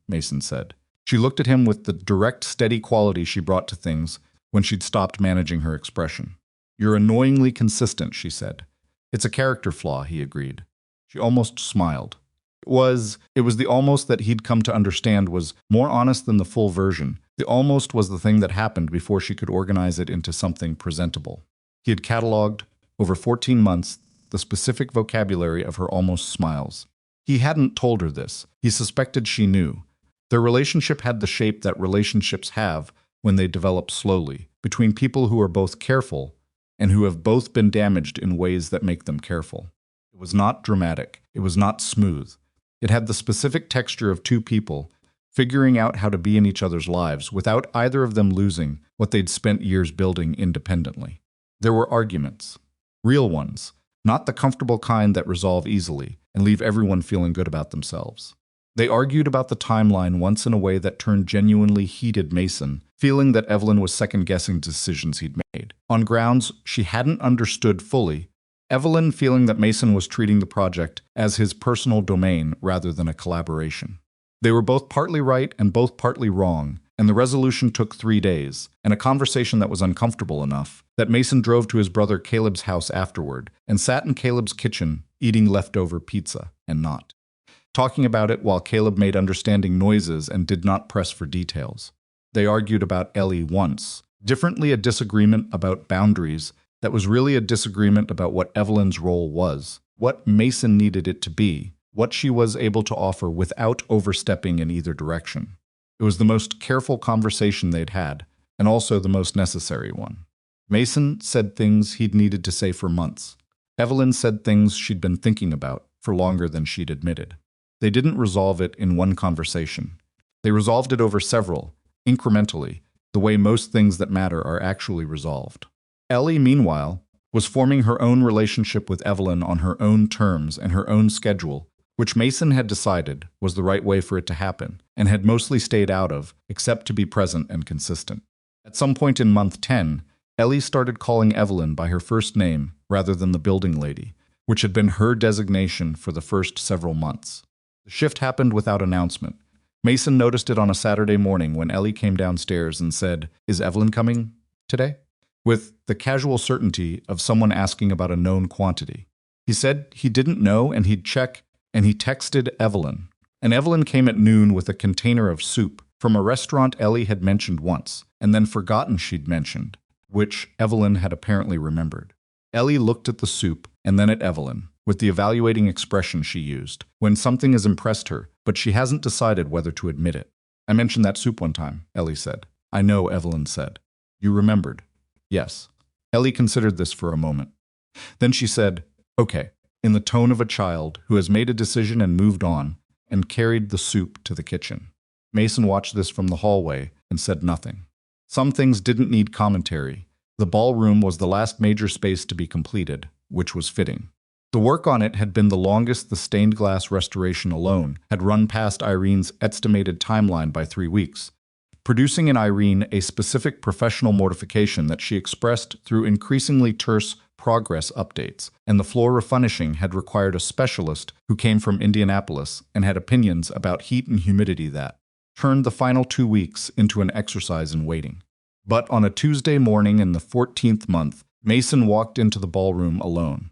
Mason said. She looked at him with the direct, steady quality she brought to things when she'd stopped managing her expression. You're annoyingly consistent, she said. It's a character flaw, he agreed. She almost smiled. It was the almost that he'd come to understand was more honest than the full version. The almost was the thing that happened before she could organize it into something presentable. He had cataloged, over 14 months, the specific vocabulary of her almost smiles. He hadn't told her this. He suspected she knew. Their relationship had the shape that relationships have when they develop slowly, between people who are both careful and who have both been damaged in ways that make them careful. It was not dramatic. It was not smooth. It had the specific texture of two people figuring out how to be in each other's lives without either of them losing what they'd spent years building independently. There were arguments. Real ones. Not the comfortable kind that resolve easily and leave everyone feeling good about themselves. They argued about the timeline once in a way that turned genuinely heated Mason, feeling that Evelyn was second-guessing decisions he'd made. On grounds she hadn't understood fully, Evelyn feeling that Mason was treating the project as his personal domain rather than a collaboration. They were both partly right and both partly wrong, and the resolution took 3 days, and a conversation that was uncomfortable enough that Mason drove to his brother Caleb's house afterward and sat in Caleb's kitchen eating leftover pizza and not talking about it while Caleb made understanding noises and did not press for details. They argued about Ellie once, differently a disagreement about boundaries that was really a disagreement about what Evelyn's role was, what Mason needed it to be, what she was able to offer without overstepping in either direction. It was the most careful conversation they'd had, and also the most necessary one. Mason said things he'd needed to say for months. Evelyn said things she'd been thinking about for longer than she'd admitted. They didn't resolve it in one conversation. They resolved it over several, incrementally, the way most things that matter are actually resolved. Ellie, meanwhile, was forming her own relationship with Evelyn on her own terms and her own schedule, which Mason had decided was the right way for it to happen, and had mostly stayed out of, except to be present and consistent. At some point in month 10, Ellie started calling Evelyn by her first name rather than the building lady, which had been her designation for the first several months. The shift happened without announcement. Mason noticed it on a Saturday morning when Ellie came downstairs and said, "Is Evelyn coming today?" with the casual certainty of someone asking about a known quantity. He said he didn't know and he'd check, and he texted Evelyn. And Evelyn came at noon with a container of soup from a restaurant Ellie had mentioned once, and then forgotten she'd mentioned, which Evelyn had apparently remembered. Ellie looked at the soup and then at Evelyn, with the evaluating expression she used, when something has impressed her, but she hasn't decided whether to admit it. "I mentioned that soup one time," Ellie said. "I know," Evelyn said. "You remembered?" "Yes." Ellie considered this for a moment. Then she said, "Okay," in the tone of a child who has made a decision and moved on, and carried the soup to the kitchen. Mason watched this from the hallway and said nothing. Some things didn't need commentary. The ballroom was the last major space to be completed, which was fitting. The work on it had been the longest the stained glass restoration alone had run past Irene's estimated timeline by 3 weeks, producing in Irene a specific professional mortification that she expressed through increasingly terse progress updates, and the floor refinishing had required a specialist who came from Indianapolis and had opinions about heat and humidity that turned the final 2 weeks into an exercise in waiting. But on a Tuesday morning in the 14th month, Mason walked into the ballroom alone,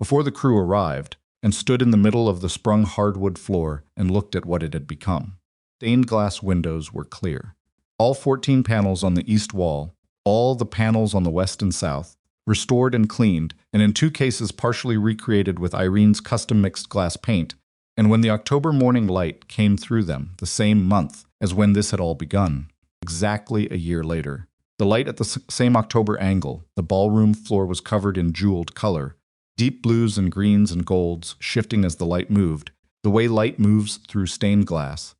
before the crew arrived, and stood in the middle of the sprung hardwood floor and looked at what it had become. Stained glass windows were clear. All 14 panels on the east wall, all the panels on the west and south, restored and cleaned, and in 2 cases partially recreated with Irene's custom mixed glass paint, and when the October morning light came through them the same month as when this had all begun, exactly a year later. The light at the same October angle, the ballroom floor was covered in jeweled color, deep blues and greens and golds shifting as the light moved, the way light moves through stained glass,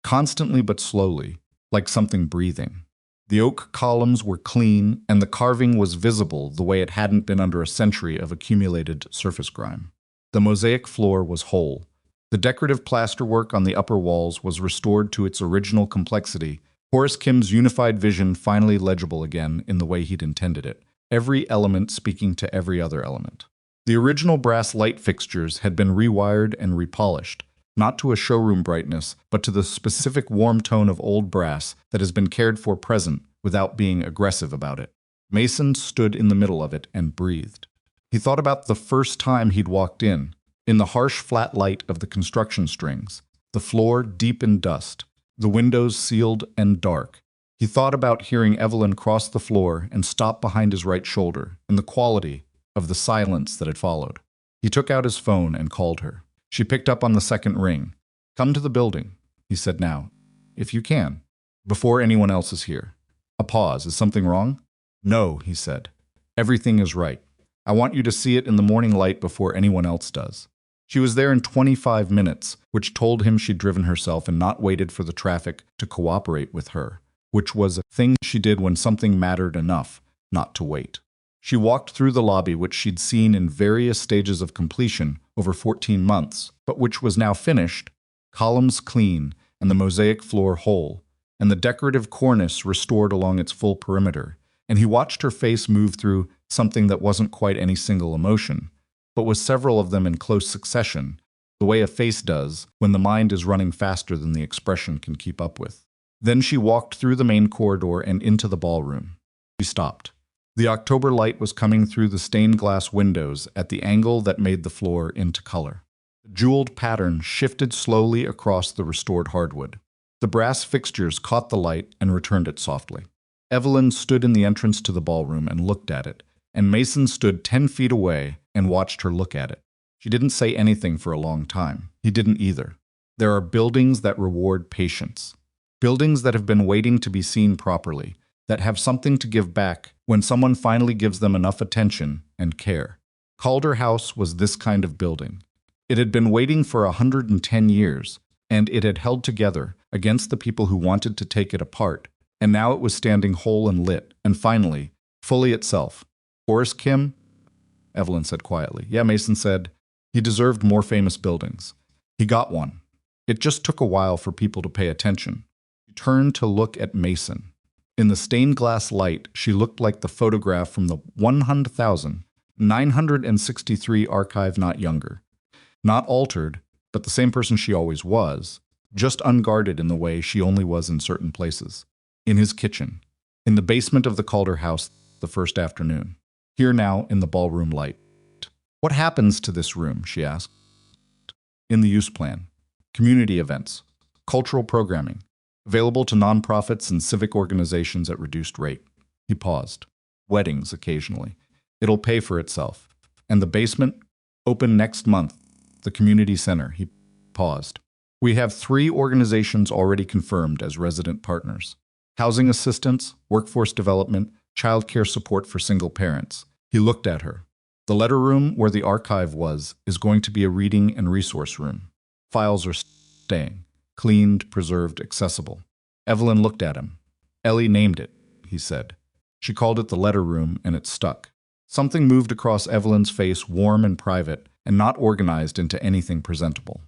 constantly but slowly, like something breathing. The oak columns were clean, and the carving was visible the way it hadn't been under a century of accumulated surface grime. The mosaic floor was whole. The decorative plasterwork on the upper walls was restored to its original complexity, Horace Kim's unified vision finally legible again in the way he'd intended it, every element speaking to every other element. The original brass light fixtures had been rewired and repolished, not to a showroom brightness, but to the specific warm tone of old brass that has been cared for present without being aggressive about it. Mason stood in the middle of it and breathed. He thought about the first time he'd walked in the harsh flat light of the construction strings, the floor deep in dust, the windows sealed and dark. He thought about hearing Evelyn cross the floor and stop behind his right shoulder, and the quality of the silence that had followed. He took out his phone and called her. She picked up on the second ring. "Come to the building," he said now, "if you can, before anyone else is here." A pause. "Is something wrong?" "No," he said. "Everything is right. I want you to see it in the morning light before anyone else does." She was there in 25 minutes, which told him she'd driven herself and not waited for the traffic to cooperate with her, which was a thing she did when something mattered enough not to wait. She walked through the lobby, which she'd seen in various stages of completion over 14 months, but which was now finished, columns clean and the mosaic floor whole, and the decorative cornice restored along its full perimeter, and he watched her face move through something that wasn't quite any single emotion, but was several of them in close succession, the way a face does when the mind is running faster than the expression can keep up with. Then she walked through the main corridor and into the ballroom. She stopped. The October light was coming through the stained glass windows at the angle that made the floor into color. The jeweled pattern shifted slowly across the restored hardwood. The brass fixtures caught the light and returned it softly. Evelyn stood in the entrance to the ballroom and looked at it, and Mason stood 10 feet away and watched her look at it. She didn't say anything for a long time. He didn't either. There are buildings that reward patience. Buildings that have been waiting to be seen properly, that have something to give back when someone finally gives them enough attention and care. Calder House was this kind of building. It had been waiting for 110 years, and it had held together against the people who wanted to take it apart, and now it was standing whole and lit, and finally, fully itself. "Horace Kim?" Evelyn said quietly. "Yeah," Mason said. "He deserved more famous buildings. He got one. It just took a while for people to pay attention." She turned to look at Mason. In the stained glass light, she looked like the photograph from the 100,963 archive, not younger. Not altered, but the same person she always was, just unguarded in the way she only was in certain places. In his kitchen, in the basement of the Calder house the first afternoon, here now in the ballroom light. "What happens to this room?" she asked. "In the use plan. Community events, cultural programming, available to nonprofits and civic organizations at reduced rate." He paused. "Weddings occasionally. It'll pay for itself. And the basement? Open next month. The community center." He paused. "We have 3 organizations already confirmed as resident partners. Housing assistance, workforce development, child care support for single parents." He looked at her. "The letter room where the archive was is going to be a reading and resource room. Files are staying. Cleaned, preserved, accessible." Evelyn looked at him. "Ellie named it," he said. She called it the letter room, and it stuck. Something moved across Evelyn's face, warm and private, and not organized into anything presentable.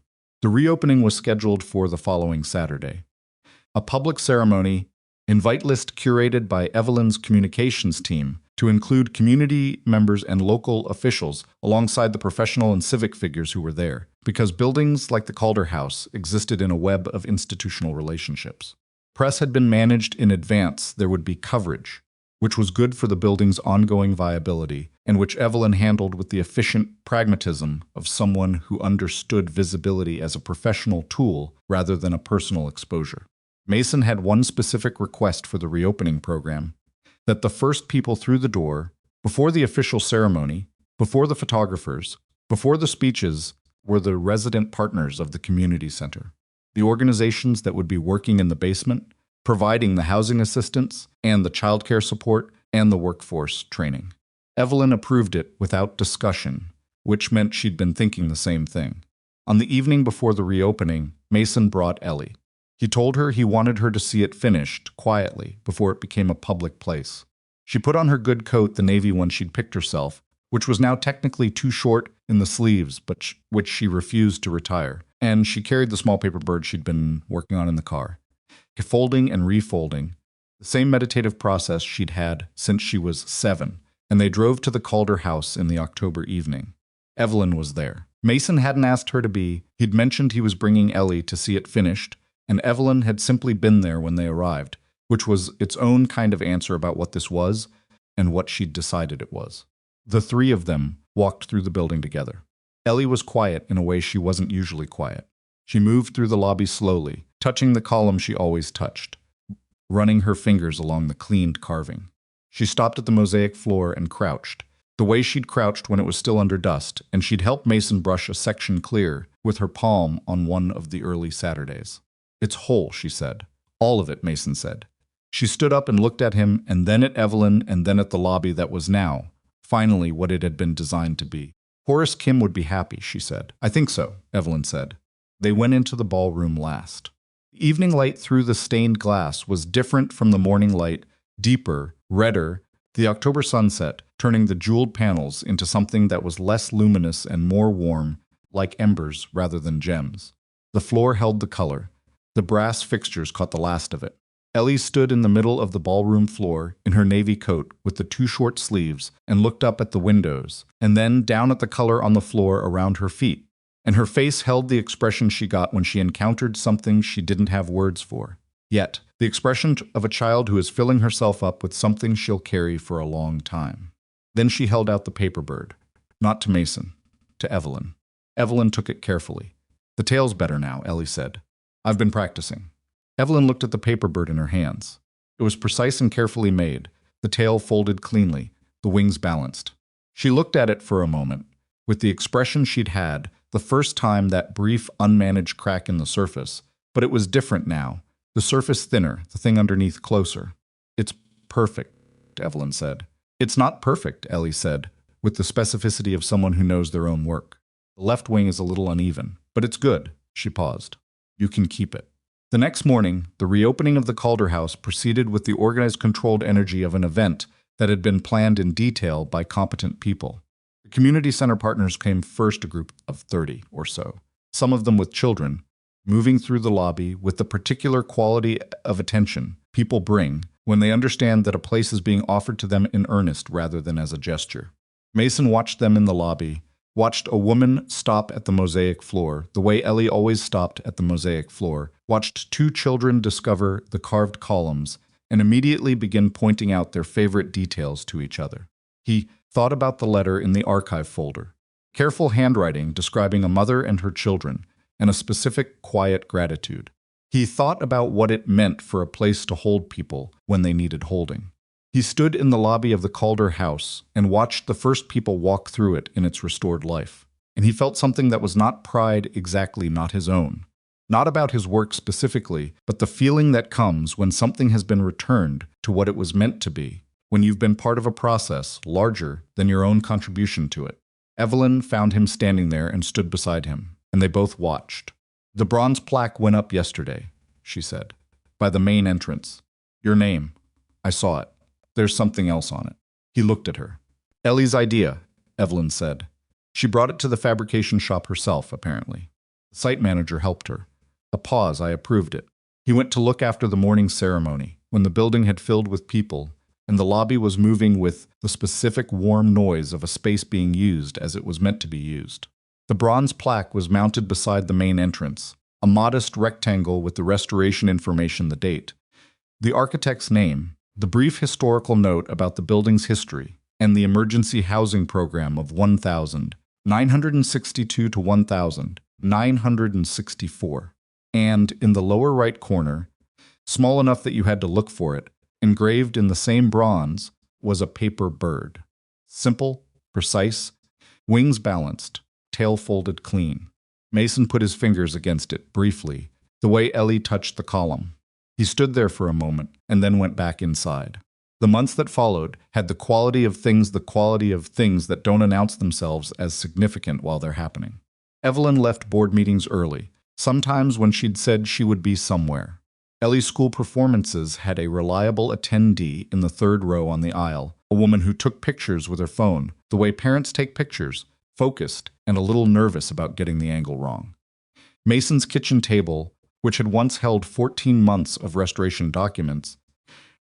The reopening was scheduled for the following Saturday. A public ceremony, invite list curated by Evelyn's communications team to include community members and local officials alongside the professional and civic figures who were there, because buildings like the Calder House existed in a web of institutional relationships. Press had been managed in advance. There would be coverage, which was good for the building's ongoing viability, and which Evelyn handled with the efficient pragmatism of someone who understood visibility as a professional tool rather than a personal exposure. Mason had one specific request for the reopening program: that the first people through the door, before the official ceremony, before the photographers, before the speeches, were the resident partners of the community center. The organizations that would be working in the basement, providing the housing assistance and the childcare support and the workforce training. Evelyn approved it without discussion, which meant she'd been thinking the same thing. On the evening before the reopening, Mason brought Ellie. He told her he wanted her to see it finished, quietly, before it became a public place. She put on her good coat, the navy one she'd picked herself, which was now technically too short in the sleeves, but which she refused to retire, and she carried the small paper bird she'd been working on in the car. Folding and refolding, the same meditative process she'd had since she was 7, and they drove to the Calder house in the October evening. Evelyn was there. Mason hadn't asked her to be. He'd mentioned he was bringing Ellie to see it finished, and Evelyn had simply been there when they arrived, which was its own kind of answer about what this was and what she'd decided it was. The three of them walked through the building together. Ellie was quiet in a way she wasn't usually quiet. She moved through the lobby slowly, touching the column she always touched, running her fingers along the cleaned carving. She stopped at the mosaic floor and crouched, the way she'd crouched when it was still under dust, and she'd helped Mason brush a section clear with her palm on one of the early Saturdays. "It's whole," she said. "All of it," Mason said. She stood up and looked at him, and then at Evelyn, and then at the lobby that was now, finally, what it had been designed to be. "Horace Kim would be happy," she said. "I think so," Evelyn said. They went into the ballroom last. The evening light through the stained glass was different from the morning light, deeper, redder, the October sunset, turning the jeweled panels into something that was less luminous and more warm, like embers rather than gems. The floor held the color. The brass fixtures caught the last of it. Ellie stood in the middle of the ballroom floor in her navy coat with the too short sleeves and looked up at the windows, and then down at the color on the floor around her feet. And her face held the expression she got when she encountered something she didn't have words for. Yet, the expression of a child who is filling herself up with something she'll carry for a long time. Then she held out the paper bird. Not to Mason. To Evelyn. Evelyn took it carefully. "The tail's better now," Ellie said. "I've been practicing." Evelyn looked at the paper bird in her hands. It was precise and carefully made, the tail folded cleanly, the wings balanced. She looked at it for a moment, with the expression she'd had the first time, that brief, unmanaged crack in the surface, but it was different now, the surface thinner, the thing underneath closer. "It's perfect," Evelyn said. "It's not perfect," Ellie said, with the specificity of someone who knows their own work. "The left wing is a little uneven, but it's good." She paused. "You can keep it." The next morning, the reopening of the Calder house proceeded with the organized, controlled energy of an event that had been planned in detail by competent people. The community center partners came first, a group of 30 or so, some of them with children, moving through the lobby with the particular quality of attention people bring when they understand that a place is being offered to them in earnest rather than as a gesture. Mason watched them in the lobby, watched a woman stop at the mosaic floor, the way Ellie always stopped at the mosaic floor, watched two children discover the carved columns, and immediately begin pointing out their favorite details to each other. He thought about the letter in the archive folder. Careful handwriting describing a mother and her children, and a specific quiet gratitude. He thought about what it meant for a place to hold people when they needed holding. He stood in the lobby of the Calder house and watched the first people walk through it in its restored life. And he felt something that was not pride, exactly not his own. Not about his work specifically, but the feeling that comes when something has been returned to what it was meant to be, when you've been part of a process larger than your own contribution to it. Evelyn found him standing there and stood beside him, and they both watched. "The bronze plaque went up yesterday," she said, "by the main entrance. Your name. I saw it. There's something else on it." He looked at her. "Ellie's idea," Evelyn said. She brought it to the fabrication shop herself, apparently. The site manager helped her. A pause, I approved it. He went to look after the morning ceremony, when the building had filled with people, and the lobby was moving with the specific warm noise of a space being used as it was meant to be used. The bronze plaque was mounted beside the main entrance, a modest rectangle with the restoration information, the date, the architect's name, the brief historical note about the building's history, and the emergency housing program of 1,962 to 1,964. And in the lower right corner, small enough that you had to look for it, engraved in the same bronze, was a paper bird. Simple, precise, wings balanced, tail folded clean. Mason put his fingers against it briefly, the way Ellie touched the column. He stood there for a moment and then went back inside. The months that followed had the quality of things that don't announce themselves as significant while they're happening. Evelyn left board meetings early, sometimes when she'd said she would be somewhere. Ellie's school performances had a reliable attendee in the third row on the aisle, a woman who took pictures with her phone, the way parents take pictures, focused and a little nervous about getting the angle wrong. Mason's kitchen table, which had once held 14 months of restoration documents,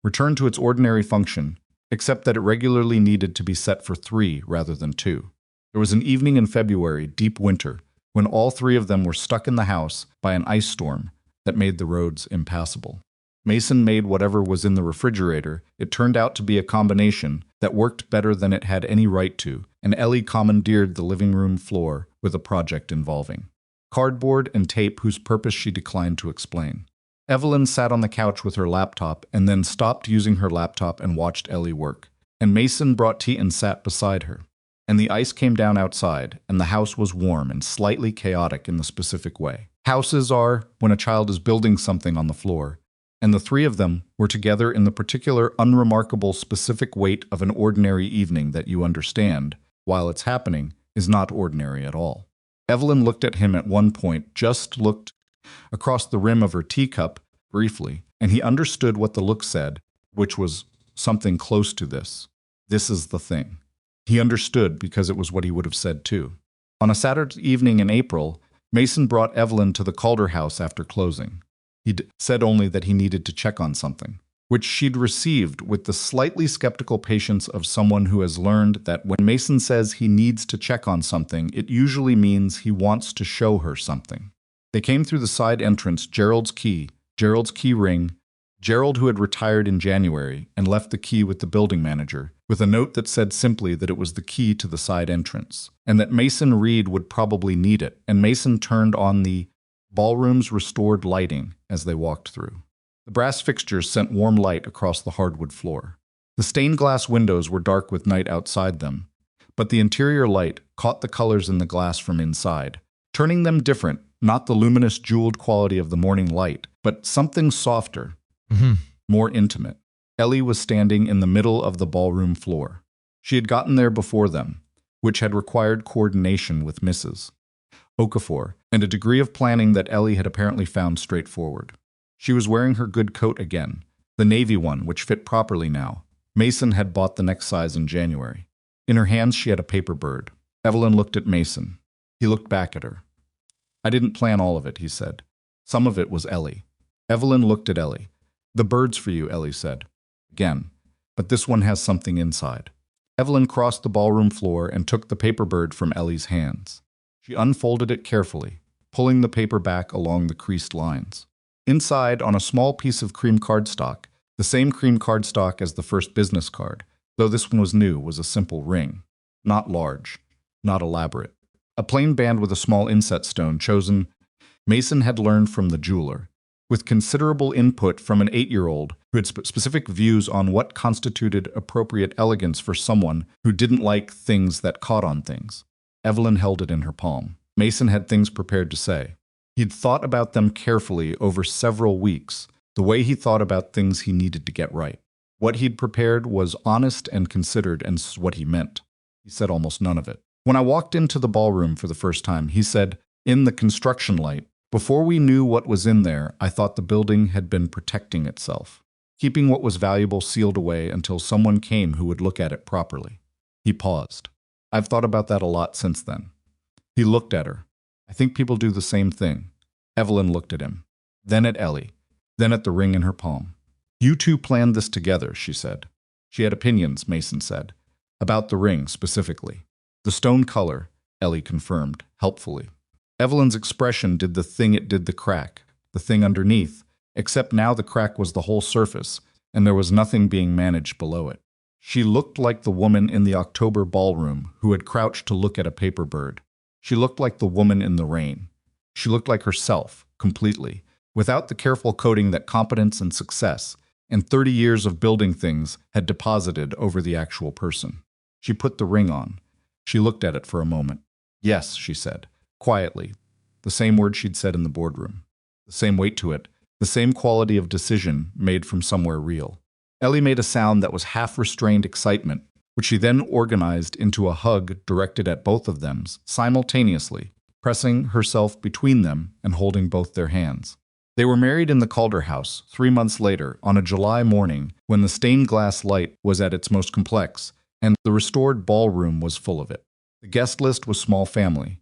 returned to its ordinary function, except that it regularly needed to be set for 3 rather than 2. There was an evening in February, deep winter, when all three of them were stuck in the house by an ice storm that made the roads impassable. Mason made whatever was in the refrigerator. It turned out to be a combination that worked better than it had any right to, and Ellie commandeered the living room floor with a project involving cardboard and tape whose purpose she declined to explain. Evelyn sat on the couch with her laptop and then stopped using her laptop and watched Ellie work. And Mason brought tea and sat beside her. And the ice came down outside, and the house was warm and slightly chaotic in the specific way houses are when a child is building something on the floor, and the three of them were together in the particular unremarkable specific weight of an ordinary evening that you understand, while it's happening, is not ordinary at all. Evelyn looked at him at one point, just looked across the rim of her teacup briefly, and he understood what the look said, which was something close to this. This is the thing. He understood because it was what he would have said too. On a Saturday evening in April, Mason brought Evelyn to the Calder house after closing. He'd said only that he needed to check on something, which she'd received with the slightly skeptical patience of someone who has learned that when Mason says he needs to check on something, it usually means he wants to show her something. They came through the side entrance, Gerald's key ring, Gerald, who had retired in January and left the key with the building manager, with a note that said simply that it was the key to the side entrance, and that Mason Reed would probably need it, and Mason turned on the ballroom's restored lighting as they walked through. The brass fixtures sent warm light across the hardwood floor. The stained glass windows were dark with night outside them, but the interior light caught the colors in the glass from inside, turning them different, not the luminous jeweled quality of the morning light, but something softer, more intimate. Ellie was standing in the middle of the ballroom floor. She had gotten there before them, which had required coordination with Mrs. Okafor, and a degree of planning that Ellie had apparently found straightforward. She was wearing her good coat again, the navy one, which fit properly now. Mason had bought the next size in January. In her hands she had a paper bird. Evelyn looked at Mason. He looked back at her. "I didn't plan all of it," he said. "Some of it was Ellie." Evelyn looked at Ellie. "The bird's for you," Ellie said. Again, "But this one has something inside." Evelyn crossed the ballroom floor and took the paper bird from Ellie's hands. She unfolded it carefully, pulling the paper back along the creased lines. Inside, on a small piece of cream cardstock, the same cream cardstock as the first business card, though this one was new, was a simple ring. Not large, not elaborate. A plain band with a small inset stone chosen, Mason had learned from the jeweler, with considerable input from an 8-year-old who had specific views on what constituted appropriate elegance for someone who didn't like things that caught on things. Evelyn held it in her palm. Mason had things prepared to say. He'd thought about them carefully over several weeks, the way he thought about things he needed to get right. What he'd prepared was honest and considered, and what he meant. He said almost none of it. When I walked into the ballroom for the first time, he said, in the construction light, before we knew what was in there, I thought the building had been protecting itself, keeping what was valuable sealed away until someone came who would look at it properly. He paused. I've thought about that a lot since then. He looked at her. I think people do the same thing. Evelyn looked at him, then at Ellie, then at the ring in her palm. You two planned this together, she said. She had opinions, Mason said, about the ring specifically. The stone color, Ellie confirmed, helpfully. Evelyn's expression did the thing it did the crack, the thing underneath, except now the crack was the whole surface, and there was nothing being managed below it. She looked like the woman in the October ballroom who had crouched to look at a paper bird. She looked like the woman in the rain. She looked like herself, completely, without the careful coating that competence and success, and 30 years of building things had deposited over the actual person. She put the ring on. She looked at it for a moment. Yes, she said, quietly, the same word she'd said in the boardroom. The same weight to it, the same quality of decision made from somewhere real. Ellie made a sound that was half-restrained excitement, which she then organized into a hug directed at both of them simultaneously, pressing herself between them and holding both their hands. They were married in the Calder house 3 months later on a July morning when the stained glass light was at its most complex and the restored ballroom was full of it. The guest list was small family.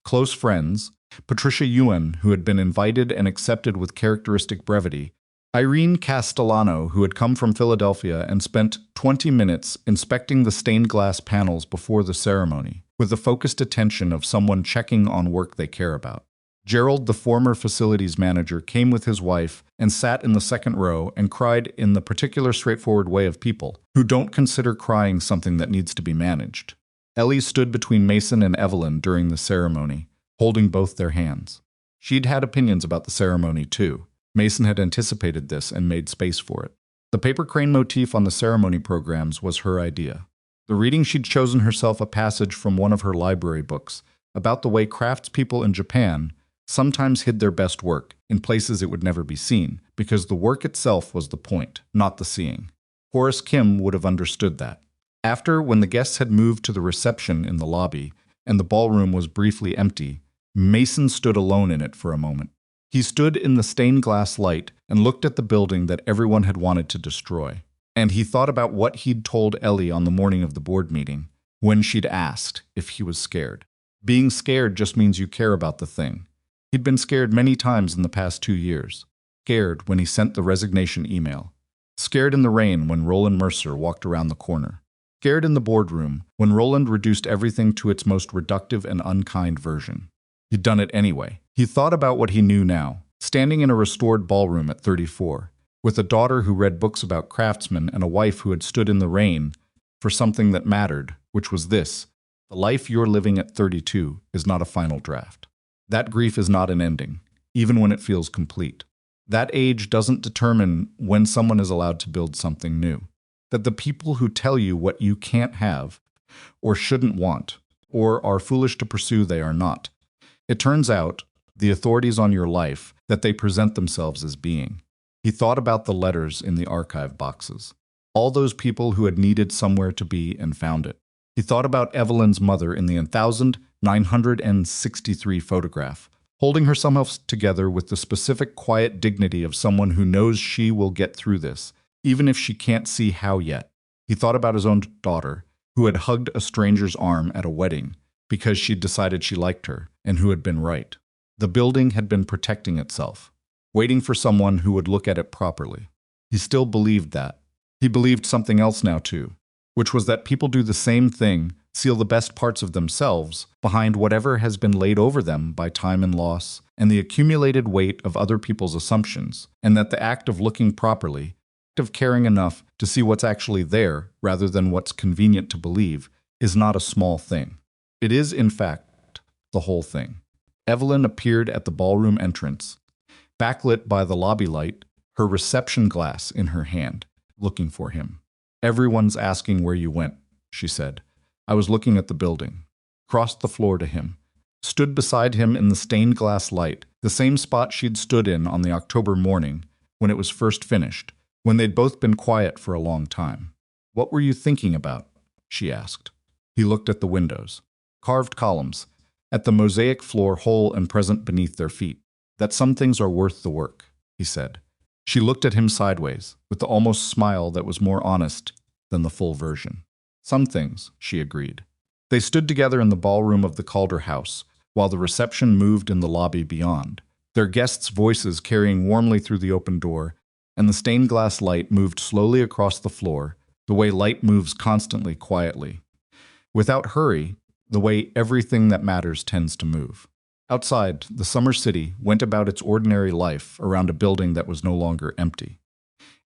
Close friends, Patricia Ewan, who had been invited and accepted with characteristic brevity, Irene Castellano, who had come from Philadelphia and spent 20 minutes inspecting the stained glass panels before the ceremony, with the focused attention of someone checking on work they care about. Gerald, the former facilities manager, came with his wife and sat in the second row and cried in the particular straightforward way of people who don't consider crying something that needs to be managed. Ellie stood between Mason and Evelyn during the ceremony, holding both their hands. She'd had opinions about the ceremony, too. Mason had anticipated this and made space for it. The paper crane motif on the ceremony programs was her idea. The reading she'd chosen herself a passage from one of her library books about the way craftspeople in Japan sometimes hid their best work in places it would never be seen, because the work itself was the point, not the seeing. Horace Kim would have understood that. After, when the guests had moved to the reception in the lobby, and the ballroom was briefly empty, Mason stood alone in it for a moment. He stood in the stained glass light and looked at the building that everyone had wanted to destroy. And he thought about what he'd told Ellie on the morning of the board meeting, when she'd asked if he was scared. Being scared just means you care about the thing. He'd been scared many times in the past 2 years. Scared when he sent the resignation email. Scared in the rain when Roland Mercer walked around the corner. Scared in the boardroom when Roland reduced everything to its most reductive and unkind version. He'd done it anyway. He thought about what he knew now, standing in a restored ballroom at 34, with a daughter who read books about craftsmen and a wife who had stood in the rain for something that mattered, which was this: the life you're living at 32 is not a final draft. That grief is not an ending, even when it feels complete. That age doesn't determine when someone is allowed to build something new. That the people who tell you what you can't have, or shouldn't want, or are foolish to pursue, they are not. It turns out, the authorities on your life, that they present themselves as being. He thought about the letters in the archive boxes. All those people who had needed somewhere to be and found it. He thought about Evelyn's mother in the 1,963 photograph, holding her somehow together with the specific quiet dignity of someone who knows she will get through this, even if she can't see how yet. He thought about his own daughter, who had hugged a stranger's arm at a wedding because she'd decided she liked her, and who had been right. The building had been protecting itself, waiting for someone who would look at it properly. He still believed that. He believed something else now, too, which was that people do the same thing, seal the best parts of themselves behind whatever has been laid over them by time and loss and the accumulated weight of other people's assumptions, and that the act of looking properly, of caring enough to see what's actually there rather than what's convenient to believe, is not a small thing. It is, in fact, the whole thing. Evelyn appeared at the ballroom entrance, backlit by the lobby light, her reception glass in her hand, looking for him. "Everyone's asking where you went," she said. "I was looking at the building." Crossed the floor to him. Stood beside him in the stained glass light, the same spot she'd stood in on the October morning when it was first finished, when they'd both been quiet for a long time. "What were you thinking about?" she asked. He looked at the windows. Carved columns, at the mosaic floor whole and present beneath their feet. "That some things are worth the work," he said. She looked at him sideways, with the almost smile that was more honest than the full version. "Some things," she agreed. They stood together in the ballroom of the Calder House, while the reception moved in the lobby beyond, their guests' voices carrying warmly through the open door, and the stained glass light moved slowly across the floor, the way light moves constantly, quietly. Without hurry, the way everything that matters tends to move. Outside, the summer city went about its ordinary life around a building that was no longer empty.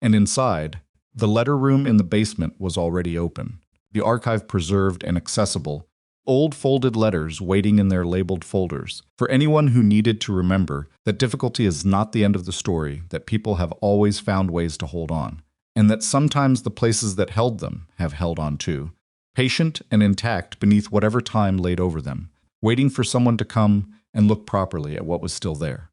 And inside, the letter room in the basement was already open, the archive preserved and accessible, old folded letters waiting in their labeled folders, for anyone who needed to remember that difficulty is not the end of the story, that people have always found ways to hold on, and that sometimes the places that held them have held on too, patient and intact beneath whatever time laid over them, waiting for someone to come and look properly at what was still there.